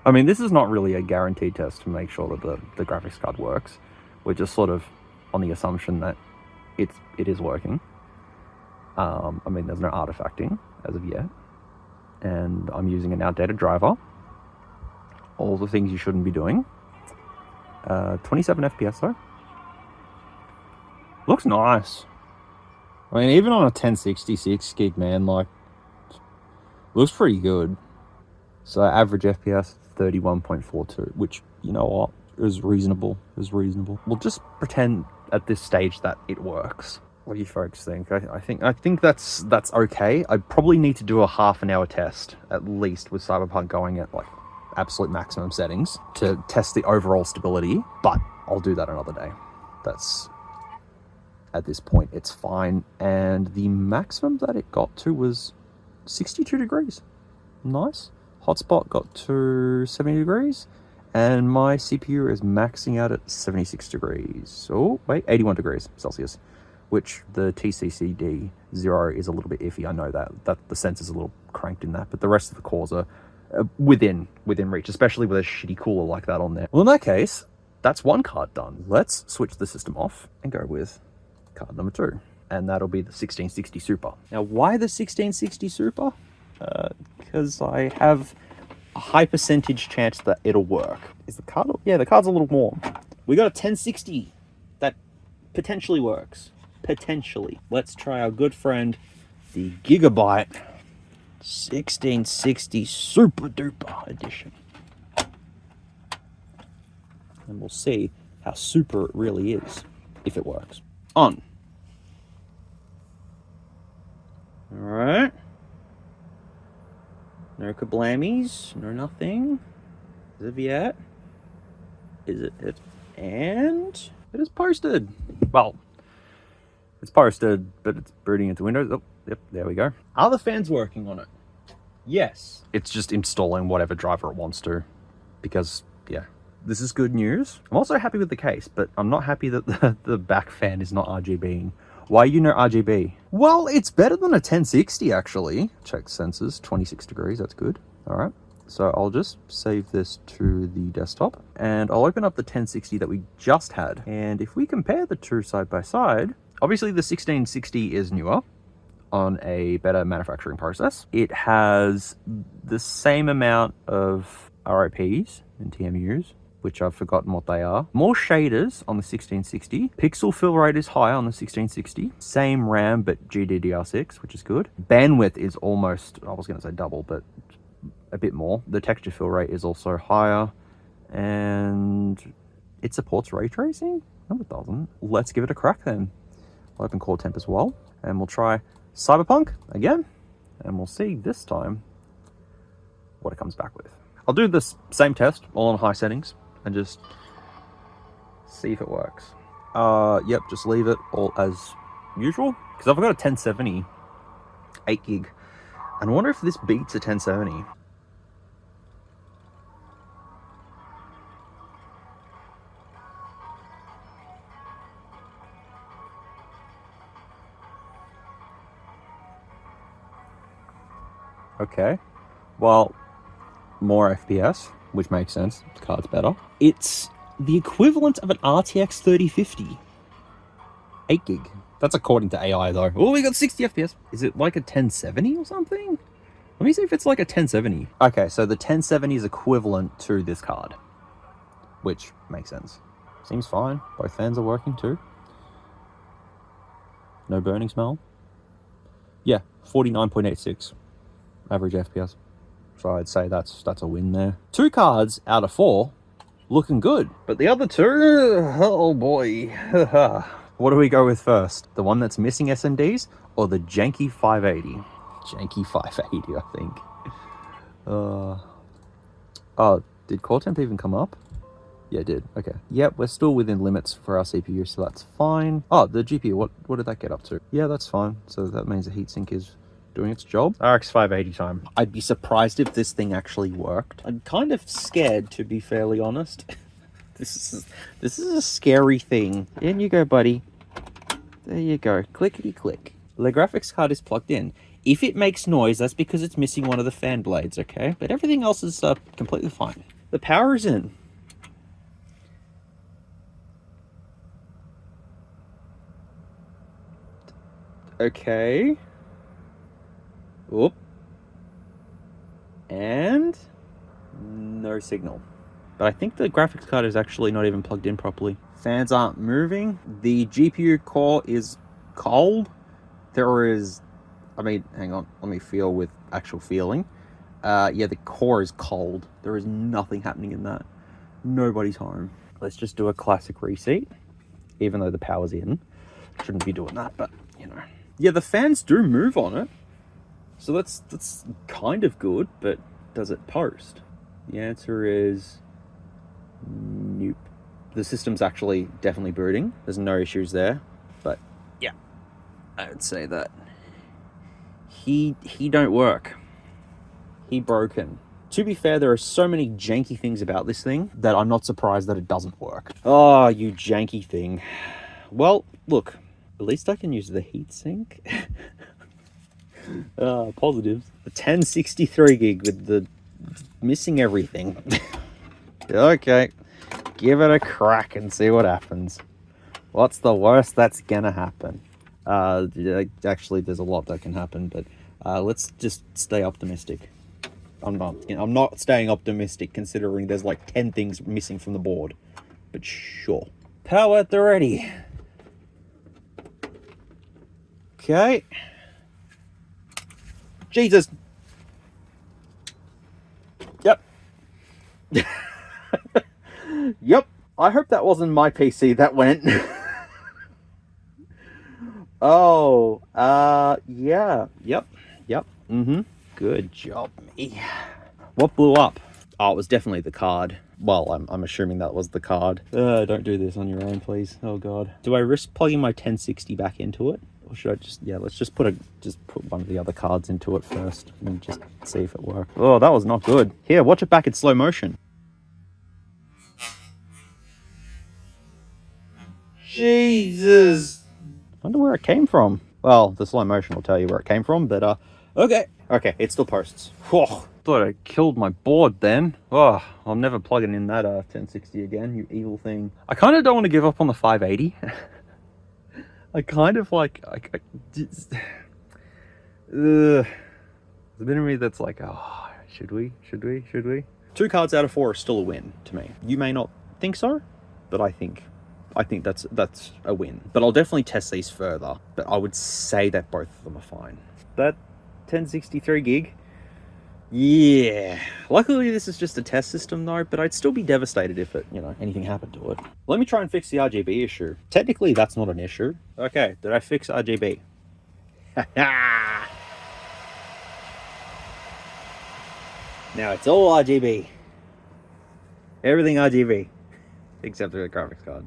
Speaker 2: I mean, this is not really a guaranteed test to make sure that the graphics card works. We're just sort of on the assumption that it is working. I mean, there's no artifacting as of yet. And I'm using an outdated driver. All the things you shouldn't be doing. 27 FPS though. Looks nice. I mean, even on a 1066 gig, man, like, looks pretty good. So average FPS 31.42, which, you know what, is reasonable. We'll just pretend at this stage that it works. What do you folks think? I think that's okay. I probably need to do a half an hour test at least with Cyberpunk going at like absolute maximum settings to test the overall stability, but I'll do that another day. That's, at this point, it's fine. And the maximum that it got to was 62 degrees. Nice. Hotspot got to 70 degrees. And my CPU is maxing out at 76 degrees. Oh, wait, 81 degrees Celsius. Which the TCCD 0 is a little bit iffy. I know that the sensor's a little cranked in that, but the rest of the cores are within reach, especially with a shitty cooler like that on there. Well, in that case, that's one card done. Let's switch the system off and go with card number 2, and that'll be the 1660 Super. Now, why the 1660 Super? Because I have a high percentage chance that it'll work. Is the card? Yeah, the card's a little warm. We got a 1060 that potentially works. Potentially. Let's try our good friend, the Gigabyte 1660 Super Duper Edition. And we'll see how super it really is, if it works. On. Alright. No kablammies, no nothing. As of yet. Is it? And it is posted. Well, it's posted, but it's booting into Windows. Oh, yep, there we go. Are the fans working on it? Yes. It's just installing whatever driver it wants to, because, yeah, this is good news. I'm also happy with the case, but I'm not happy that the back fan is not RGBing. Why no RGB? Well, it's better than a 1060, actually. Check sensors, 26 degrees, that's good. All right. So I'll just save this to the desktop, and I'll open up the 1060 that we just had. And if we compare the two side by side, obviously the 1660 is newer on a better manufacturing process. It has the same amount of ROPs and TMUs, which I've forgotten what they are. More shaders on the 1660. Pixel fill rate is higher on the 1660. Same RAM, but GDDR6, which is good. Bandwidth is almost, I was gonna say double, but a bit more. The texture fill rate is also higher, and it supports ray tracing? No, it doesn't. Let's give it a crack then. I'll open core temp as well, and we'll try Cyberpunk again, and we'll see this time what it comes back with. I'll do this same test, all on high settings, and just see if it works. Yep, just leave it all as usual, because I've got a 1070 8 gig, and I wonder if this beats a 1070. Okay, well, more FPS, which makes sense, the card's better. It's the equivalent of an RTX 3050. 8 gig. That's according to AI though. Oh, we got 60 FPS. Is it like a 1070 or something? Let me see if it's like a 1070. Okay, so the 1070 is equivalent to this card, which makes sense. Seems fine. Both fans are working too. No burning smell. Yeah, 49.86 average FPS. So I'd say that's a win there. 2 cards out of 4 looking good, but the other 2, oh boy. What do we go with first? The one that's missing SMDs or the janky 580? Janky 580, I think. Oh, did core temp even come up? Yeah, it did. Okay. Yep, we're still within limits for our CPU, so that's fine. Oh, the GPU, what did that get up to? Yeah, that's fine. So that means the heatsink is doing its job. RX 580 time. I'd be surprised if this thing actually worked. I'm kind of scared, to be fairly honest. This is a scary thing. In you go, buddy. There you go. Clickety click. The graphics card is plugged in. If it makes noise, that's because it's missing one of the fan blades, okay? But everything else is completely fine. The power is in. Okay. Oop. And no signal. But I think the graphics card is actually not even plugged in properly. Fans aren't moving. The GPU core is cold. There is, I mean, hang on, let me feel with actual feeling. Yeah, the core is cold. There is nothing happening in that. Nobody's home. Let's just do a classic reseat, even though the power's in. Shouldn't be doing that, but you know. Yeah, the fans do move on it. So that's kind of good, but does it post? The answer is nope. The system's actually definitely booting. There's no issues there, but yeah, I would say that he don't work. He broken. To be fair, there are so many janky things about this thing that I'm not surprised that it doesn't work. Oh, you janky thing. Well, look, at least I can use the heatsink. Positives. The 1063 gig with the missing everything. Okay, give it a crack and see what happens. What's the worst that's gonna happen? Actually, there's a lot that can happen, but let's just stay optimistic. I'm not staying optimistic considering there's like 10 things missing from the board, but sure. Power at the ready. Okay. Jesus. Yep. Yep. I hope that wasn't my PC that went. Oh, yeah. Yep. Mm-hmm. Good job, me. What blew up? Oh, it was definitely the card. Well, I'm assuming that was the card. Don't do this on your own, please. Oh God. Do I risk plugging my 1060 back into it? Or should I just, yeah, let's just put one of the other cards into it first and just see if it works. Oh, that was not good. Here, watch it back in slow motion. Jesus. I wonder where it came from. Well, the slow motion will tell you where it came from, but okay. Okay, it still posts. Whoa, thought I killed my board then. Oh, I'm never plugging in that 1060 again, you evil thing. I kind of don't want to give up on the 580. I kind of like, there's a bit of me that's like, oh, should we? 2 cards out of 4 are still a win to me. You may not think so, but I think that's a win. But I'll definitely test these further. But I would say that both of them are fine. That 1063 gig, yeah. Luckily this is just a test system though, but I'd still be devastated if it, you know, anything happened to it. Let me try and fix the RGB issue. Technically that's not an issue. Okay, did I fix RGB? Now it's all RGB. Everything RGB. Except for the graphics card.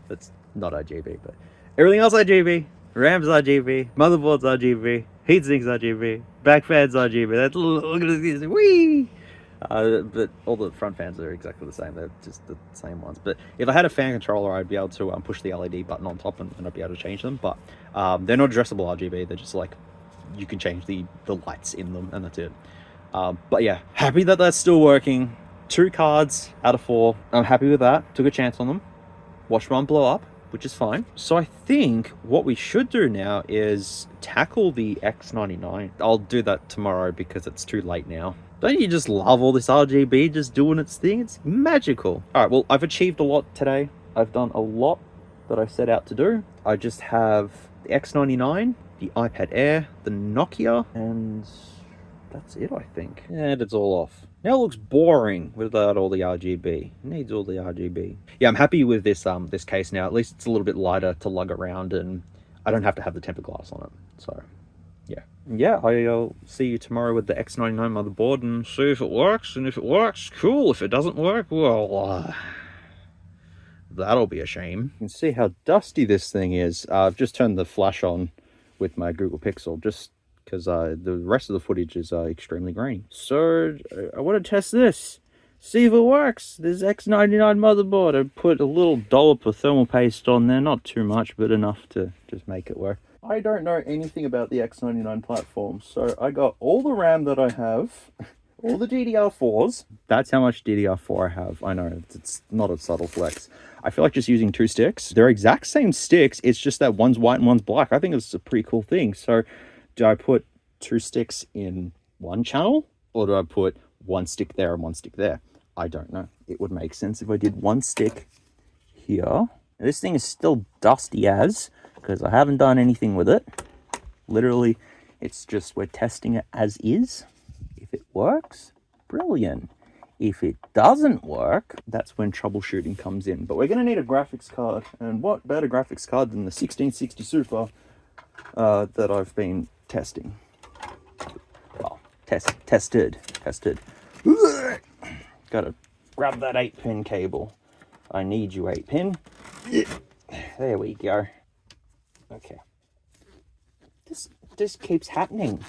Speaker 2: That's not RGB, but everything else RGB. RAM's RGB. Motherboard's RGB. Heatsinks RGB. Back fans RGB. That's, look at this. Whee! But all the front fans are exactly the same. They're just the same ones. But if I had a fan controller, I'd be able to push the LED button on top and I'd be able to change them. But they're not addressable RGB. They're just like, you can change the lights in them and that's it. But yeah, happy that that's still working. 2 cards out of 4. I'm happy with that. Took a chance on them. Watched one blow up, which is fine. So I think what we should do now is tackle the X99. I'll do that tomorrow because it's too late now. Don't you just love all this RGB just doing its thing? It's magical. All right, well, I've achieved a lot today. I've done a lot that I set out to do. I just have the X99, the iPad Air, the Nokia, and that's it, I think. And it's all off. Now it looks boring without all the RGB. It needs all the RGB. Yeah, I'm happy with this this case now. At least it's a little bit lighter to lug around and I don't have to have the tempered glass on it. So, yeah. Yeah, I'll see you tomorrow with the X99 motherboard and see if it works. And if it works, cool. If it doesn't work, well, that'll be a shame. You can see how dusty this thing is. I've just turned the flash on with my Google Pixel just because the rest of the footage is extremely grainy. So I want to test this, see if it works. This X99 motherboard, I put a little dollop of thermal paste on there, not too much, but enough to just make it work. I don't know anything about the X99 platform, so I got all the RAM that I have, all the DDR4s. That's how much DDR4 I have. I know, it's not a subtle flex. I feel like just using 2 sticks. They're exact same sticks, it's just that one's white and one's black. I think it's a pretty cool thing. So do I put 2 sticks in one channel, or do I put 1 stick there and 1 stick there? I don't know. It would make sense if I did 1 stick here. This thing is still dusty as, because I haven't done anything with it. Literally, it's just we're testing it as is. If it works, brilliant. If it doesn't work, that's when troubleshooting comes in. But we're going to need a graphics card, and what better graphics card than the 1660 Super that I've been testing. Well, tested. Gotta grab that 8-pin cable. I need you, 8-pin. There we go. Okay. This keeps happening.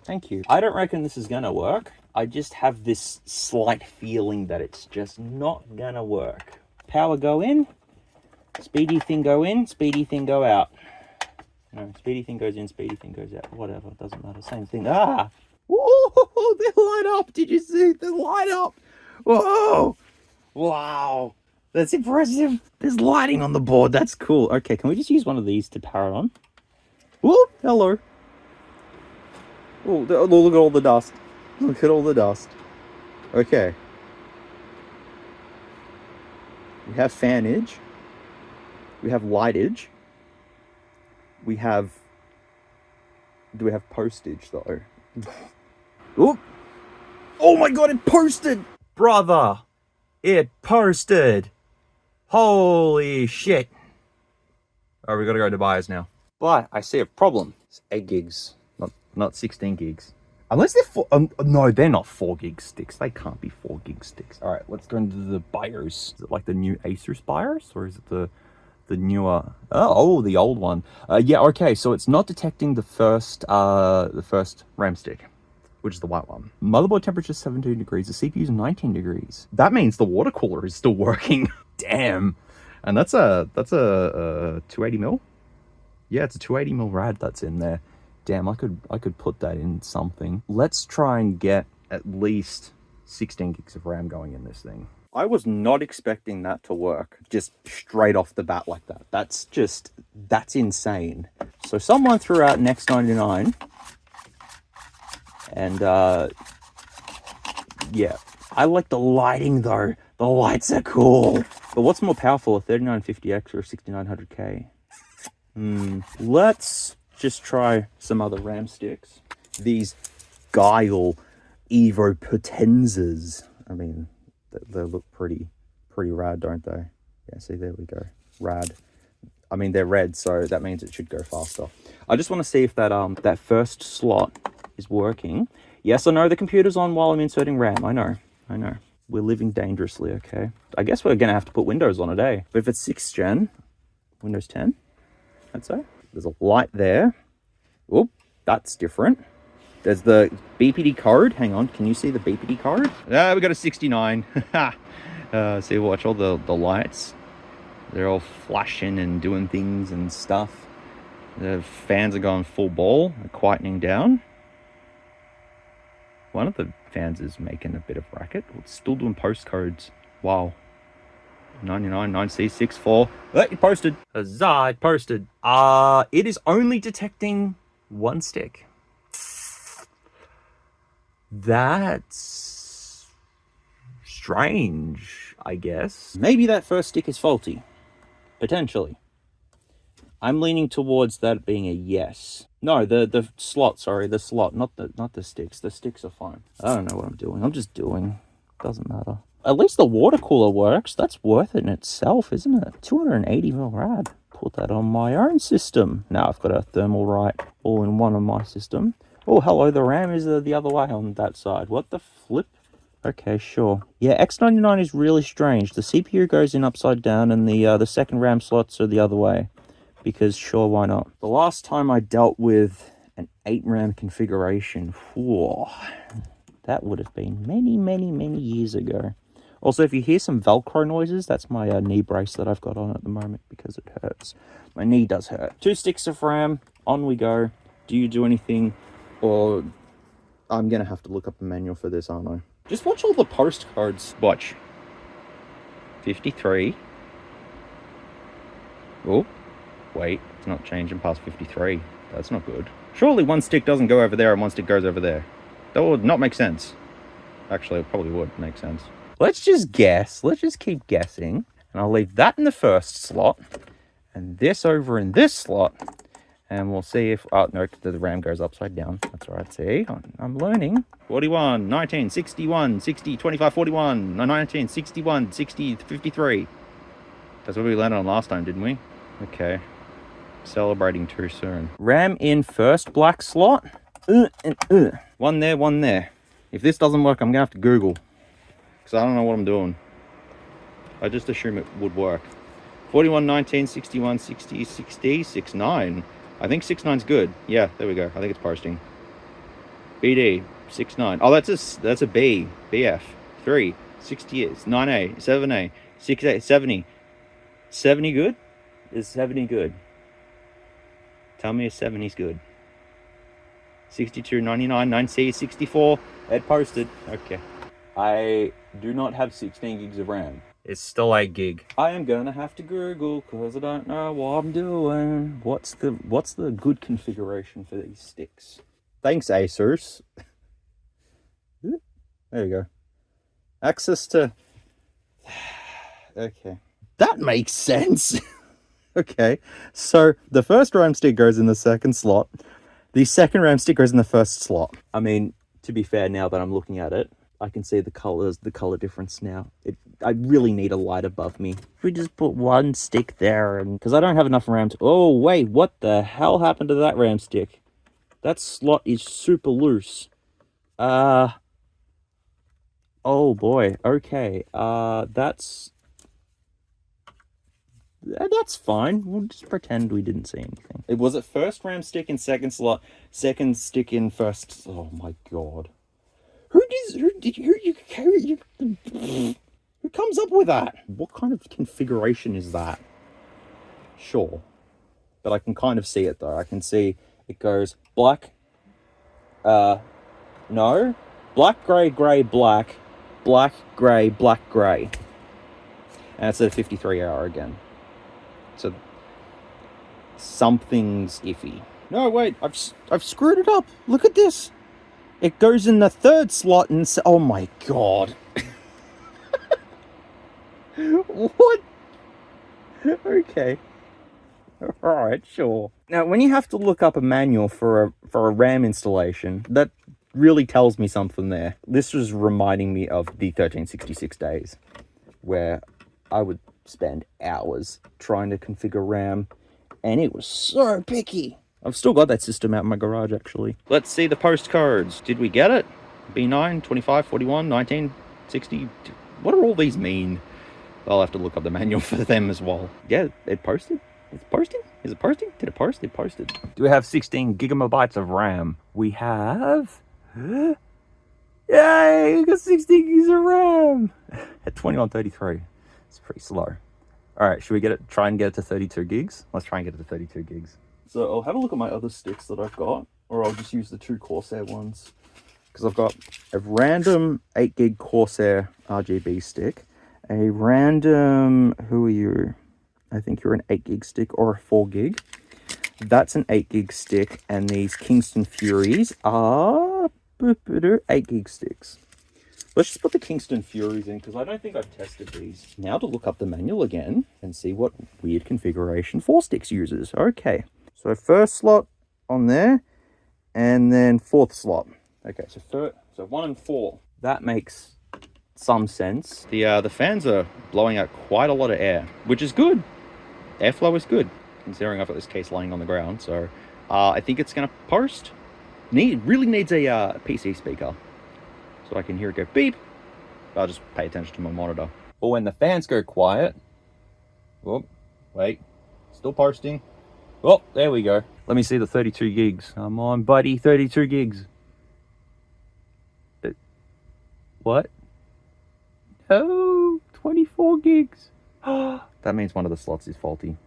Speaker 2: Thank you. I don't reckon this is gonna work. I just have this slight feeling that it's just not gonna work. Power go in. Speedy thing go in. Speedy thing go out. No, speedy thing goes in. Speedy thing goes out. Whatever. Doesn't matter. Same thing. Ah! Whoa! They light up. Did you see? They light up. Whoa! Wow! That's impressive. There's lighting on the board. That's cool. Okay, can we just use one of these to power it on? Whoop! Hello. Oh, look at all the dust. Look at all the dust. Okay. We have fanage. We have lightage. We have... Do we have postage, though? Oop! Oh my god, it posted! Brother! It posted! Holy shit! Alright, we gotta go to buyers now. But I see a problem. It's 8 gigs, not 16 gigs. Unless they're no, they're not 4 gig sticks. They can't be 4 gig sticks. Alright, let's go into the BIOS. Is it like the new Asus BIOS? Or is it the newer... Oh, the old one. Yeah, okay, so it's not detecting the first RAM stick, which is the white one. Motherboard temperature 17 degrees, the CPU is 19 degrees. That means the water cooler is still working. Damn. And that's a 280 mil? Yeah, it's a 280 mil rad that's in there. Damn, I could put that in something. Let's try and get at least 16 gigs of RAM going in this thing. I was not expecting that to work just straight off the bat like that. That's insane. So someone threw out an X99 and yeah, I like the lighting though. The lights are cool. But what's more powerful, a 3950X or a 6900K? Let's just try some other RAM sticks. These Guile Evo Potenzas. I mean, they look pretty rad, don't they? Yeah, see, there we go. Rad. I mean, they're red, so that means it should go faster. I just want to see if that that first slot is working. Yes, I know the computer's on while I'm inserting RAM. I know. I know. We're living dangerously, okay? I guess we're going to have to put Windows on it, eh? But if it's 6th gen, Windows 10, I'd say. There's a light there. Oop, that's different. There's the BPD code. Hang on, can you see the BPD code? Ah, we got a 69. See, watch all the lights. They're all flashing and doing things and stuff. The fans are going full ball, quietening down. One of the fans is making a bit of racket. It's still doing postcodes. Wow. 99 9C64. It posted. Huzzah, it posted. It is only detecting one stick. That's strange, I guess. Maybe that first stick is faulty. Potentially. I'm leaning towards that being a yes. No, the slot, sorry, the slot, not the sticks. The sticks are fine. I don't know what I'm doing. I'm just doing. Doesn't matter. At least the water cooler works. That's worth it in itself, isn't it? 280 mil rad. Put that on my own system. Now I've got a thermal right all in one on my system. Oh, hello, the RAM is the other way on that side. What the flip? Okay, sure. Yeah, X99 is really strange. The CPU goes in upside down and the second RAM slots are the other way. Because sure, why not? The last time I dealt with an 8 RAM configuration, whew, that would have been many years ago. Also, if you hear some Velcro noises, that's my knee brace that I've got on at the moment because it hurts. My knee does hurt. 2 sticks of RAM, on we go. Do you do anything? Or I'm going to have to look up a manual for this, aren't I? Just watch all the postcodes. Watch. 53. Oh, wait, it's not changing past 53. That's not good. Surely one stick doesn't go over there and one stick goes over there. That would not make sense. Actually, it probably would make sense. Let's just guess. Let's just keep guessing. And I'll leave that in the first slot. And this over in this slot. And we'll see if... Oh, no, the RAM goes upside down. That's right, see? I'm learning. 41, 19, 61, 60, 25, 41, 19, 61, 60, 53. That's what we landed on last time, didn't we? Okay. Celebrating too soon. RAM in first black slot. One there, one there. If this doesn't work, I'm going to have to Google. Because I don't know what I'm doing. I just assume it would work. 41, 19, 61, 60, 60, 69. I think 69's good. Yeah, there we go. I think it's posting. BD, 69. Oh, that's a B. BF. 3. 60 is 9A, 7A, 6A, 70. 70 good? Is 70 good? Tell me if 70's good. 62, 99, 9C, 64. It posted. Okay. I do not have 16 gigs of RAM. It's still 8 gig. I am gonna have to Google because I don't know what I'm doing. What's the good configuration for these sticks? Thanks, Asus. There you go. Access to... Okay. That makes sense. Okay. So the first RAM stick goes in the second slot. The second RAM stick goes in the first slot. I mean, to be fair, now that I'm looking at it, I can see the color difference now. I really need a light above me. If we just put one stick there, and because I don't have enough RAM to... Oh, wait, what the hell happened to that RAM stick? That slot is super loose. Oh boy, okay. That's fine. We'll just pretend we didn't see anything. It was at first RAM stick in second slot, second stick in first... Oh my god. Who comes up with that? What kind of configuration is that? Sure. But I can kind of see it though. I can see it goes black, no, black, grey, grey, black, black, grey, black, grey. And it's at a 53 hour again. So something's iffy. No, wait, I've screwed it up. Look at this. It goes in the third slot and... Oh my god. What? Okay. Alright, sure. Now, when you have to look up a manual for a RAM installation, that really tells me something there. This was reminding me of the 1366 days, where I would spend hours trying to configure RAM, and it was so picky. I've still got that system out in my garage, actually. Let's see the postcodes. Did we get it? B9, 25, 41, 19, 60. What do all these mean? I'll have to look up the manual for them as well. Yeah, it posted. It's posting? Is it posting? Did it post? It posted. Do we have 16 gigabytes of RAM? We have... Yay! We got 16 gigs of RAM! At 2133. It's pretty slow. Alright, should we try and get it to 32 gigs? Let's try and get it to 32 gigs. So I'll have a look at my other sticks that I've got, or I'll just use the 2 Corsair ones. Because I've got a random 8 gig Corsair RGB stick, a random, who are you? I think you're an 8 gig stick or a 4 gig. That's an 8 gig stick, and these Kingston Furies are 8 gig sticks. Let's just put the Kingston Furies in, because I don't think I've tested these. Now to look up the manual again and see what weird configuration 4 sticks uses. Okay, so first slot on there, and then 4th slot. Okay, so 1 and 4. That makes some sense. The fans are blowing out quite a lot of air, which is good. Airflow is good, considering I've got this case laying on the ground. So I think it's gonna post. Really needs a PC speaker, so I can hear it go beep. I'll just pay attention to my monitor. But when the fans go quiet, oh wait, still posting. Oh, there we go. Let me see the 32 gigs. Come on, buddy, 32 gigs. What? Oh, 24 gigs. That means one of the slots is faulty.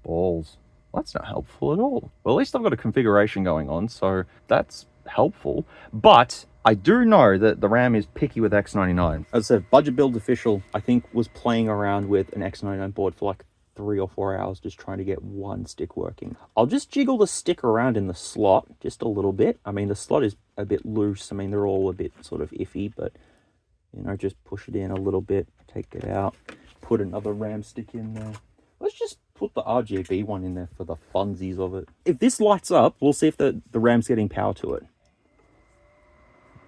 Speaker 2: Balls. Well, that's not helpful at all. Well, at least I've got a configuration going on, so that's helpful. But I do know that the RAM is picky with X99. As I said, Budget Build official, I think, was playing around with an X99 board for like 3 or 4 hours just trying to get one stick working. I'll just jiggle the stick around in the slot just a little bit. I mean, the slot is a bit loose. I mean, they're all a bit sort of iffy, but, you know, just push it in a little bit, take it out, put another RAM stick in there. Let's just put the RGB one in there for the funsies of it. If this lights up, we'll see if the RAM's getting power to it.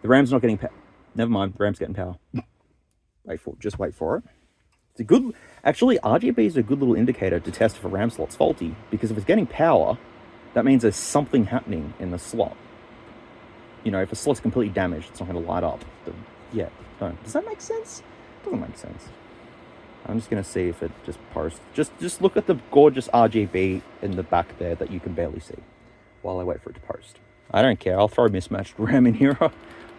Speaker 2: The RAM's not getting power. Never mind, the RAM's getting power. Just wait for it. It's a good, actually, RGB is a good little indicator to test if a RAM slot's faulty, because if it's getting power, that means there's something happening in the slot. You know, if a slot's completely damaged, it's not going to light up. Yeah, no. Does that make sense? It doesn't make sense. I'm just going to see if it just posts. Just look at the gorgeous RGB in the back there that you can barely see while I wait for it to post. I don't care. I'll throw mismatched RAM in here.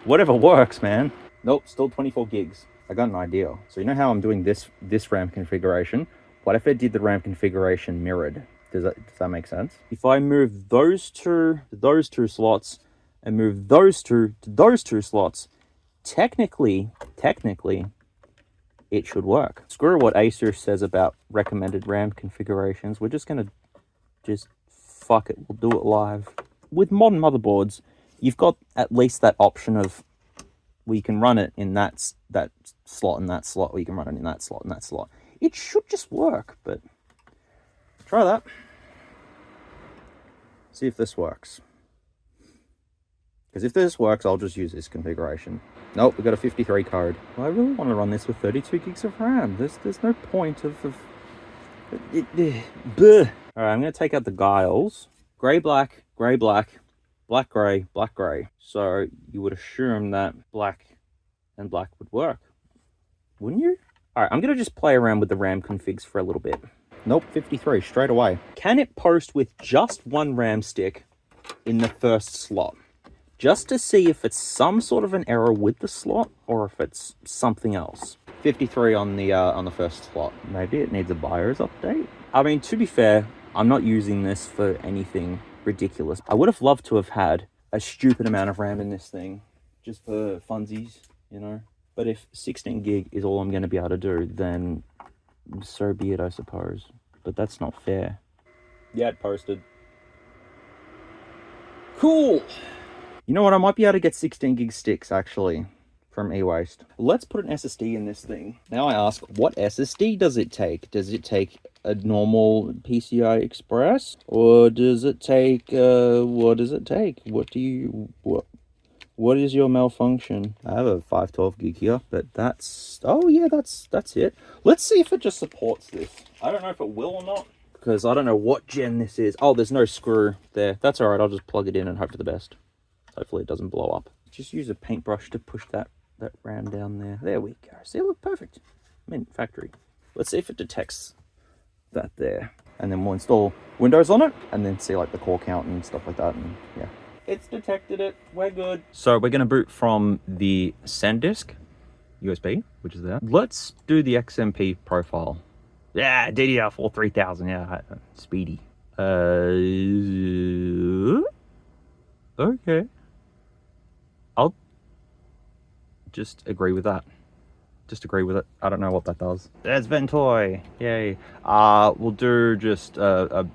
Speaker 2: Whatever works, man. Nope, still 24 gigs. I got an idea. So you know how I'm doing this RAM configuration? What if I did the RAM configuration mirrored? Does that make sense? If I move those two to those 2 slots and move those 2 to those 2 slots, technically, it should work. Screw what Acer says about recommended RAM configurations. We're just gonna fuck it. We'll do it live. With modern motherboards, you've got at least that option of where you can run it in that slot and that slot, or you can run it in that slot and that slot. It should just work, but try that. See if this works. Because if this works, I'll just use this configuration. Nope, we've got a 53 code. Well, I really want to run this with 32 gigs of RAM. There's no point of... Alright, I'm going to take out the guiles. Grey, black, black, grey, black, grey. So you would assume that black and black would work. Wouldn't you? Alright, I'm going to just play around with the RAM configs for a little bit. Nope, 53, straight away. Can it post with just one RAM stick in the first slot? Just to see if it's some sort of an error with the slot or if it's something else. 53 on the first slot. Maybe it needs a BIOS update. I mean, to be fair, I'm not using this for anything ridiculous. I would have loved to have had a stupid amount of RAM in this thing, just for funsies, you know. But if 16 gig is all I'm going to be able to do, then so be it, I suppose. But that's not fair. Yeah, it posted. Cool. You know what? I might be able to get 16 gig sticks, actually, from Ewaste. Let's put an SSD in this thing. Now I ask, what SSD does it take? Does it take a normal PCI Express? Or does it take, what does it take? What is your malfunction? I have a 512 gig here, but that's, oh yeah, that's it. Let's see if it just supports this. I don't know if it will or not, because I don't know what gen this is. Oh, there's no screw there. That's all right. I'll just plug it in and hope for the best. Hopefully it doesn't blow up. Just use a paintbrush to push that that round down there. There we go. See, look, perfect. Mint factory. Let's see if it detects that there. And then we'll install Windows on it and then see like the core count and stuff like that. And yeah, it's detected it. We're good. So we're going to boot from the SanDisk USB, which is there. Let's do the XMP profile. Yeah, DDR4 3000. Yeah, speedy. Okay. I'll just agree with that. Just agree with it. I don't know what that does. There's Ventoy. Yay. We'll do just a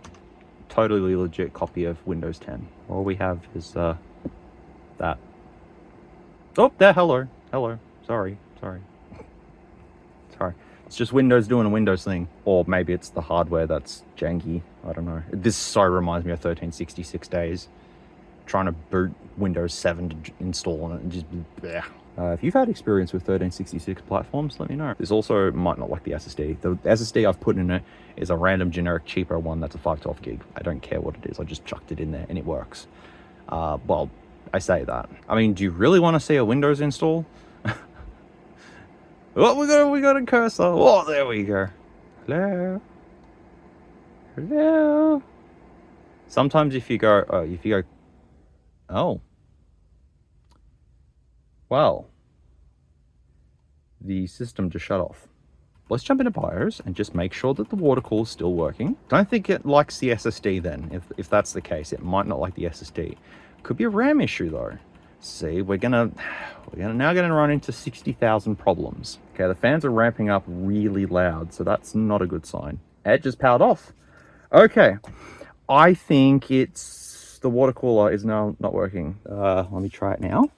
Speaker 2: totally legit copy of Windows 10. All we have is that. Oh, there. Hello. Hello. Sorry. Sorry. It's just Windows doing a Windows thing. Or maybe it's the hardware that's janky. I don't know. This so reminds me of 1366 days. Trying to boot Windows 7 to install on it and just bleh. If you've had experience with 1366 platforms, let me know. This also might not like the SSD. The SSD I've put in it is a random generic cheaper one that's a 512 gig. I don't care what it is. I just chucked it in there and it works. Well, I say that. I mean, do you really want to see a Windows install? Oh, we got a cursor. Oh, there we go. Hello. Hello. Sometimes if you go, oh. Well, the system just shut off. Let's jump into BIOS and just make sure that the water cooler is still working. Don't think it likes the SSD then. If that's the case, it might not like the SSD. Could be a RAM issue though. See, we're now gonna run into 60,000 problems. Okay, the fans are ramping up really loud, so that's not a good sign. It just powered off. Okay, I think it's the water cooler is now not working. Let me try it now.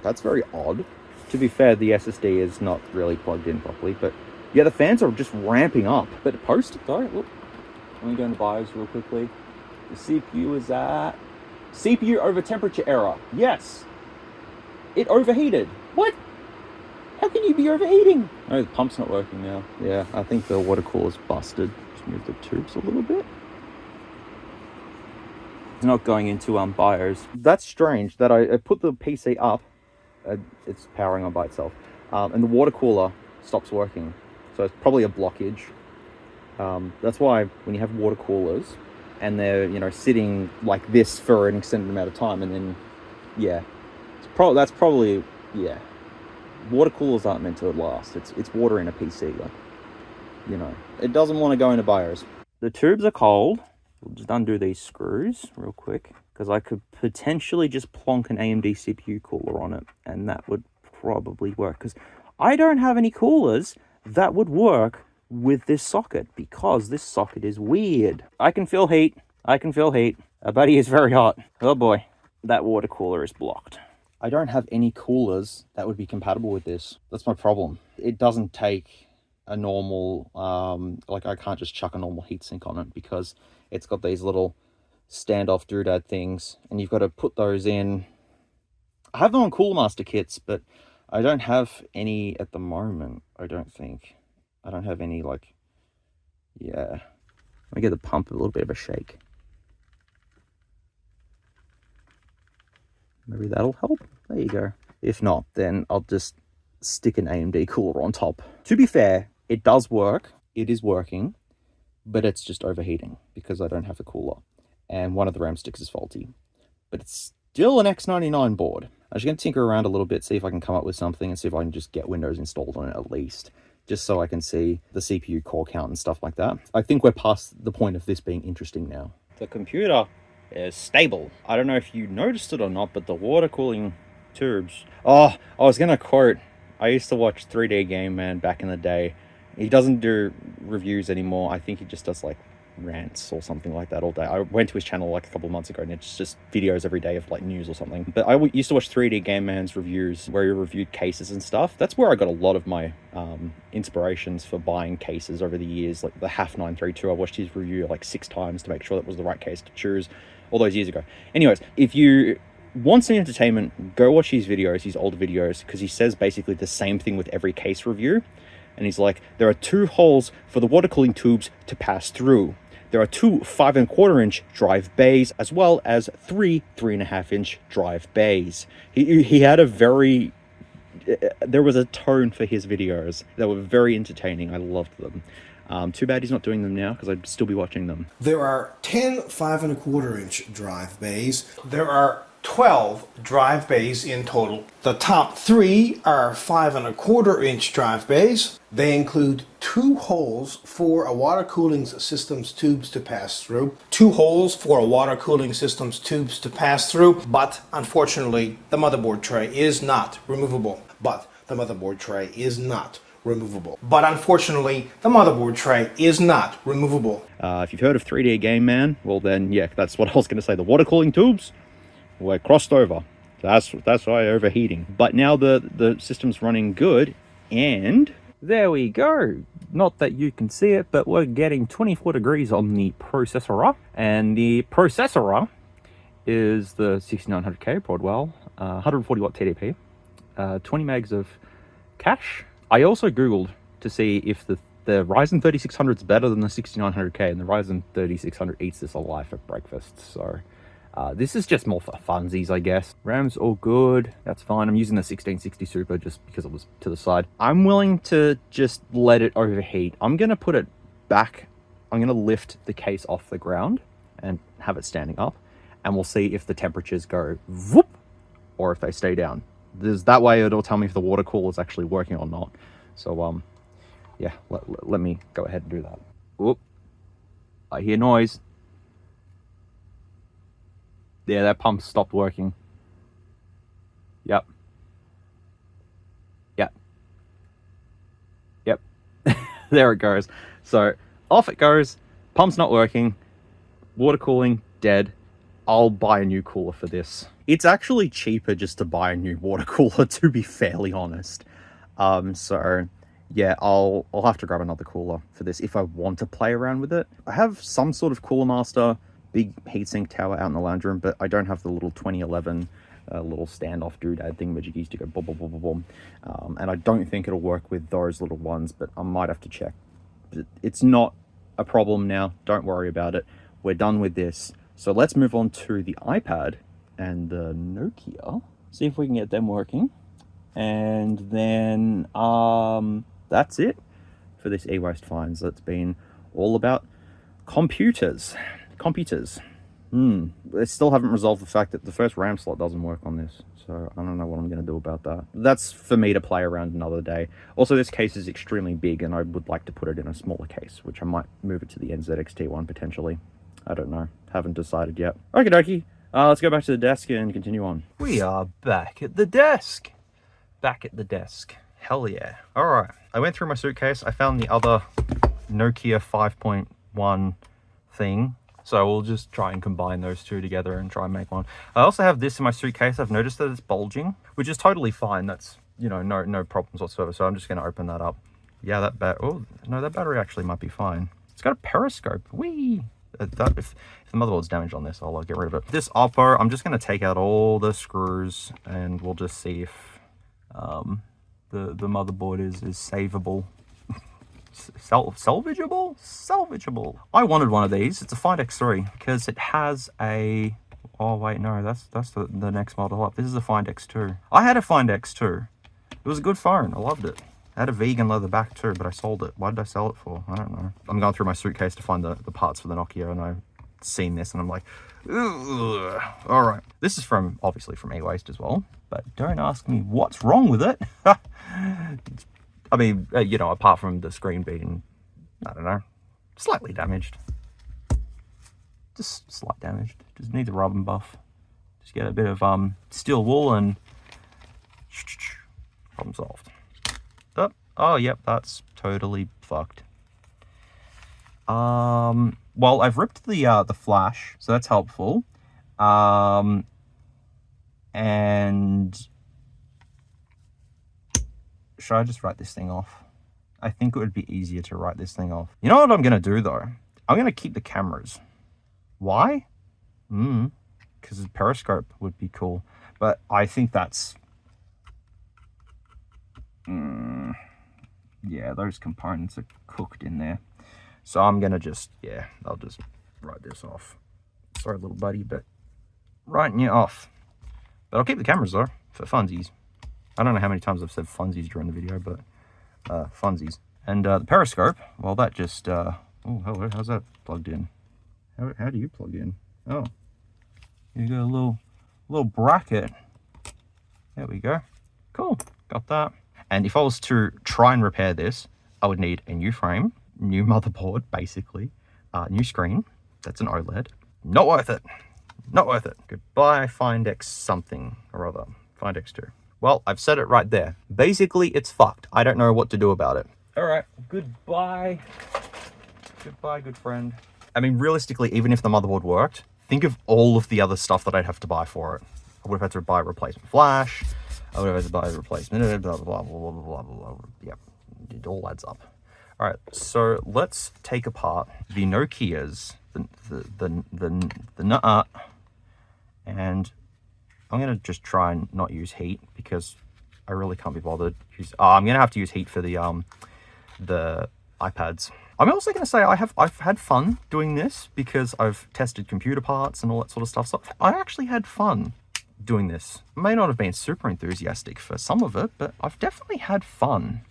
Speaker 2: That's very odd. To be fair, the SSD is not really plugged in properly, but yeah, the fans are just ramping up. But post it though, look. Let me go into BIOS real quickly. The CPU is at CPU over temperature error. Yes, it overheated. What? How can you be overheating? Oh, the pump's not working now. Yeah, I think the water cooler's busted. Just move the tubes a little bit. It's not going into BIOS. That's strange that I put the PC up. It's powering on by itself, and the water cooler stops working. So it's probably a blockage. That's why when you have water coolers and they're sitting like this for an extended amount of time, and then yeah, that's probably yeah. Water coolers aren't meant to last. It's water in a PC. Like, it doesn't want to go into BIOS. The tubes are cold. We'll just undo these screws real quick, because I could potentially just plonk an AMD CPU cooler on it, and that would probably work, because I don't have any coolers that would work with this socket, because this socket is weird. I can feel heat. Our buddy is very hot. Oh boy, that water cooler is blocked. I don't have any coolers that would be compatible with this. That's my problem. It doesn't take a normal, I can't just chuck a normal heatsink on it, because it's got these little standoff doodad things, and you've got to put those in. I have them on Cooler Master kits, but I don't have any at the moment. I don't think. I don't have any, yeah. Let me give the pump a little bit of a shake. Maybe that'll help. There you go. If not, then I'll just stick an AMD cooler on top. To be fair, it does work. It is working, but it's just overheating because I don't have a cooler. And one of the RAM sticks is faulty. But it's still an X99 board. I'm just going to tinker around a little bit, see if I can come up with something, and see if I can just get Windows installed on it at least, just so I can see the CPU core count and stuff like that. I think we're past the point of this being interesting now. The computer is stable. I don't know if you noticed it or not, but the water cooling tubes... Oh, I was going to quote, I used to watch 3D Game Man back in the day. He doesn't do reviews anymore. I think he just does rants or something like that all day. I went to his channel a couple of months ago, and it's just videos every day of news or something. But I used to watch 3D Game Man's reviews where he reviewed cases and stuff. That's where I got a lot of my inspirations for buying cases over the years. Like the HAF 932, I watched his review 6 times to make sure that was the right case to choose all those years ago. Anyways, if you want some entertainment, go watch his videos, his old videos, because he says basically the same thing with every case review. And he's like, there are 2 holes for the water cooling tubes to pass through. There are two 5¼ drive bays, as well as three 3.5" drive bays. He had a very... there was a tone for his videos that were very entertaining. I loved them. Too bad he's not doing them now, because I'd still be watching them.
Speaker 3: There are 10 5¼ drive bays. There are 12 drive bays in total. The top 3 are 5¼ drive bays. They include 2 holes for a water cooling system's tubes to pass through, 2 holes for a water cooling system's tubes to pass through, but unfortunately the motherboard tray is not removable. But unfortunately, the motherboard tray is not removable.
Speaker 2: If you've heard of 3D Game Man, well then, yeah, that's what I was going to say. The water cooling tubes were crossed over. That's why overheating. But now the system's running good, and there we go. Not that you can see it, but we're getting 24 degrees on the processor, and the processor is the 6900K Broadwell, 140 watt TDP, 20 megs of cache. I also googled to see if the Ryzen 3600 is better than the 6900K, and the Ryzen 3600 eats this alive for breakfast. So this is just more for funsies, I guess. RAM's all good. That's fine. I'm using the 1660 Super just because it was to the side. I'm willing to just let it overheat. I'm going to put it back. I'm going to lift the case off the ground and have it standing up, and we'll see if the temperatures go whoop or if they stay down. That way it'll tell me if the water cooler is actually working or not. So yeah, let me go ahead and do that. Whoop. I hear noise. Yeah, that pump stopped working. Yep. Yep. Yep. There it goes. So off it goes. Pump's not working. Water cooling dead. I'll buy a new cooler for this. It's actually cheaper just to buy a new water cooler, to be fairly honest. So yeah, I'll have to grab another cooler for this if I want to play around with it. I have some sort of Cooler Master big heatsink tower out in the lounge room, but I don't have the little 2011 little standoff doodad thing which used to go boom, boom, boom, boom, boom. And I don't think it'll work with those little ones, but I might have to check. But it's not a problem now. Don't worry about it. We're done with this. So let's move on to the iPad and the Nokia. See if we can get them working. And then that's it for this eWaste Finds. That's been all about computers. They still haven't resolved the fact that the first RAM slot doesn't work on this, so I don't know what I'm going to do about that. That's for me to play around another day. Also, this case is extremely big, and I would like to put it in a smaller case, which I might move it to the NZXT1 potentially. I don't know. Haven't decided yet. Okie dokie. Let's go back to the desk and continue on. We are back at the desk. Hell yeah. All right. I went through my suitcase. I found the other Nokia 5.1 thing. So we'll just try and combine those two together and try and make one. I also have this in my suitcase. I've noticed that it's bulging, which is totally fine. That's, you know, no problems whatsoever. So I'm just going to open that up. Yeah, that battery actually might be fine. It's got a periscope. Whee! If the motherboard's damaged on this, I'll get rid of it. This Oppo, I'm just going to take out all the screws and we'll just see if the motherboard is savable. Salvageable. I wanted one of these. It's a Find X3 because it has a... Oh wait, no, that's the next model up. This is a Find X2. I had a Find X2. It was a good phone. I loved it. I had a vegan leather back too, but I sold it. Why did I sell it for? I don't know. I'm going through my suitcase to find the parts for the Nokia, and I've seen this and I'm like, ugh. All right. This is obviously from eWaste as well, but don't ask me what's wrong with it. I mean, you know, apart from the screen being, I don't know, slightly damaged. Just slight damage. Just needs a rub and buff. Just get a bit of steel wool and problem solved. Oh, yep, that's totally fucked. Well, I've ripped the flash, so that's helpful. And should I just write this thing off? I think it would be easier to write this thing off. You know what I'm going to do, though? I'm going to keep the cameras. Why? Because a periscope would be cool. But I think that's... yeah, those components are cooked in there. So I'm gonna just, yeah, I'll just write this off. Sorry, little buddy, but writing you off. But I'll keep the cameras though, for funsies. I don't know how many times I've said funsies during the video, but funsies. And the periscope, well, that just, oh, hello, how's that plugged in? How do you plug in? Oh, you got a little bracket. There we go. Cool, got that. And if I was to try and repair this, I would need a new frame, new motherboard, basically, new screen. That's an OLED. Not worth it. Not worth it. Goodbye, Findex something or other. Findex 2. Well, I've said it right there. Basically, it's fucked. I don't know what to do about it. All right, goodbye. Goodbye, good friend. I mean, realistically, even if the motherboard worked, think of all of the other stuff that I'd have to buy for it. I would have had to buy a replacement flash. I would have had to buy a replacement, blah, blah, blah, blah, blah, blah, blah. Yep, it all adds up. All right, so let's take apart the Nokias, the nut, and I'm gonna just try and not use heat because I really can't be bothered. I'm gonna have to use heat for the iPads. I'm also gonna say I've had fun doing this because I've tested computer parts and all that sort of stuff. So I actually had fun doing this. I may not have been super enthusiastic for some of it, but I've definitely had fun.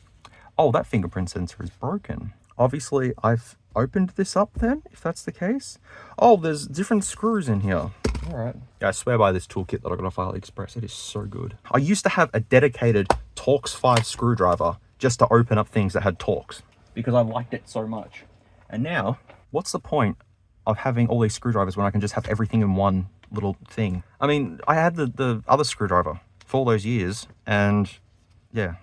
Speaker 2: Oh, that fingerprint sensor is broken. Obviously, I've opened this up then, if that's the case. Oh, there's different screws in here. All right. Yeah, I swear by this toolkit that I got off AliExpress. It is so good. I used to have a dedicated Torx 5 screwdriver just to open up things that had Torx because I liked it so much. And now, what's the point of having all these screwdrivers when I can just have everything in one little thing? I mean, I had the other screwdriver for all those years, and yeah,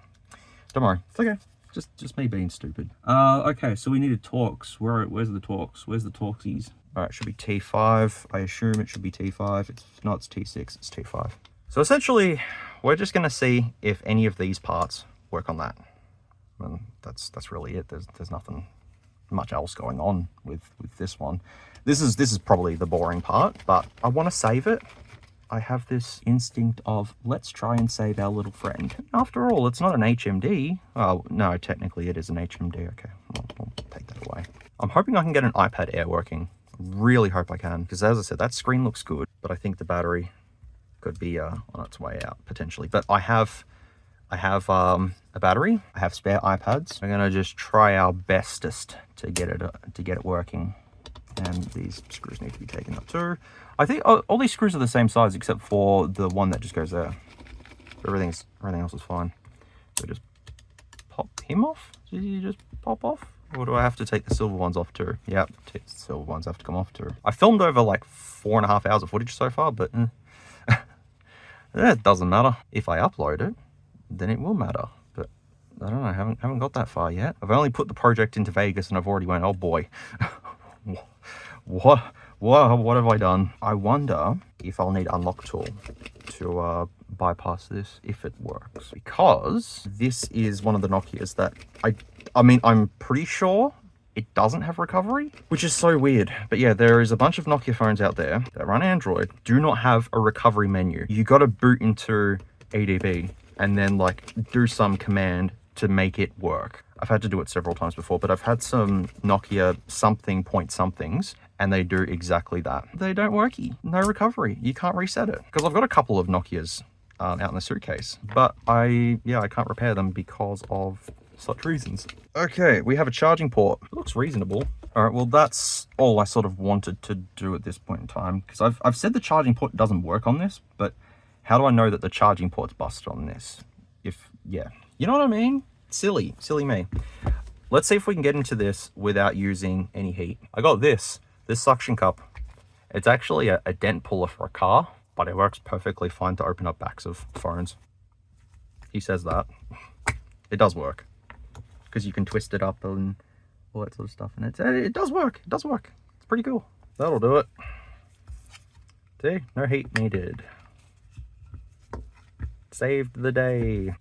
Speaker 2: don't worry, it's okay. Just me being stupid. Okay, so we needed Torx. Where's the Torx? Where's the Torxies? All right, it should be T5. I assume it should be T5. If not, it's T6. It's T5. So essentially, we're just gonna see if any of these parts work on that. And that's really it. There's nothing much else going on with this one. This is probably the boring part, but I want to save it. I have this instinct of let's try and save our little friend. After all, it's not an HMD. Oh no, technically it is an HMD. Okay, I'll take that away. I'm hoping I can get an iPad Air working. Really hope I can, because as I said, that screen looks good, but I think the battery could be on its way out potentially. But I have a battery. I have spare iPads. We're gonna just try our bestest to get it working. And these screws need to be taken up too. I think all these screws are the same size except for the one that just goes there. Everything else is fine. So just pop him off. Did you just pop off? Or do I have to take the silver ones off too? Yep, the silver ones have to come off too. I filmed over like 4.5 hours of footage so far, but it doesn't matter. If I upload it, then it will matter. But I don't know, I haven't got that far yet. I've only put the project into Vegas and I've already went, oh boy. What have I done? I wonder if I'll need unlock tool to bypass this if it works, because this is one of the Nokias that I mean, I'm pretty sure it doesn't have recovery, which is so weird. But yeah, there is a bunch of Nokia phones out there that run Android, do not have a recovery menu. You got to boot into ADB and then like do some command to make it work. I've had to do it several times before, but I've had some Nokia something point somethings and they do exactly that. They don't worky, no recovery. You can't reset it. Because I've got a couple of Nokias out in the suitcase, but I can't repair them because of such reasons. Okay, we have a charging port. It looks reasonable. All right, well, that's all I sort of wanted to do at this point in time, because I've said the charging port doesn't work on this, but how do I know that the charging port's busted on this? Yeah, you know what I mean? Silly me. Let's see if we can get into this without using any heat. I got this suction cup. It's actually a dent puller for a car, but it works perfectly fine to open up backs of phones. He says that. It does work, because you can twist it up and all that sort of stuff, and it does work. It does work. It's pretty cool. That'll do it. See, no heat needed. Saved the day.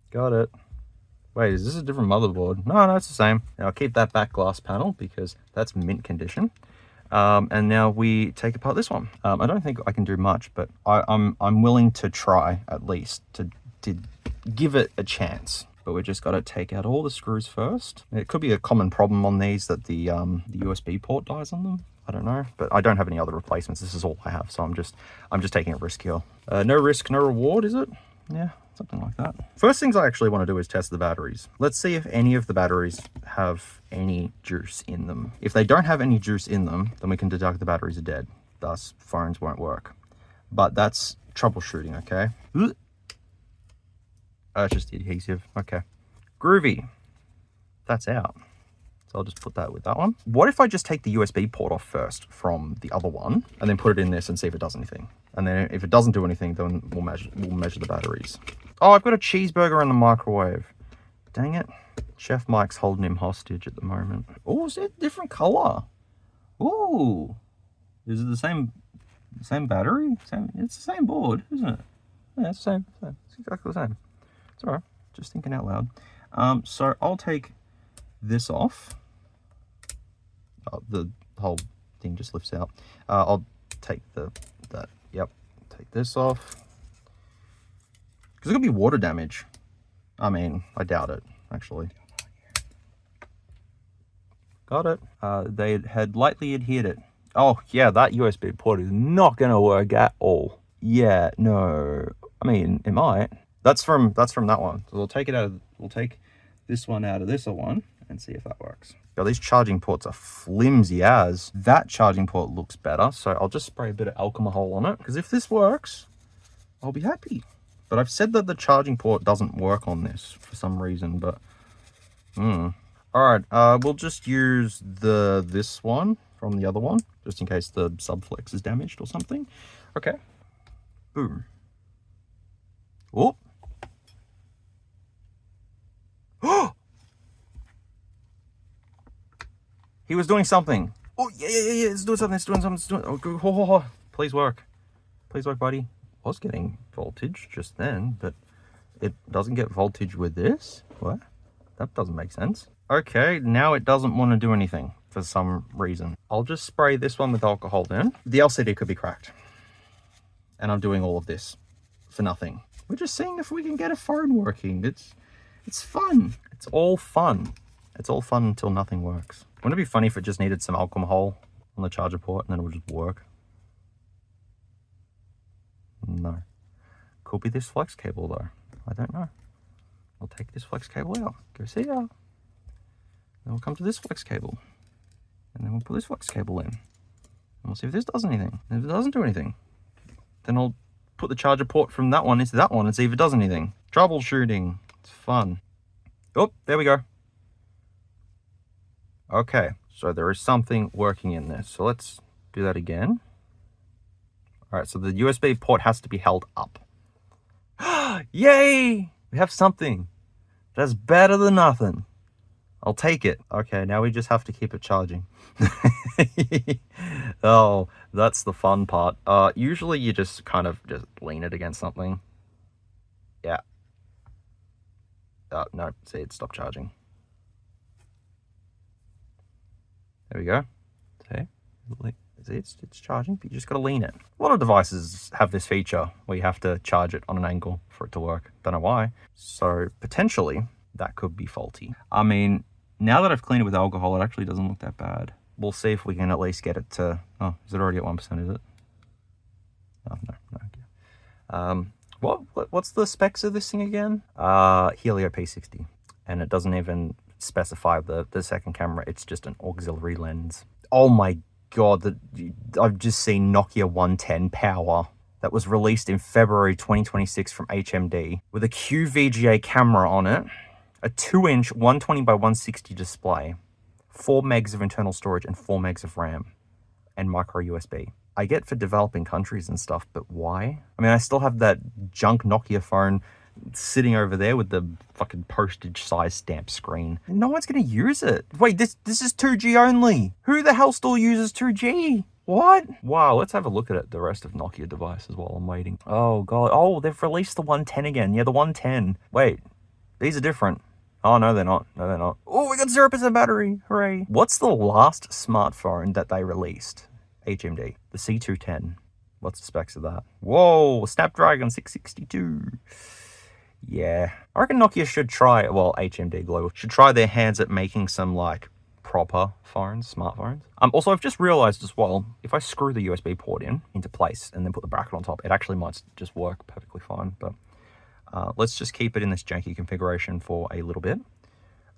Speaker 2: Got it. Wait, is this a different motherboard? No, it's the same. Now I'll keep that back glass panel because that's mint condition. And now we take apart this one. I don't think I can do much, but I'm willing to try at least to to give it a chance. But we just got to take out all the screws first. It could be a common problem on these that the USB port dies on them. I don't know, but I don't have any other replacements. This is all I have, so I'm just taking a risk here. No risk, no reward, is it? Yeah, something like that. First things I actually want to do is test the batteries. Let's see if any of the batteries have any juice in them. If they don't have any juice in them, then we can deduct the batteries are dead. Thus, phones won't work. But that's troubleshooting, okay? It's just the adhesive. Okay. Groovy. That's out. So I'll just put that with that one. What if I just take the USB port off first from the other one and then put it in this and see if it does anything? And then if it doesn't do anything, then we'll measure the batteries. Oh, I've got a cheeseburger in the microwave. Dang it. Chef Mike's holding him hostage at the moment. Oh, is it a different color? Ooh. Is it the same battery? It's the same board, isn't it? Yeah, it's the same. It's exactly the same. It's all right. Just thinking out loud. So I'll take this off. Oh, the whole thing just lifts out. I'll take that. Yep. Take this off. Because it could be water damage. I mean, I doubt it, actually. Got it. They had lightly adhered it. Oh, yeah, that USB port is not going to work at all. Yeah, no. I mean, it might. That's from that one. So we'll take this one out of this one and see if that works. Now, these charging ports are flimsy as. That charging port looks better, so I'll just spray a bit of alcohol on it, because if this works, I'll be happy. But I've said that the charging port doesn't work on this for some reason, but... All right, we'll just use this one from the other one, just in case the subflex is damaged or something. Okay. Boom. Oh! He was doing something. Oh, yeah. It's doing something. Oh. Please work. Please work, buddy. I was getting voltage just then, but it doesn't get voltage with this? What? That doesn't make sense. Okay, now it doesn't want to do anything for some reason. I'll just spray this one with alcohol then. The LCD could be cracked. And I'm doing all of this for nothing. We're just seeing if we can get a phone working. It's fun. It's all fun. It's all fun until nothing works. Wouldn't it be funny if it just needed some alcohol on the charger port and then it would just work? No. Could be this flex cable though. I don't know. I'll take this flex cable out. Go see ya. Then we'll come to this flex cable. And then we'll put this flex cable in. And we'll see if this does anything. And if it doesn't do anything, then I'll put the charger port from that one into that one and see if it does anything. Troubleshooting. It's fun. Oh, there we go. Okay, so there is something working in this. So let's do that again. All right, so the USB port has to be held up. Yay! We have something. That's better than nothing. I'll take it. Okay, now we just have to keep it charging. Oh, that's the fun part. Usually you just kind of just lean it against something. Yeah. No, see, it stopped charging. There we go. See, it's charging, but you just got to lean it. A lot of devices have this feature where you have to charge it on an angle for it to work. Don't know why. So potentially that could be faulty. I mean, now that I've cleaned it with alcohol, it actually doesn't look that bad. We'll see if we can at least get it to... Oh, is it already at 1%, is it? Oh, no. What's the specs of this thing again? Helio P60. And it doesn't even specify the second camera. It's just an auxiliary lens. Oh my god, I've just seen Nokia 110 Power that was released in February 2026 from HMD with a QVGA camera on it, a 2-inch 120 by 160 display, 4 megs of internal storage and 4 megs of RAM, and micro USB. I get for developing countries and stuff, but why? I mean, I still have that junk Nokia phone sitting over there with the fucking postage size stamp screen. No one's gonna use it. Wait, this is 2G only. Who the hell still uses 2G? What? Wow, let's have a look at the rest of Nokia devices while I'm waiting. Oh god. Oh, they've released the 110 again. Yeah, the 110. Wait, these are different. Oh, no, they're not. No, they're not. Oh, we got 0% battery. Hooray. What's the last smartphone that they released? HMD. The C210. What's the specs of that? Whoa, Snapdragon 662. Yeah. I reckon Nokia should try, well, HMD Global, should try their hands at making some, like, proper phones, smartphones. Also, I've just realized as well, if I screw the USB port into place and then put the bracket on top, it actually might just work perfectly fine. But let's just keep it in this janky configuration for a little bit.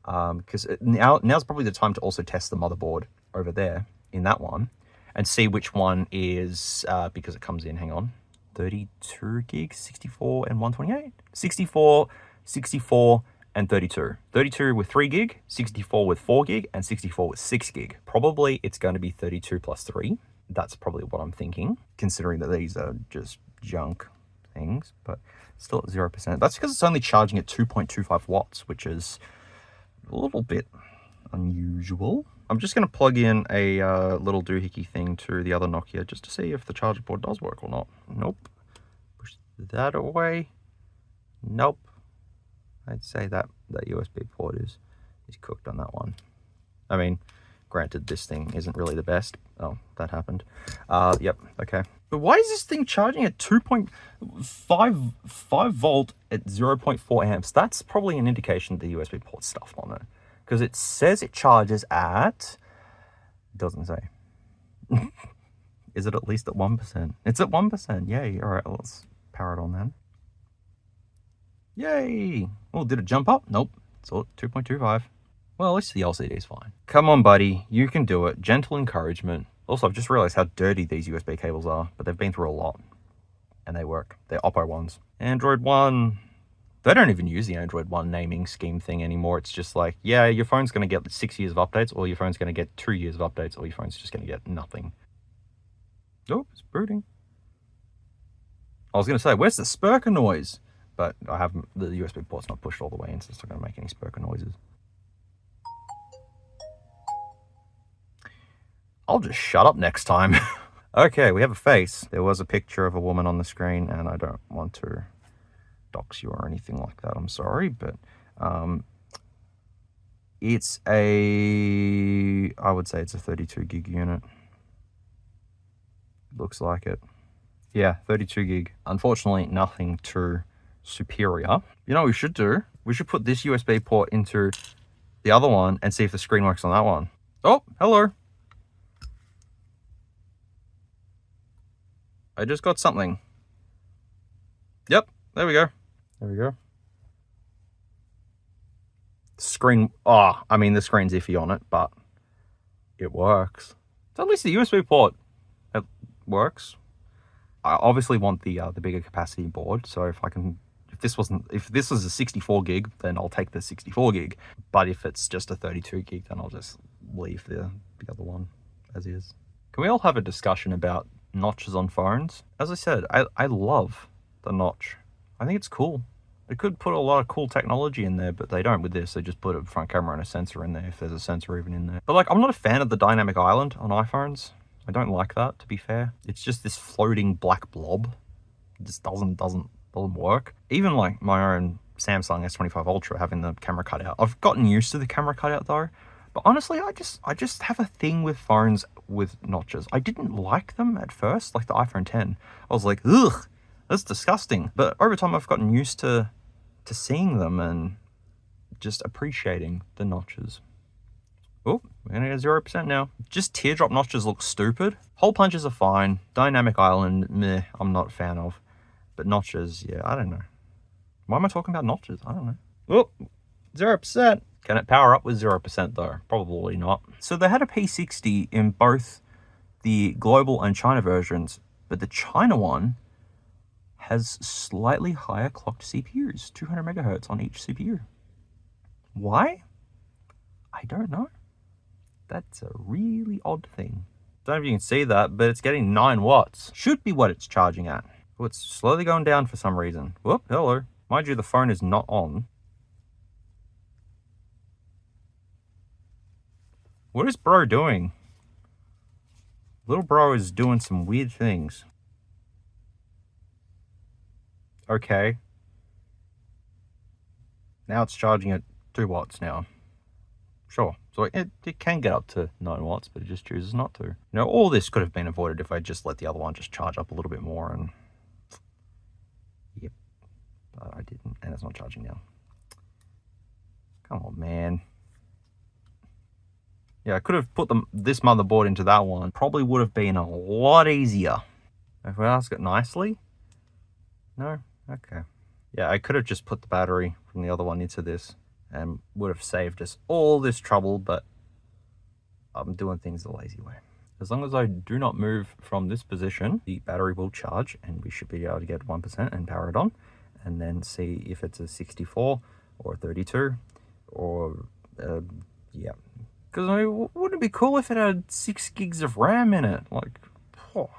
Speaker 2: Because now's probably the time to also test the motherboard over there in that one and see which one is, because it comes in, hang on, 32 gigs, 64 and 128, 64 and 32. 32 with 3 gig, 64 with 4 gig, and 64 with 6 gig. Probably it's going to be 32 plus 3. That's probably what I'm thinking, considering that these are just junk things, but still at 0%. That's because it's only charging at 2.25 watts, which is a little bit unusual. I'm just going to plug in a little doohickey thing to the other Nokia just to see if the charger port does work or not. Nope. Push that away. Nope. I'd say that USB port is cooked on that one. I mean, granted, this thing isn't really the best. Oh, that happened. Yep, okay. But why is this thing charging at 2.5 volt at 0.4 amps? That's probably an indication the USB port stuffed on it. Because it says it charges at... doesn't say. Is it at least at 1%? It's at 1%. Yay. All right, let's power it on then. Yay. Oh, did it jump up? Nope. It's all at 2.25. Well, at least the LCD is fine. Come on, buddy. You can do it. Gentle encouragement. Also, I've just realized how dirty these USB cables are, but they've been through a lot. And they work. They're Oppo ones. Android One. They don't even use the Android One naming scheme thing anymore. It's just like, yeah, your phone's going to get 6 years of updates, or your phone's going to get 2 years of updates, or your phone's just going to get nothing. Oh, it's booting. I was going to say, where's the spurker noise? But I haven't, the USB port's not pushed all the way in, so it's not going to make any spurker noises. I'll just shut up next time. Okay, we have a face. There was a picture of a woman on the screen, and I don't want to dox you or anything like that. I'm sorry, but it's a, I would say it's a 32 gig unit. Looks like it. Yeah, 32 gig. Unfortunately, nothing too superior. You know what we should do? We should put this USB port into the other one and see if the screen works on that one. Oh, hello. I just got something. Yep, there we go. There we go. Screen, oh, I mean, the screen's iffy on it, but it works. So at least the USB port, it works. I obviously want the bigger capacity board, so if this was a 64 gig, then I'll take the 64 gig. But if it's just a 32 gig, then I'll just leave the other one as is. Can we all have a discussion about notches on phones? As I said, I love the notch. I think it's cool. They could put a lot of cool technology in there, but they don't with this. They just put a front camera and a sensor in there, if there's a sensor even in there. But like, I'm not a fan of the dynamic island on iPhones. I don't like that, to be fair. It's just this floating black blob. It just doesn't work. Even like my own Samsung S25 Ultra having the camera cutout. I've gotten used to the camera cutout though. But honestly, I just have a thing with phones with notches. I didn't like them at first, like the iPhone 10. I was like, ugh, that's disgusting. But over time, I've gotten used to seeing them and just appreciating the notches. Oh, we're gonna get 0% now. Just teardrop notches look stupid. Hole punches are fine. Dynamic island, meh, I'm not a fan of. But notches, yeah, I don't know. Why am I talking about notches? I don't know. Oh, 0%. Can it power up with 0% though? Probably not. So they had a P60 in both the global and China versions, but the China one has slightly higher clocked CPUs, 200 megahertz on each CPU. Why? I don't know. That's a really odd thing. Don't know if you can see that, but it's getting 9 watts. Should be what it's charging at. Oh, it's slowly going down for some reason. Whoop, hello. Mind you, the phone is not on. What is bro doing? Little bro is doing some weird things. Okay. Now it's charging at 2 watts now. Sure. So it can get up to 9 watts, but it just chooses not to. You know, all this could have been avoided if I just let the other one just charge up a little bit more and... Yep. I didn't, and it's not charging now. Come on, man. Yeah, I could have put this motherboard into that one. Probably would have been a lot easier. If I ask it nicely. No? Okay. Yeah, I could have just put the battery from the other one into this and would have saved us all this trouble, but I'm doing things the lazy way. As long as I do not move from this position, the battery will charge and we should be able to get 1% and power it on, and then see if it's a 64 or a 32 or yeah. Because I mean, wouldn't it be cool if it had 6 gigs of RAM in it? Like, oh,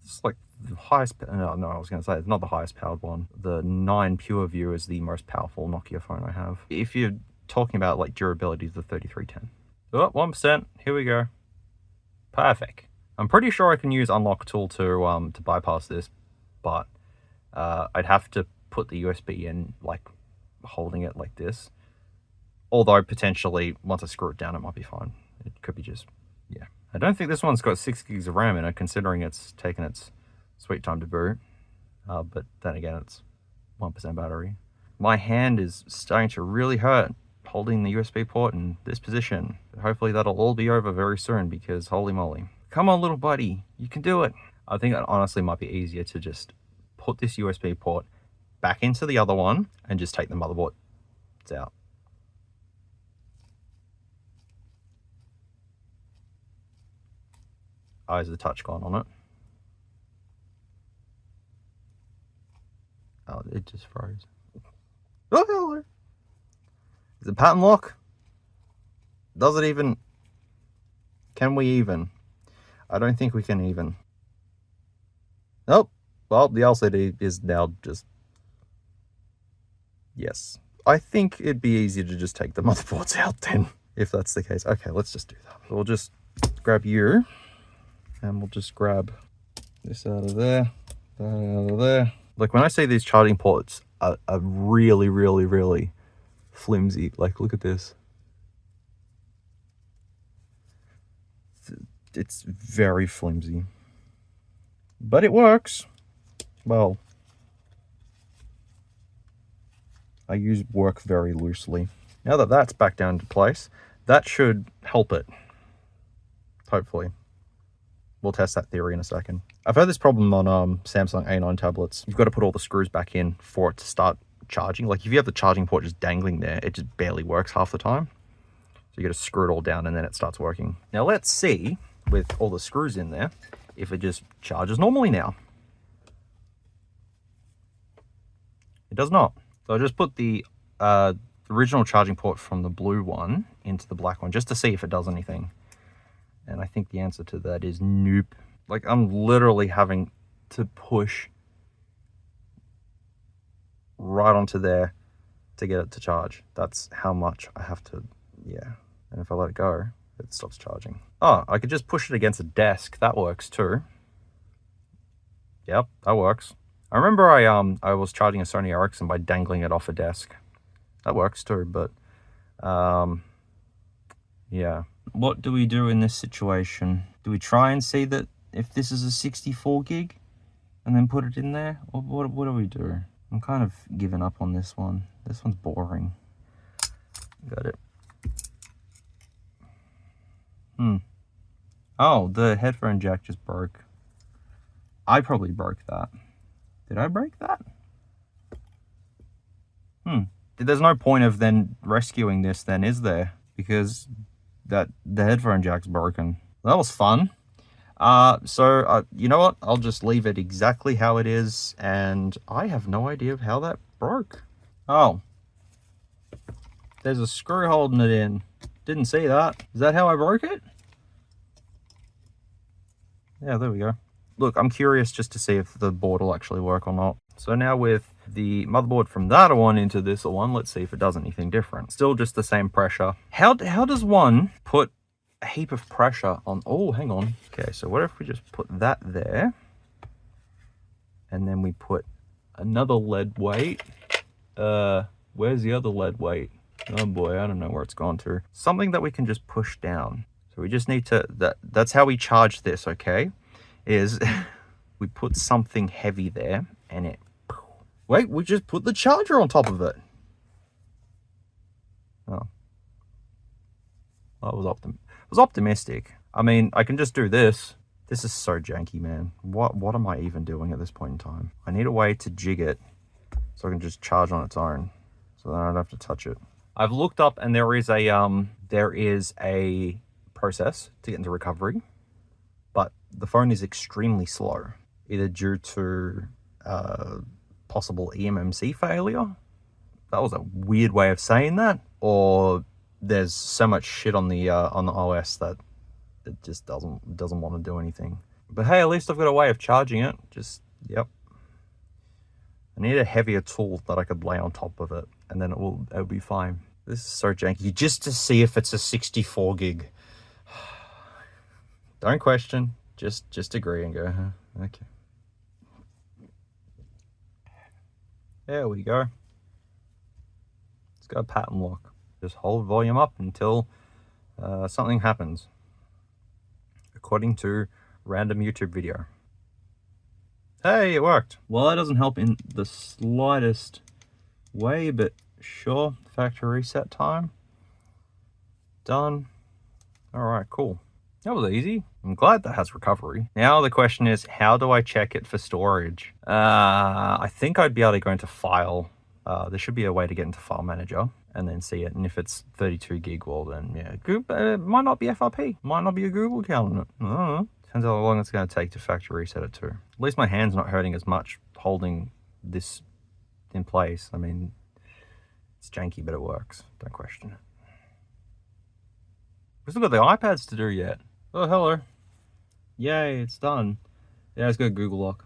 Speaker 2: it's like the highest. No, I was going to say it's not the highest powered one. The 9 PureView is the most powerful Nokia phone I have. If you're talking about like durability, the 3310. Oh, 1%. Here we go. Perfect. I'm pretty sure I can use unlock tool to bypass this, but I'd have to put the USB in, like holding it like this. Although potentially once I screw it down, it might be fine. It could be just, yeah. I don't think this one's got 6 gigs of RAM in it, considering it's taken its sweet time to boot. But then again, it's 1% battery. My hand is starting to really hurt holding the USB port in this position. Hopefully that'll all be over very soon, because holy moly. Come on, little buddy, you can do it. I think it honestly might be easier to just put this USB port back into the other one and just take the motherboard out. Oh, is the touch gone on it? Oh, it just froze. Oh, hello. Is it pattern lock? Does it even? Can we even? I don't think we can even. Nope. Well, the LCD is now just... Yes. I think it'd be easier to just take the motherboards out then, if that's the case. Okay, let's just do that. We'll just grab you. And we'll just grab this out of there, that out of there. Like when I say these charging ports are really, really, really flimsy. Like look at this. It's very flimsy. But it works. Well, I use work very loosely. Now that that's back down to place, that should help it. Hopefully. We'll test that theory in a second. I've had this problem on Samsung A9 tablets. You've got to put all the screws back in for it to start charging. Like if you have the charging port just dangling there, it just barely works half the time. So you got to screw it all down and then it starts working. Now let's see, with all the screws in there, if it just charges normally now. It does not. So I just put the original charging port from the blue one into the black one just to see if it does anything. And I think the answer to that is nope. Like I'm literally having to push right onto there to get it to charge. That's how much I have to, yeah. And if I let it go, it stops charging. Oh, I could just push it against a desk. That works too. Yep, that works. I remember I was charging a Sony Ericsson by dangling it off a desk. That works too, but yeah. What do we do in this situation? Do we try and see that if this is a 64 gig and then put it in there? Or what do we do? I'm kind of giving up on this one. This one's boring. Got it. Oh, the headphone jack just broke. I probably broke that. Did I break that? There's no point of then rescuing this then, is there? Because the headphone jack's broken. That was fun. So you know what? I'll just leave it exactly how it is, and I have no idea of how that broke. Oh. There's a screw holding it in. Didn't see that. Is that how I broke it? Yeah, there we go. Look, I'm curious just to see if the board will actually work or not. So now with the motherboard from that one into this one, let's see if it does anything different. Still just the same pressure. How does one put a heap of pressure on? Oh, hang on. Okay, so what if we just put that there, and then we put another lead weight? Where's the other lead weight? Oh boy, I don't know where it's gone to. Something that we can just push down. So we just need to, that's how we charge this, okay? Is we put something heavy there, and it Wait, we just put the charger on top of it. Oh. I was optimistic. I mean, I can just do this. This is so janky, man. What am I even doing at this point in time? I need a way to jig it so I can just charge on its own, so then I don't have to touch it. I've looked up and there is a process to get into recovery, but the phone is extremely slow, either due to possible eMMC failure. That was a weird way of saying that, or there's so much shit on the OS that it just doesn't want to do anything. But hey, at least I've got a way of charging it. Just, yep. I need a heavier tool that I could lay on top of it, and then it'll be fine. This is so janky. Just to see if it's a 64 gig. Don't question. Just agree and go, huh? Okay. There we go. It's got a pattern lock. Just hold volume up until something happens, according to random YouTube video. Hey, it worked. Well, that doesn't help in the slightest way, but sure. Factory reset time. Done. All right, cool. That was easy. I'm glad that has recovery. Now the question is, how do I check it for storage? I think I'd be able to go into File. There should be a way to get into File Manager and then see it. And if it's 32 gig, well then, yeah. It might not be FRP. Might not be a Google account on it. I don't know. Depends how long it's going to take to factory reset it too. At least my hand's not hurting as much holding this in place. I mean, it's janky, but it works. Don't question it. We've still got the iPads to do yet. Oh, hello. Yay, it's done. Yeah, it's got Google Lock.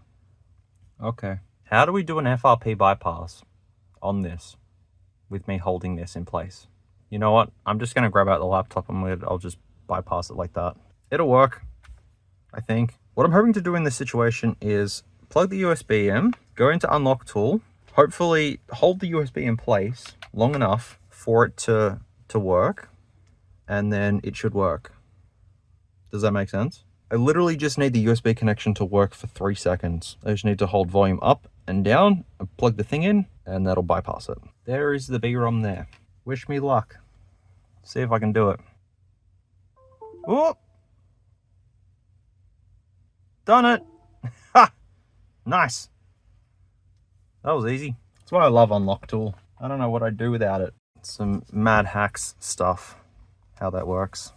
Speaker 2: Okay. How do we do an FRP bypass on this with me holding this in place? You know what? I'm just going to grab out the laptop and I'll just bypass it like that. It'll work, I think. What I'm hoping to do in this situation is plug the USB in, go into Unlock Tool, hopefully hold the USB in place long enough for it to work, and then it should work. Does that make sense? I literally just need the USB connection to work for 3 seconds. I just need to hold volume up and down and plug the thing in, and that'll bypass it. There is the B-ROM there. Wish me luck. See if I can do it. Oh! Done it! Ha! Nice. That was easy. That's why I love Unlock Tool. I don't know what I'd do without it. Some mad hacks stuff, how that works.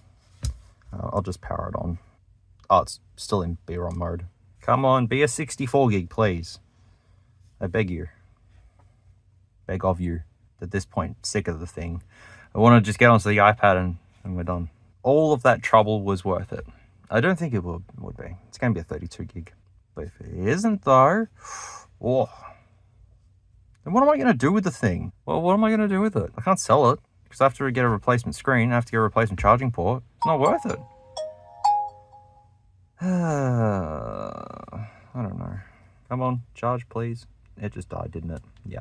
Speaker 2: I'll just power it on. Oh, it's still in B-ROM mode. Come on, be a 64 gig, please. I beg you. Beg of you. At this point, sick of the thing. I want to just get onto the iPad and we're done. All of that trouble was worth it. I don't think it would be. It's going to be a 32 gig. But if it isn't though, oh. Then what am I going to do with the thing? Well, what am I going to do with it? I can't sell it because I have to get a replacement screen. I have to get a replacement charging port. It's not worth it. I don't know. Come on, charge please. It just died, didn't it? Yeah.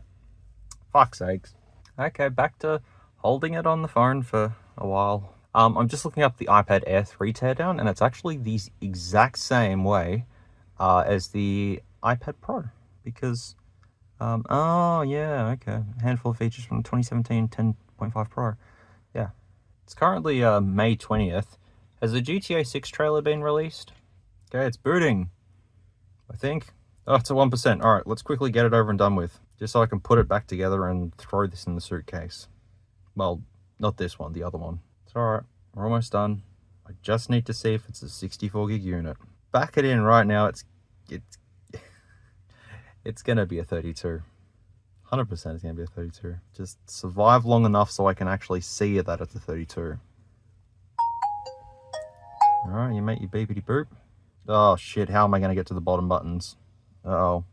Speaker 2: Fuck's sakes. Okay, back to holding it on the phone for a while. I'm just looking up the iPad Air 3 teardown, and it's actually the exact same way as the iPad Pro. Because, oh yeah, okay. A handful of features from 2017 10.5 Pro. Yeah. It's currently May 20th. Has the GTA 6 trailer been released? Okay, it's booting, I think. Oh, it's a 1%. All right, let's quickly get it over and done with, just so I can put it back together and throw this in the suitcase. Well, not this one, the other one. It's all right, we're almost done. I just need to see if it's a 64 gig unit. Back it in right now. It's gonna be a 32. 100% it's gonna be a 32. Just survive long enough so I can actually see that it's a 32. All right, you make your beepity boop. Oh shit, how am I gonna get to the bottom buttons? Uh-oh.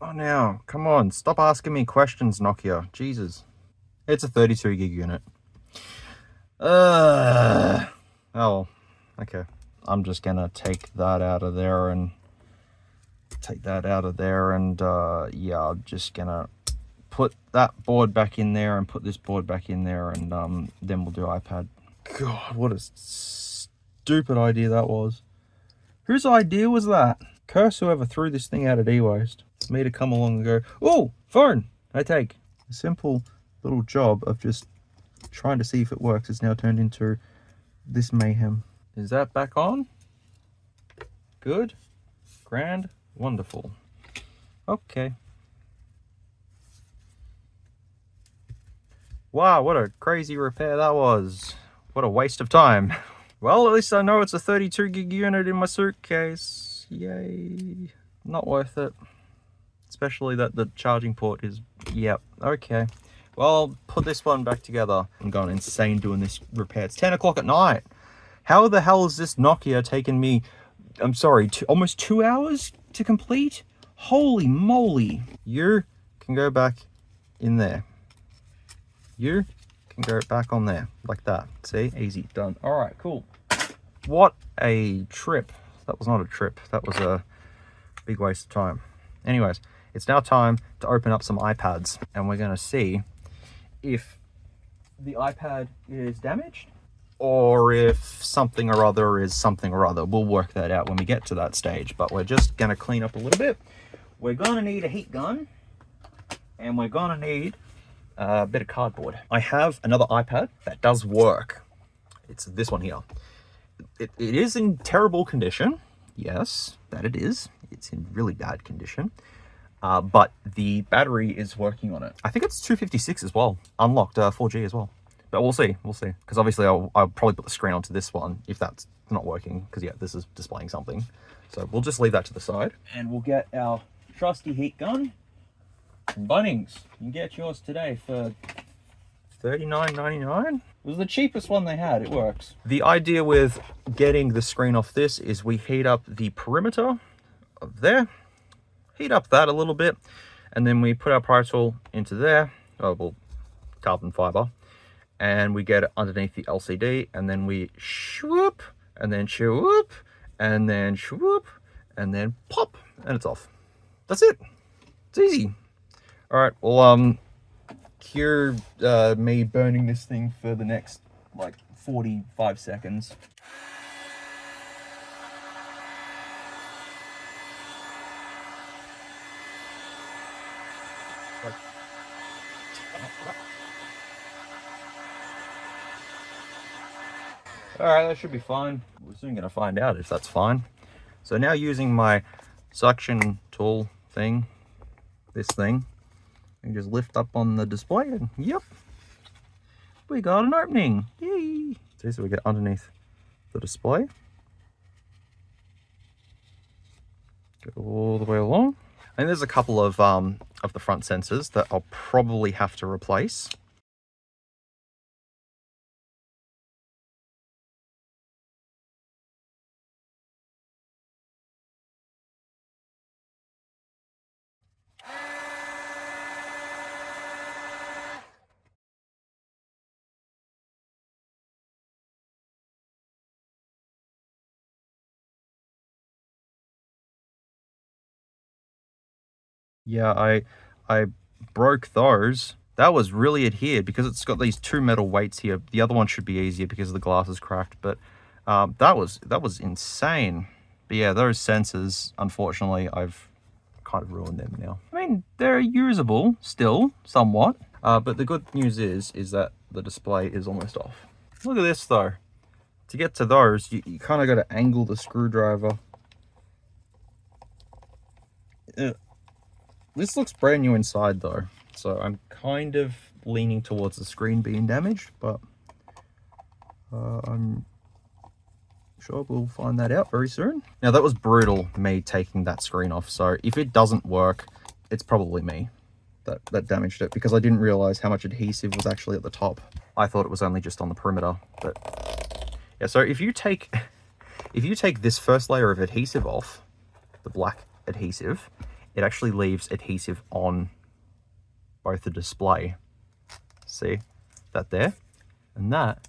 Speaker 2: Oh, now, come on, stop asking me questions, Nokia. Jesus. It's a 32 gig unit. Oh, okay. I'm just gonna take that out of there and yeah, I'm just gonna put that board back in there and put this board back in there, and then we'll do iPad. God, what a stupid idea that was. Whose idea was that? Curse whoever threw this thing out at e-waste. It's me to come along and go, oh, phone, I take. A simple little job of just trying to see if it works is now turned into this mayhem. Is that back on? Good, grand, wonderful. Okay. Wow, what a crazy repair that was. What a waste of time. Well, at least I know it's a 32 gig unit in my suitcase. Yay. Not worth it. Especially that the charging port is, yep, okay. Well, I'll put this one back together. I'm going insane doing this repair. It's 10 o'clock at night. How the hell is this Nokia taking me, I'm sorry, almost 2 hours to complete? Holy moly. You can go back in there. You can go back on there, like that. See, easy, done. All right, cool. What a trip. That was not a trip. That was a big waste of time. Anyways, it's now time to open up some iPads, and we're gonna see if the iPad is damaged or if something or other is something or other. We'll work that out when we get to that stage, but we're just gonna clean up a little bit. We're gonna need a heat gun, and we're gonna need a bit of cardboard. I have another iPad that does work. It's this one here. It is in terrible condition. Yes, that it is. It's in really bad condition. But the battery is working on it. I think it's 256 as well. Unlocked 4G as well. But we'll see. We'll see. Because obviously I'll probably put the screen onto this one if that's not working. Because yeah, this is displaying something. So we'll just leave that to the side. And we'll get our trusty heat gun from Bunnings. You can get yours today for $39.99. It was the cheapest one they had. It works. The idea with getting the screen off this is we heat up the perimeter of there, heat up that a little bit, and then we put our power tool into there, carbon fiber, and we get it underneath the LCD, and then we swoop, and then swoop, and then swoop, and then pop, and it's off. That's it. It's easy. All right, well, cure me burning this thing for the next like 45 seconds. All right, that should be fine. We're soon gonna find out if that's fine. So now using my suction tool thing, this thing, and just lift up on the display and yep, we got an opening. Yay! So we get underneath the display, go all the way along, and there's a couple of the front sensors that I'll probably have to replace. Yeah, I broke those. That was really adhered because it's got these two metal weights here. The other one should be easier because the glass is cracked, but that was insane. But yeah, those sensors, unfortunately, I've kind of ruined them now. I mean, they're usable still, somewhat. But the good news is that the display is almost off. Look at this though. To get to those, you kind of got to angle the screwdriver. This looks brand new inside though, so I'm kind of leaning towards the screen being damaged, but I'm sure we'll find that out very soon. Now that was brutal, me taking that screen off, so if it doesn't work, it's probably me that damaged it, because I didn't realize how much adhesive was actually at the top. I thought it was only just on the perimeter, but yeah, so if you take this first layer of adhesive off, the black adhesive, it actually leaves adhesive on both the display. See that there? And that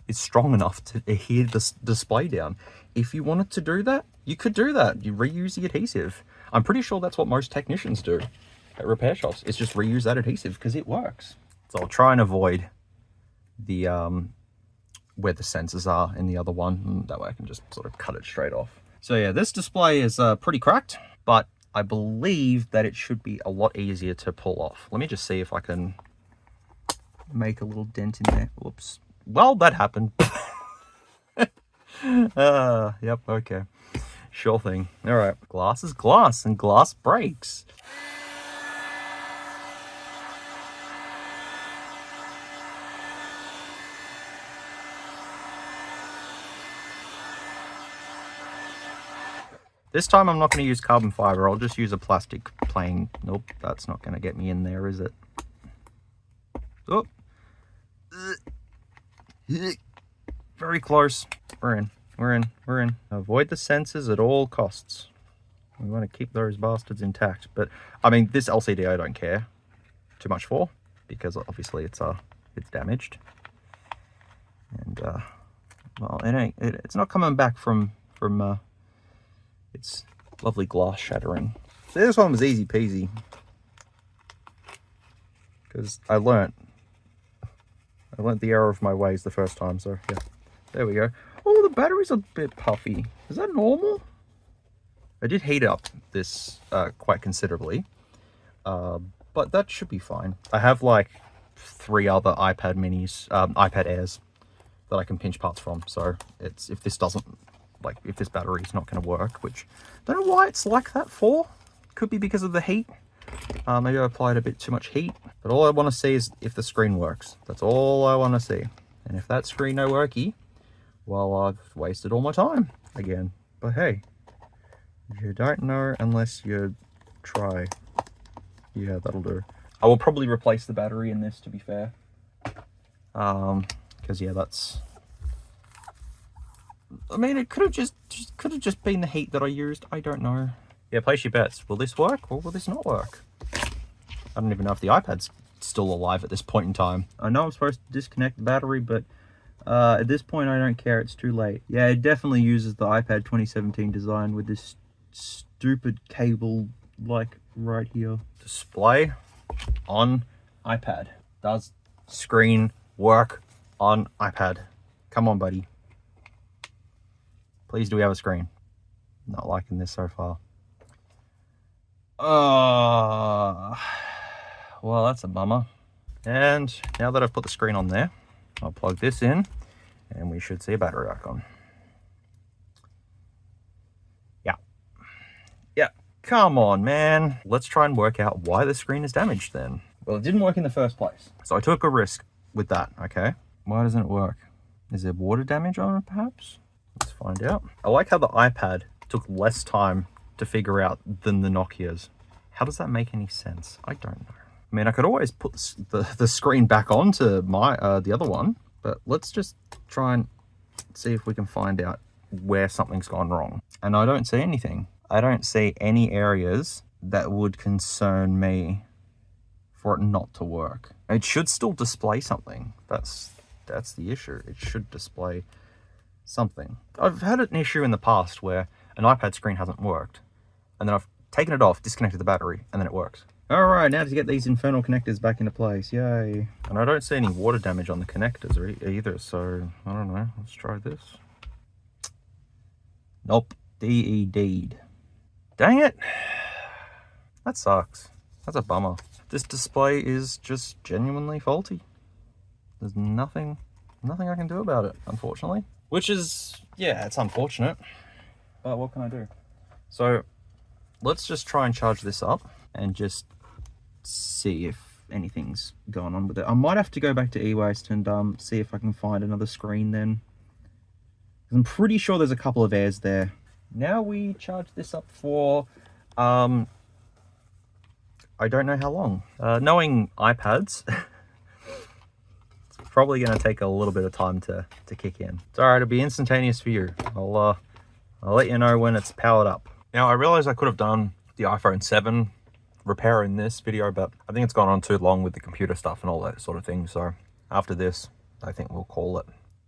Speaker 2: is strong enough to adhere the display down. If you wanted to do that, you could do that. You reuse the adhesive. I'm pretty sure that's what most technicians do. at repair shops. It's just reuse that adhesive because it works. So I'll try and avoid the where the sensors are in the other one, and that way I can just sort of cut it straight off. So yeah, this display is pretty cracked, but I believe that it should be a lot easier to pull off. Let me just see if I can make a little dent in there. Whoops. Well, that happened. Yep, okay. Sure thing. All right. Glass is glass, and glass breaks. This time I'm not going to use carbon fiber. I'll just use a plastic plain. Nope, that's not going to get me in there, is it? Oh. Very close. We're in. We're in. We're in. Avoid the sensors at all costs. We want to keep those bastards intact. But, I mean, this LCD I don't care too much for, because obviously it's damaged. And, well, it's not coming back from its lovely glass shattering. So this one was easy peasy, because I learnt the error of my ways the first time. So yeah, there we go. Oh, the battery's a bit puffy. Is that normal? I did heat up this quite considerably, but that should be fine. I have like 3 other iPad minis, iPad Airs that I can pinch parts from. So it's, if this battery's not going to work, which I don't know why it's like that for. Could be because of the heat. Maybe I applied a bit too much heat. But all I want to see is if the screen works. That's all I want to see. And if that screen no worky, well, I've wasted all my time again. But hey, you don't know unless you try. Yeah, that'll do. I will probably replace the battery in this, to be fair. Because yeah, that's... I mean, it could have just been the heat that I used. I don't know. Yeah, place your bets. Will this work or will this not work? I don't even know if the iPad's still alive at this point in time. I know I'm supposed to disconnect the battery, but at this point I don't care. It's too late. Yeah, it definitely uses the iPad 2017 design with this stupid cable, like right here. Display on iPad. Does screen work on iPad? Come on, buddy. Please, do we have a screen? Not liking this so far. Well, that's a bummer. And now that I've put the screen on there, I'll plug this in and we should see a battery icon. Yeah. Yeah. Come on, man. Let's try and work out why the screen is damaged then. Well, it didn't work in the first place, so I took a risk with that, okay? Why doesn't it work? Is there water damage on it, perhaps? Let's find out. I like how the iPad took less time to figure out than the Nokias. How does that make any sense? I don't know. I mean, I could always put the screen back onto my the other one, but let's just try and see if we can find out where something's gone wrong. And I don't see anything. I don't see any areas that would concern me for it not to work. It should still display something. That's the issue. It should display something. I've had an issue in the past where an iPad screen hasn't worked, and then I've taken it off, disconnected the battery, and then it works. All right, now to get these infernal connectors back into place. Yay. And I don't see any water damage on the connectors either, so I don't know. Let's try this. Nope. DED'd. Dang it. That sucks. That's a bummer. This display is just genuinely faulty. There's nothing I can do about it, unfortunately. Which is, yeah, it's unfortunate, but what can I do? So let's just try and charge this up and just see if anything's going on with it. I might have to go back to Ewaste and see if I can find another screen then. I'm pretty sure there's a couple of airs there. Now we charge this up for, I don't know how long. Knowing iPads, probably going to take a little bit of time to kick in. It's alright, it'll be instantaneous for you. I'll let you know when it's powered up. Now, I realize I could have done the iPhone 7 repair in this video, but I think it's gone on too long with the computer stuff and all that sort of thing. So after this, I think we'll call it.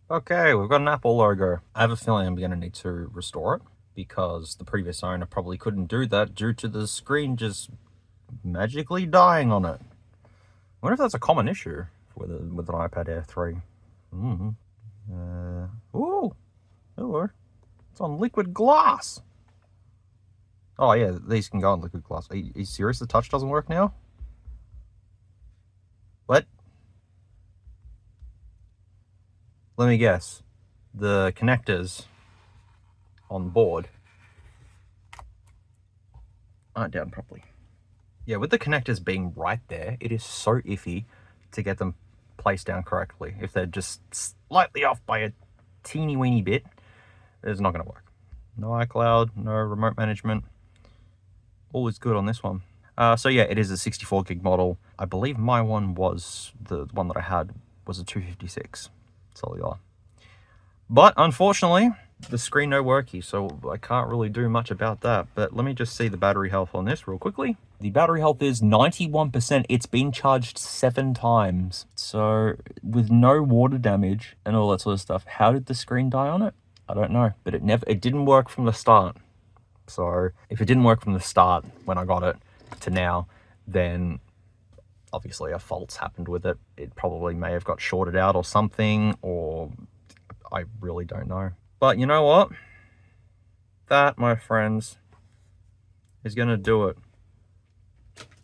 Speaker 2: Okay, we've got an Apple logo. I have a feeling I'm going to need to restore it because the previous owner probably couldn't do that due to the screen just magically dying on it. I wonder if that's a common issue with an iPad Air 3. Ooh, hello. It's on liquid glass. Oh yeah, these can go on liquid glass. Are you serious? The touch doesn't work now? What? Let me guess. The connectors on board aren't down properly. Yeah, with the connectors being right there, it is so iffy to get them placed down correctly. If they're just slightly off by a teeny weeny bit, it's not going to work. No iCloud, no remote management. All is good on this one. So yeah, it is a 64 gig model. I believe my one was, the one that I had was a 256 cellular. But unfortunately, the screen no worky, so I can't really do much about that. But let me just see the battery health on this real quickly. The battery health is 91%. It's been charged 7 times. So with no water damage and all that sort of stuff, how did the screen die on it? I don't know, but it didn't work from the start. So if it didn't work from the start when I got it to now, then obviously a fault's happened with it. It probably may have got shorted out or something, or I really don't know. But you know what? That, my friends, is going to do it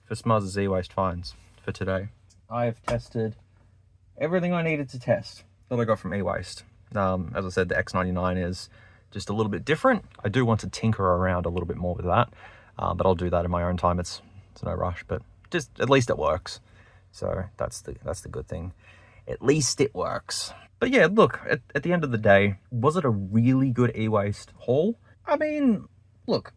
Speaker 2: for SMUZ's E-Waste finds for today. I have tested everything I needed to test that I got from E-Waste. As I said, the X99 is just a little bit different. I do want to tinker around a little bit more with that, but I'll do that in my own time. It's no rush, but just at least it works. So that's the good thing. At least it works. But yeah, look, at the end of the day, was it a really good E-Waste haul? I mean, look,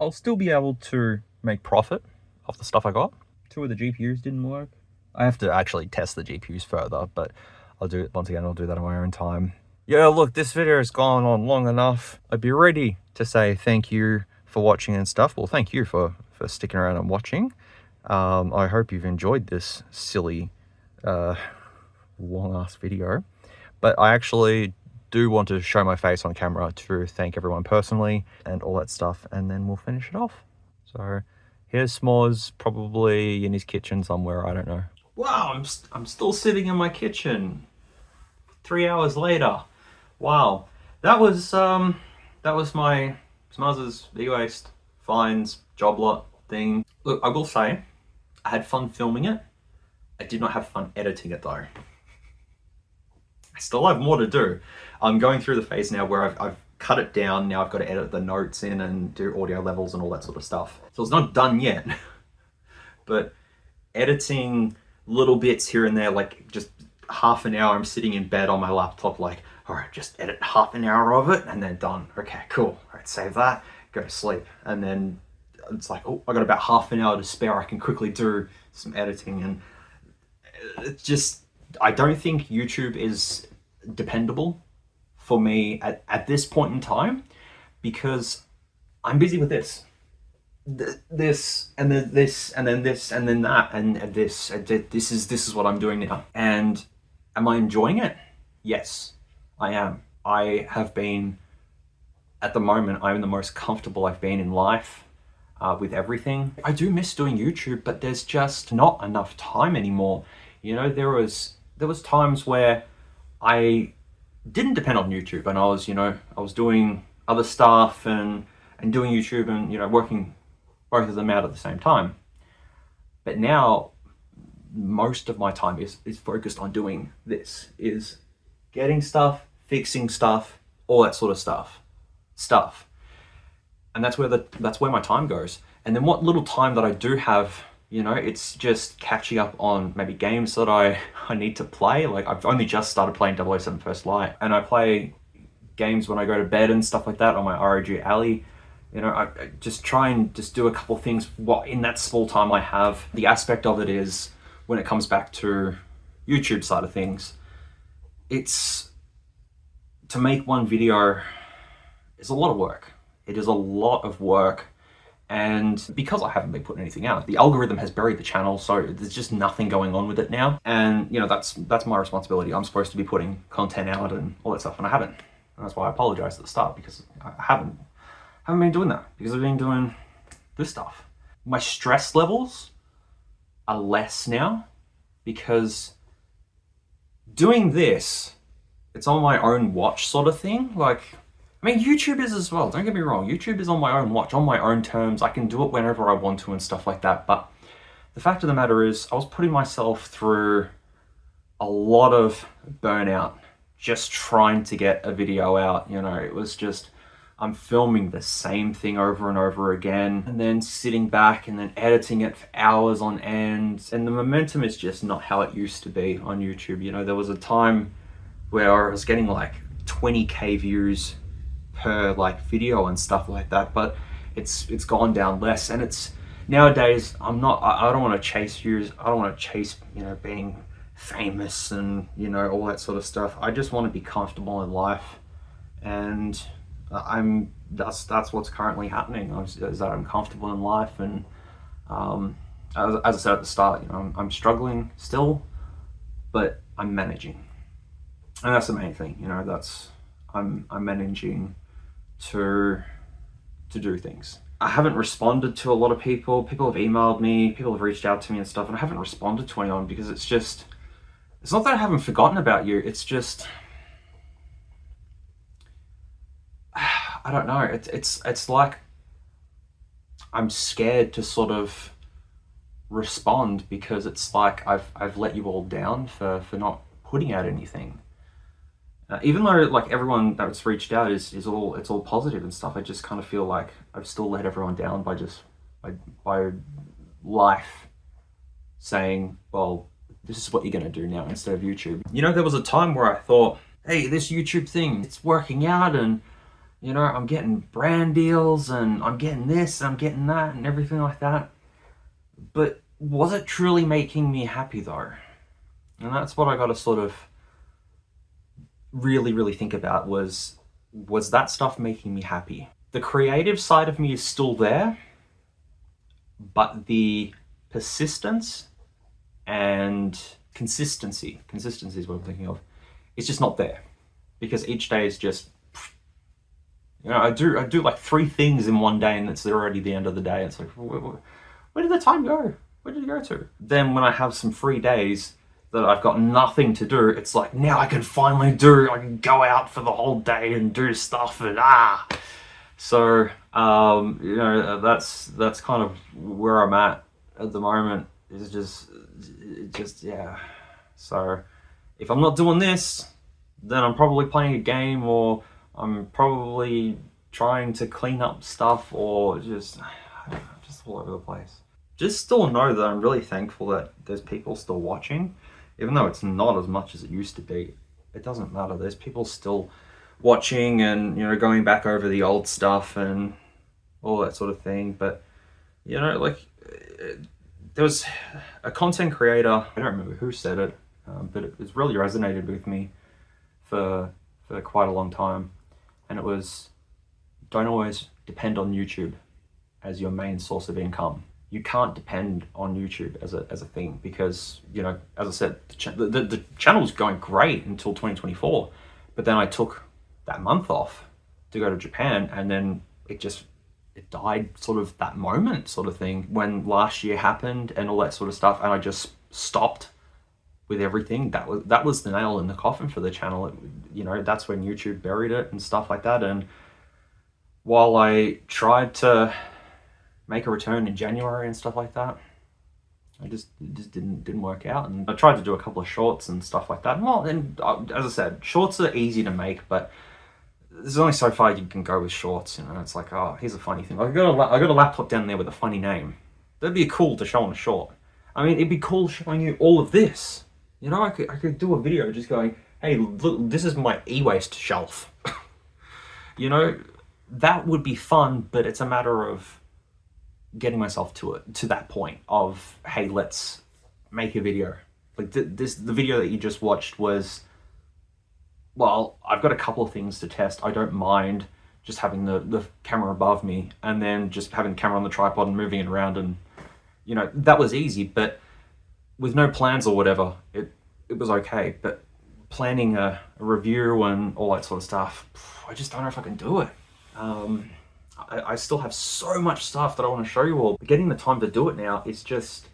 Speaker 2: I'll still be able to make profit off the stuff I got. 2 of the GPUs didn't work. I have to actually test the GPUs further, but I'll do it once again. I'll do that in my own time. Yeah, look, this video has gone on long enough. I'd be ready to say thank you for watching and stuff. Well, thank you for sticking around and watching. I hope you've enjoyed this silly, long-ass video. But I actually do want to show my face on camera to thank everyone personally and all that stuff, and then we'll finish it off. So here's S'mores, probably in his kitchen somewhere, I don't know. Wow, I'm still sitting in my kitchen 3 hours later. Wow, that was my SMUZ's E-Waste finds job lot thing. Look, I will say, I had fun filming it. I did not have fun editing it though. I still have more to do. I'm going through the phase now where I've cut it down. Now I've got to edit the notes in and do audio levels and all that sort of stuff. So it's not done yet, but editing little bits here and there, like just half an hour, I'm sitting in bed on my laptop like, all right, just edit half an hour of it and then done. Okay, cool. All right, save that, go to sleep. And then it's like, oh, I got about half an hour to spare. I can quickly do some editing. And it's just, I don't think YouTube is dependable for me at this point in time, because I'm busy with this and then this and then this and then that and this. This is what I'm doing now. And am I enjoying it? Yes, I am. I have been, at the moment, I'm the most comfortable I've been in life with everything. I do miss doing YouTube, but there's just not enough time anymore. You know, there was times where I didn't depend on YouTube, and I was doing other stuff and doing YouTube and, you know, working both of them out at the same time. But now most of my time is focused on doing this, is getting stuff, fixing stuff, all that sort of stuff. And that's where my time goes. And then what little time that I do have, you know, it's just catching up on maybe games that I need to play. Like, I've only just started playing 007 First Light, and I play games when I go to bed and stuff like that on my ROG Ally. You know, I just try and just do a couple of things in that small time I have. The aspect of it is, when it comes back to YouTube side of things, it's, to make one video is a lot of work. It is a lot of work. And because I haven't been putting anything out, the algorithm has buried the channel, so there's just nothing going on with it now. And, you know, that's my responsibility. I'm supposed to be putting content out and all that stuff, and I haven't. And that's why I apologize at the start, because I haven't been doing that, because I've been doing this stuff.
Speaker 1: my stress levels are less now, because doing this, it's on my own watch sort of thing. Like, I mean, YouTube is as well, don't get me wrong. YouTube is on my own watch, on my own terms. I can do it whenever I want to and stuff like that. But the fact of the matter is, I was putting myself through a lot of burnout just trying to get a video out. You know, it was just, I'm filming the same thing over and over again, and then sitting back and then editing it for hours on end. And the momentum is just not how it used to be on YouTube. You know, there was a time where I was getting like 20k views per like video and stuff like that, but it's gone down less. And it's nowadays, I don't want to chase views. I don't want to chase, you know, being famous and, you know, all that sort of stuff. I just want to be comfortable in life, and that's what's currently happening, is that I'm comfortable in life. And as I said at the start, you know, I'm struggling still, but I'm managing, and that's the main thing. You know, that's I'm managing to do things. I haven't responded to a lot of people. People have emailed me, people have reached out to me and stuff, and I haven't responded to anyone because it's not that I haven't forgotten about you. It's just, I don't know. It's like I'm scared to sort of respond, because it's like I've let you all down for not putting out anything. Even though like everyone that's reached out is all positive and stuff, I just kind of feel like I've still let everyone down by life saying, well, this is what you're gonna do now instead of YouTube. You know, there was a time where I thought, hey, this YouTube thing, it's working out, and you know, I'm getting brand deals, and I'm getting this, and I'm getting that, and everything like that. But was it truly making me happy though? And that's what I got to sort of really think about, was that stuff making me happy? The creative side of me is still there, but the persistence and consistency is what I'm thinking of, it's just not there, because each day is just, you know, I do like 3 things in one day, and it's already the end of the day. It's like, where did the time go? Where did it go to? Then when I have some free days that I've got nothing to do, it's like, now I can finally I can go out for the whole day and do stuff, and so you know, that's kind of where I'm at the moment. Is just yeah. So if I'm not doing this, then I'm probably playing a game, or I'm probably trying to clean up stuff, or just all over the place. Just still know that I'm really thankful that there's people still watching, even though it's not as much as it used to be. It doesn't matter. There's people still watching, and you know, going back over the old stuff and all that sort of thing. But you know, like, there was a content creator, I don't remember who said it, but it's really resonated with me for quite a long time. And it was, don't always depend on YouTube as your main source of income. You can't depend on YouTube as a thing, because, you know, as I said, the channel was going great until 2024, but then I took that month off to go to Japan, and then it died sort of that moment sort of thing when last year happened and all that sort of stuff, and I just stopped with everything. That was the nail in the coffin for the channel. You know, that's when YouTube buried it and stuff like that. And while I tried to make a return in January and stuff like that, it just didn't work out. And I tried to do a couple of shorts and stuff like that. Well, and as I said, shorts are easy to make, but there's only so far you can go with shorts. You know, it's like, oh, here's a funny thing. I got a laptop down there with a funny name. That'd be cool to show on a short. I mean, it'd be cool showing you all of this. You know, I could do a video just going, hey, look, this is my e-waste shelf. You know, that would be fun, but it's a matter of getting myself to that point of, hey, let's make a video. Like the video that you just watched was, well, I've got a couple of things to test. I don't mind just having the camera above me and then just having the camera on the tripod and moving it around, and you know, that was easy. But with no plans or whatever, it was okay. But planning a review and all that sort of stuff, I just don't know if I can do it. I still have so much stuff that I want to show you all. But getting the time to do it now is just,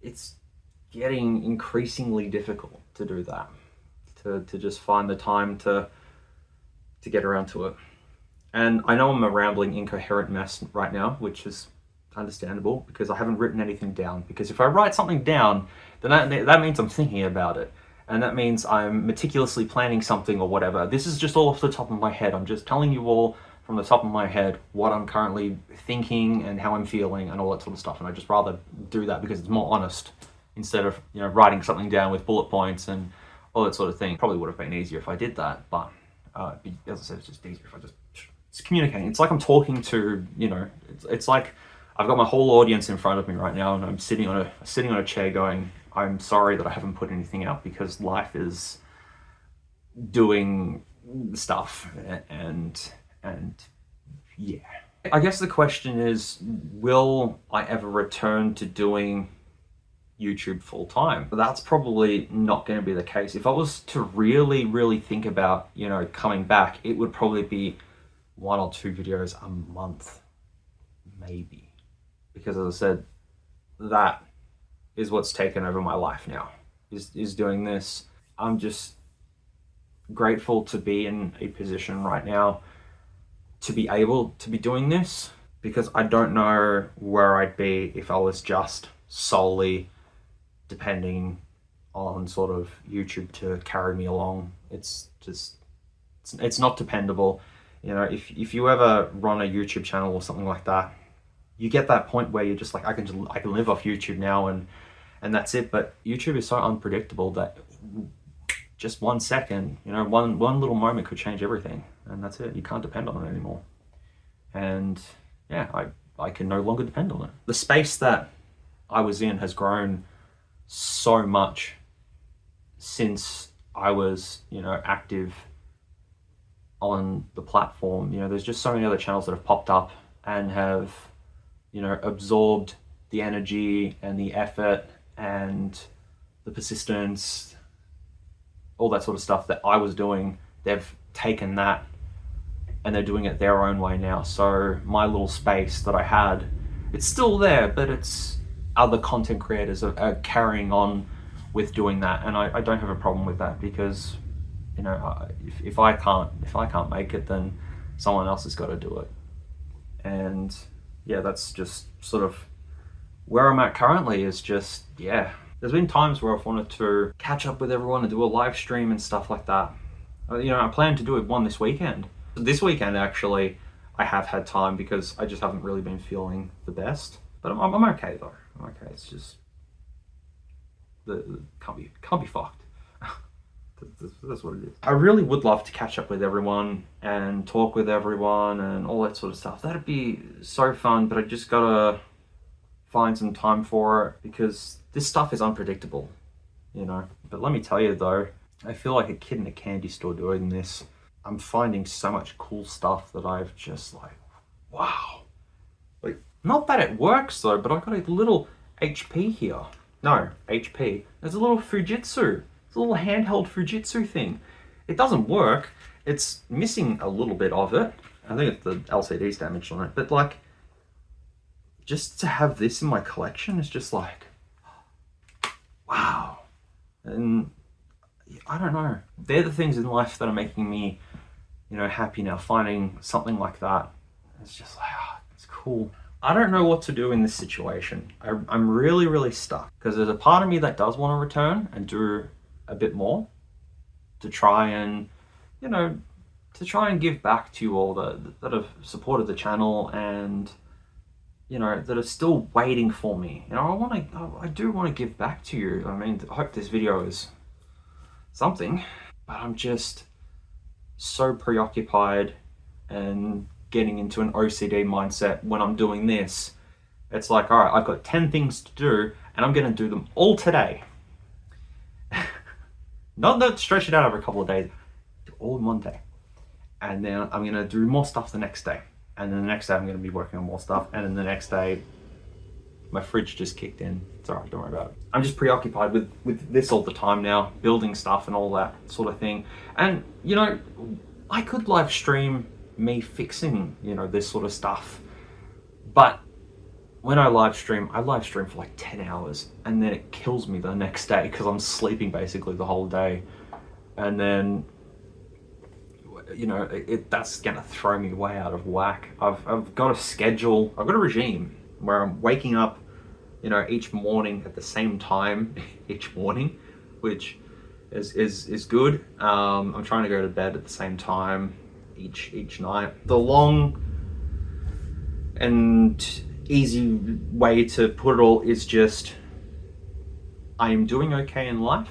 Speaker 1: it's getting increasingly difficult to do that. To just find the time to get around to it. And I know I'm a rambling, incoherent mess right now, which is understandable because I haven't written anything down. Because if I write something down, then that means I'm thinking about it. And that means I'm meticulously planning something or whatever. This is just all off the top of my head. I'm just telling you all from the top of my head what I'm currently thinking and how I'm feeling and all that sort of stuff. And I'd just rather do that because it's more honest instead of, you know, writing something down with bullet points and all that sort of thing. Probably would have been easier if I did that, but as I said, it's just easier if I just, it's communicating. It's like I'm talking to, you know, it's like I've got my whole audience in front of me right now and I'm sitting on a chair going, I'm sorry that I haven't put anything out because life is doing stuff and yeah. I guess the question is, will I ever return to doing YouTube full time? But that's probably not going to be the case. If I was to really think about, you know, coming back, it would probably be 1 or 2 videos a month, maybe. Because as I said, that is what's taken over my life now, is doing this. I'm just grateful to be in a position right now to be able to be doing this, because I don't know where I'd be if I was just solely depending on sort of YouTube to carry me along. It's just, it's not dependable. You know, if you ever run a YouTube channel or something like that, you get that point where you're just like, I can live off YouTube now and that's it. But YouTube is so unpredictable that just 1 second, you know, one little moment could change everything, and that's it. You can't depend on it anymore. And yeah, I can no longer depend on it. The space that I was in has grown so much since I was, you know, active on the platform. You know, there's just so many other channels that have popped up and have, you know, absorbed the energy and the effort and the persistence, all that sort of stuff that I was doing. They've taken that and they're doing it their own way now. So my little space that I had, it's still there, but it's other content creators are carrying on with doing that, and I don't have a problem with that, because, you know, if I can't make it, then someone else has got to do it. And yeah, that's just sort of where I'm at currently. Is just, yeah, there's been times where I've wanted to catch up with everyone and do a live stream and stuff like that. You know, I plan to do one this weekend. This weekend, actually, I have had time because I just haven't really been feeling the best. But I'm okay though. I'm okay. It's just can't be fucked. That's what it is. I really would love to catch up with everyone and talk with everyone and all that sort of stuff. That'd be so fun, but I just gotta find some time for it because this stuff is unpredictable, you know. But let me tell you though, I feel like a kid in a candy store doing this. I'm finding so much cool stuff that I've just like, wow. Like, not that it works though, but I've got a little HP here. No, HP. There's a little Fujitsu. It's a little handheld Fujitsu thing. It doesn't work. It's missing a little bit of it. I think it's the LCD's damaged on it. But like, just to have this in my collection is just like, wow. And I don't know. They're the things in life that are making me, you know, happy now. Finding something like that, it's just like, oh, it's cool. I don't know what to do in this situation. I'm really stuck, because there's a part of me that does want to return and do a bit more to try and, you know, to try and give back to you all that have supported the channel and, you know, that are still waiting for me. You know, I do want to give back to you. I mean, I hope this video is something, but I'm just so preoccupied and getting into an OCD mindset when I'm doing this. It's like, all right, I've got 10 things to do and I'm going to do them all today. Not stretch it out over a couple of days, all in one day. And then I'm going to do more stuff the next day. And then the next day I'm going to be working on more stuff. And then the next day, my fridge just kicked in. It's all right, don't worry about it. I'm just preoccupied with this all the time now, building stuff and all that sort of thing. And, you know, I could live stream me fixing, you know, this sort of stuff. But when I live stream for like 10 hours, and then it kills me the next day because I'm sleeping basically the whole day. And then, you know, that's gonna throw me way out of whack. I've got a schedule, I've got a regime where I'm waking up, you know, each morning at the same time each morning, which is good. I'm trying to go to bed at the same time each night. The long and easy way to put it all is just, I am doing okay in life.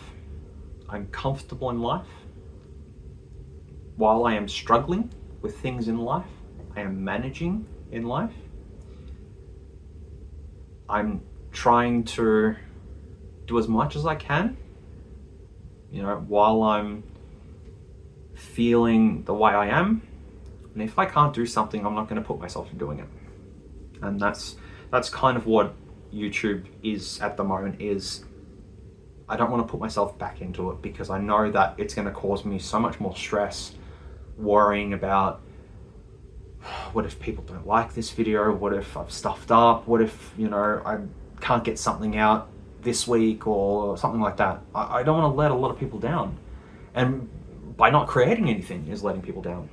Speaker 1: I'm comfortable in life. While I am struggling with things in life, I am managing in life. I'm trying to do as much as I can, you know, while I'm feeling the way I am. And if I can't do something, I'm not going to put myself in doing it. And that's kind of what YouTube is at the moment, is I don't want to put myself back into it because I know that it's going to cause me so much more stress, worrying about what if people don't like this video, what if I've stuffed up, what if, you know, I can't get something out this week or something like that. I don't want to let a lot of people down, and by not creating anything is letting people down.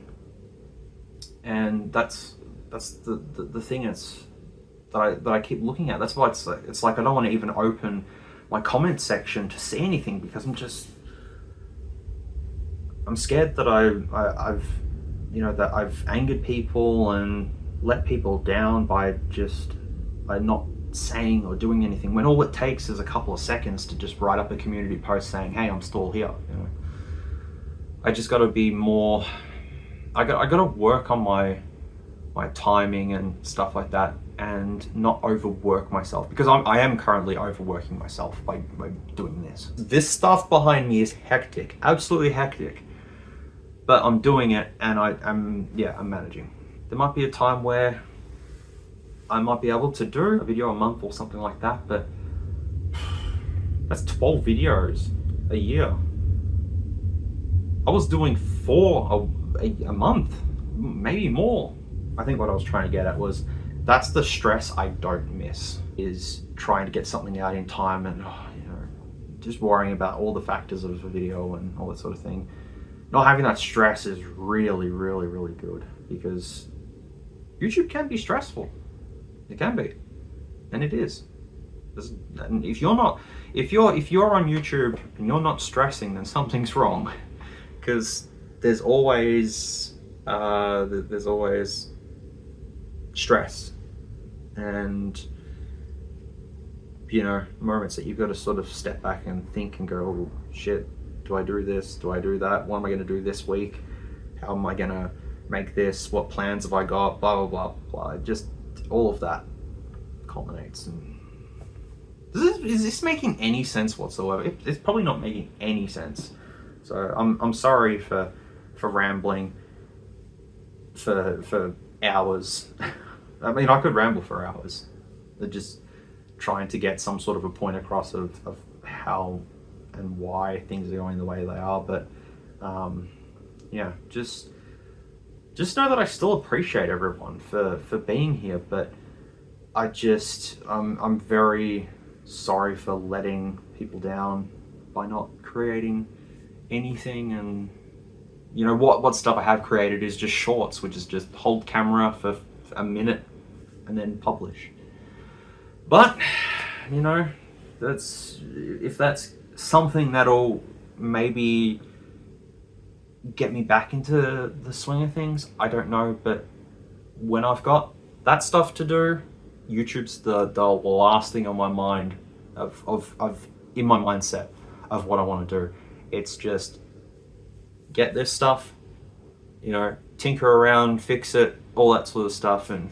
Speaker 1: And that's the thing is that I keep looking at. That's why it's like I don't want to even open my comment section to see anything because I'm scared that I've you know, that I've angered people and let people down by not saying or doing anything, when all it takes is a couple of seconds to just write up a community post saying, hey, I'm still here. You know, I just got to be more, I got to work on my timing and stuff like that, and not overwork myself, because I am currently overworking myself by doing this. This stuff behind me is hectic, absolutely hectic, but I'm doing it, and I'm managing. There might be a time where I might be able to do a video a month or something like that, but that's 12 videos a year. I was doing 4 a month, maybe more. I think what I was trying to get at was, that's the stress I don't miss, is trying to get something out in time and, you know, just worrying about all the factors of a video and all that sort of thing. Not having that stress is really, really, really good, because YouTube can be stressful. It can be, and it is. And if you're on YouTube and you're not stressing, then something's wrong, because there's always stress, and, you know, moments that you've got to sort of step back and think and go, oh shit, do I do this? Do I do that? What am I going to do this week? How am I going to make this? What plans have I got? Blah, blah, blah, blah. Just all of that culminates. And is this making any sense whatsoever? It's probably not making any sense. So I'm sorry for rambling for hours. I mean, I could ramble for hours. They're just trying to get some sort of a point across of how and why things are going the way they are. But yeah, just know that I still appreciate everyone for being here, but I'm very sorry for letting people down by not creating anything. And, you know, what stuff I have created is just shorts, which is just hold camera for a minute and then publish. But, you know, if that's something that'll maybe get me back into the swing of things, I don't know. But when I've got that stuff to do, YouTube's the last thing on my mind in my mindset of what I want to do. It's just get this stuff, you know, tinker around, fix it, all that sort of stuff, and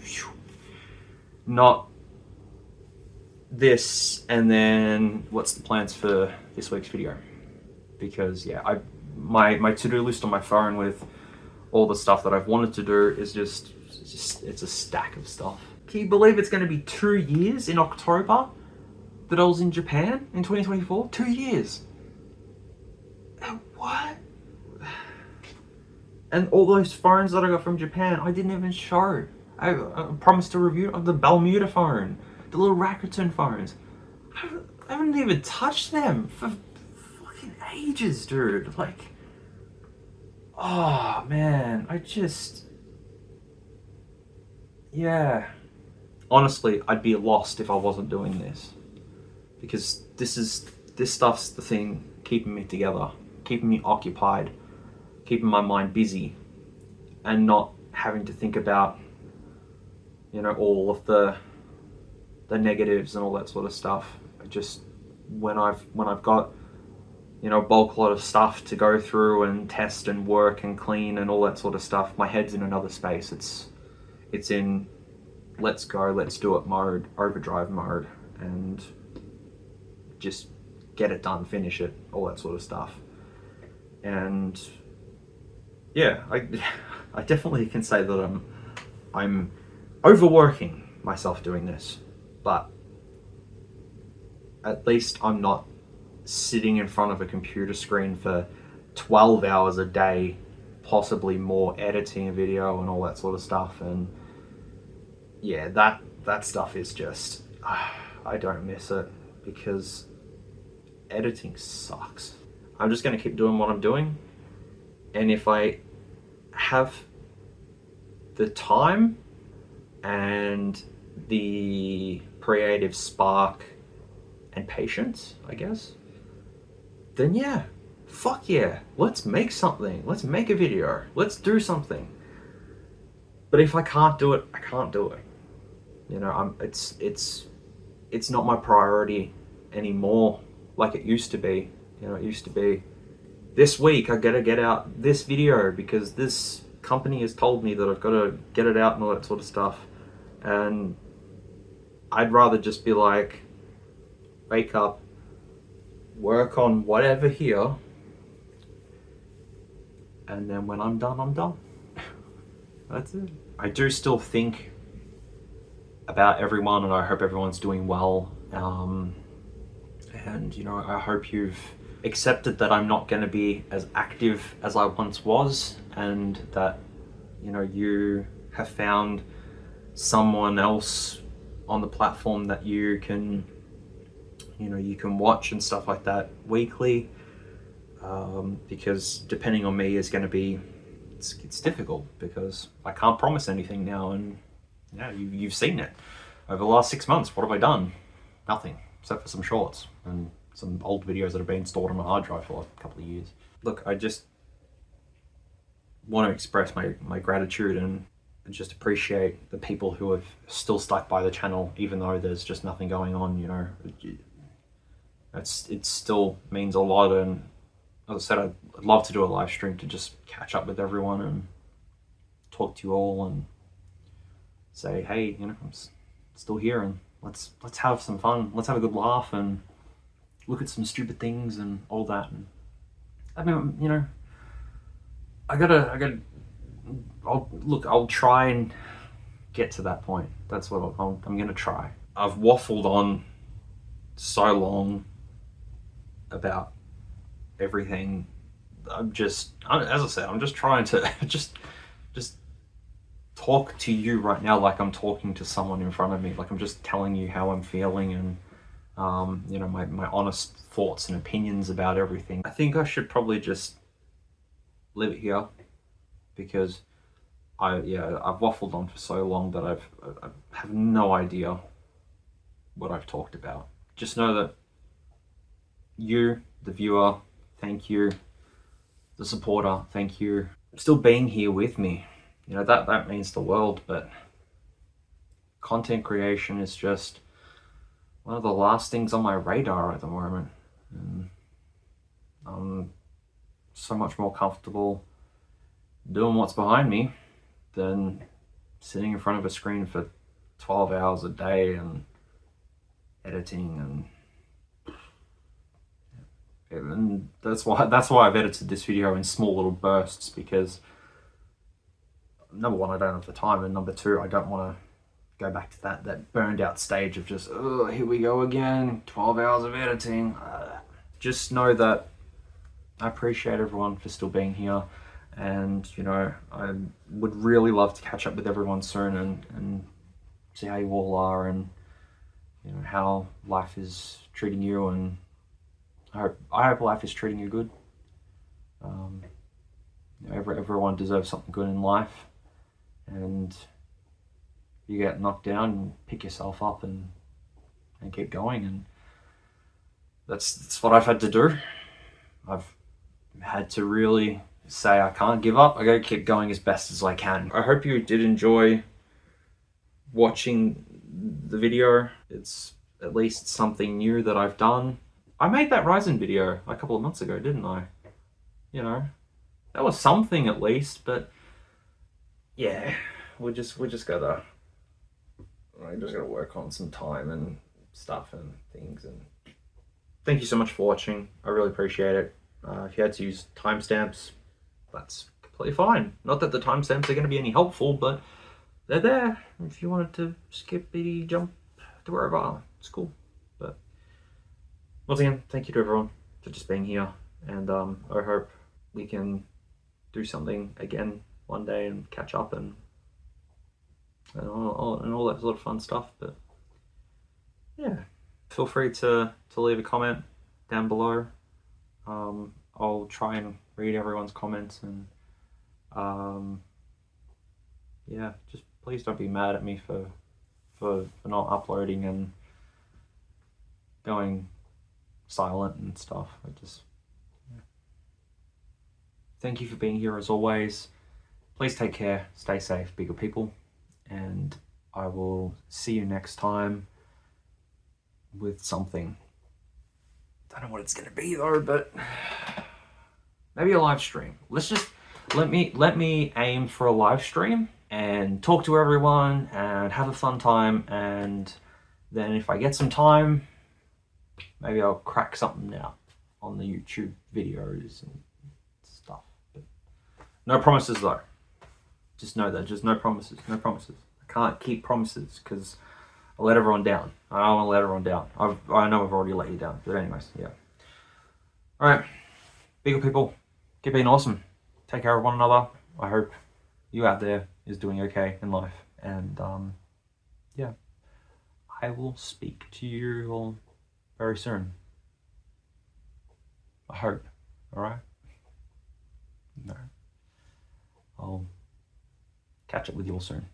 Speaker 1: not this and then what's the plans for this week's video. Because yeah, my to-do list on my phone with all the stuff that I've wanted to do is just it's a stack of stuff. Can you believe it's going to be 2 years in October that I was in Japan in 2024? 2 years. What? And all those phones that I got from Japan, I didn't even show. I promised a review of the Bermuda phone, the little Rakuten phones. I haven't even touched them for fucking ages, dude. Like, oh man, yeah. Honestly, I'd be lost if I wasn't doing this, because this stuff's the thing keeping me together, keeping me occupied, keeping my mind busy, and not having to think about, you know, all of the negatives and all that sort of stuff. I just, when I've got, you know, a bulk lot of stuff to go through and test and work and clean and all that sort of stuff, my head's in another space. It's in let's go, let's do it mode, overdrive mode, and just get it done, finish it, all that sort of stuff. And yeah, I definitely can say that I'm overworking myself doing this, but at least I'm not sitting in front of a computer screen for 12 hours a day, possibly more, editing a video and all that sort of stuff. And yeah, that stuff is just, I don't miss it, because editing sucks. I'm just going to keep doing what I'm doing, and if I have the time and the creative spark and patience, I guess, then yeah, fuck yeah, let's make something, let's make a video, let's do something. But if I can't do it, I can't do it. You know, it's not my priority anymore like it used to be. You know, it used to be, this week I gotta get out this video because this company has told me that I've got to get it out and all that sort of stuff. And I'd rather just be like, wake up, work on whatever here, and then when I'm done, I'm done. That's it. I do still think about everyone, and I hope everyone's doing well. And you know, I hope you've accepted that I'm not going to be as active as I once was, and that, you know, you have found someone else on the platform that you can, you know, you can watch and stuff like that weekly, because depending on me is going to be, it's difficult, because I can't promise anything now. And yeah, you've seen it over the last 6 months. What have I done? Nothing, except for some shorts and some old videos that have been stored on my hard drive for a couple of years. Look, I just want to express my gratitude and just appreciate the people who have still stuck by the channel, even though there's just nothing going on. You know, it still means a lot. And as I said, I'd love to do a live stream to just catch up with everyone and talk to you all and say, hey, you know, I'm still here, and let's have some fun, let's have a good laugh and look at some stupid things and all that. And I mean, you know, I'll try and get to that point. That's what I'm gonna try. I've waffled on so long about everything. As I said, I'm just trying to just talk to you right now like I'm talking to someone in front of me, like I'm just telling you how I'm feeling and you know, my honest thoughts and opinions about everything. I think I should probably just leave it here, because I've waffled on for so long that I have no idea what I've talked about. Just know that you, the viewer, thank you. The supporter, thank you. Still being here with me. You know, that means the world. But content creation is just one of the last things on my radar at the moment. And I'm so much more comfortable doing what's behind me than sitting in front of a screen for 12 hours a day and editing, and that's why I've edited this video in small little bursts, because number one, I don't have the time, and number two, I don't want to go back to that burned out stage of just, oh, here we go again, 12 hours of editing. Just know that I appreciate everyone for still being here, And, you know, I would really love to catch up with everyone soon and see how you all are, and, you know, how life is treating you, and I hope life is treating you good. You know, everyone deserves something good in life, and you get knocked down and pick yourself up and keep going, and that's what I've had to do. I've had to really say I can't give up. I gotta keep going as best as I can. I hope you did enjoy watching the video. It's at least something new that I've done. I made that Ryzen video a couple of months ago, didn't I? You know, that was something at least, but yeah, we just gotta work on some time and stuff and things. And thank you so much for watching. I really appreciate it. If you had to use timestamps, that's completely fine. Not that the timestamps are going to be any helpful, but they're there. If you wanted to skip, jump to wherever, it's cool. But once again, thank you to everyone for just being here, and I hope we can do something again one day and catch up and all that sort of fun stuff. But yeah, feel free to leave a comment down below. I'll try and read everyone's comments, and yeah, just please don't be mad at me for not uploading and going silent and stuff. Yeah. Thank you for being here as always. Please take care, stay safe, be good people, and I will see you next time with something. Don't know what it's gonna be though, but maybe a live stream. Let's just let me aim for a live stream and talk to everyone and have a fun time, and then if I get some time, maybe I'll crack something out on the YouTube videos and stuff. But no promises though. Just know that, just no promises, no promises. I can't keep promises because I let everyone down. I don't want to let everyone down. I know I've already let you down, but anyways, yeah. All right, be good people. Keep being awesome. Take care of one another. I hope you out there is doing okay in life, and yeah, I will speak to you all very soon. I hope. All right. No, I'll catch up with you all soon.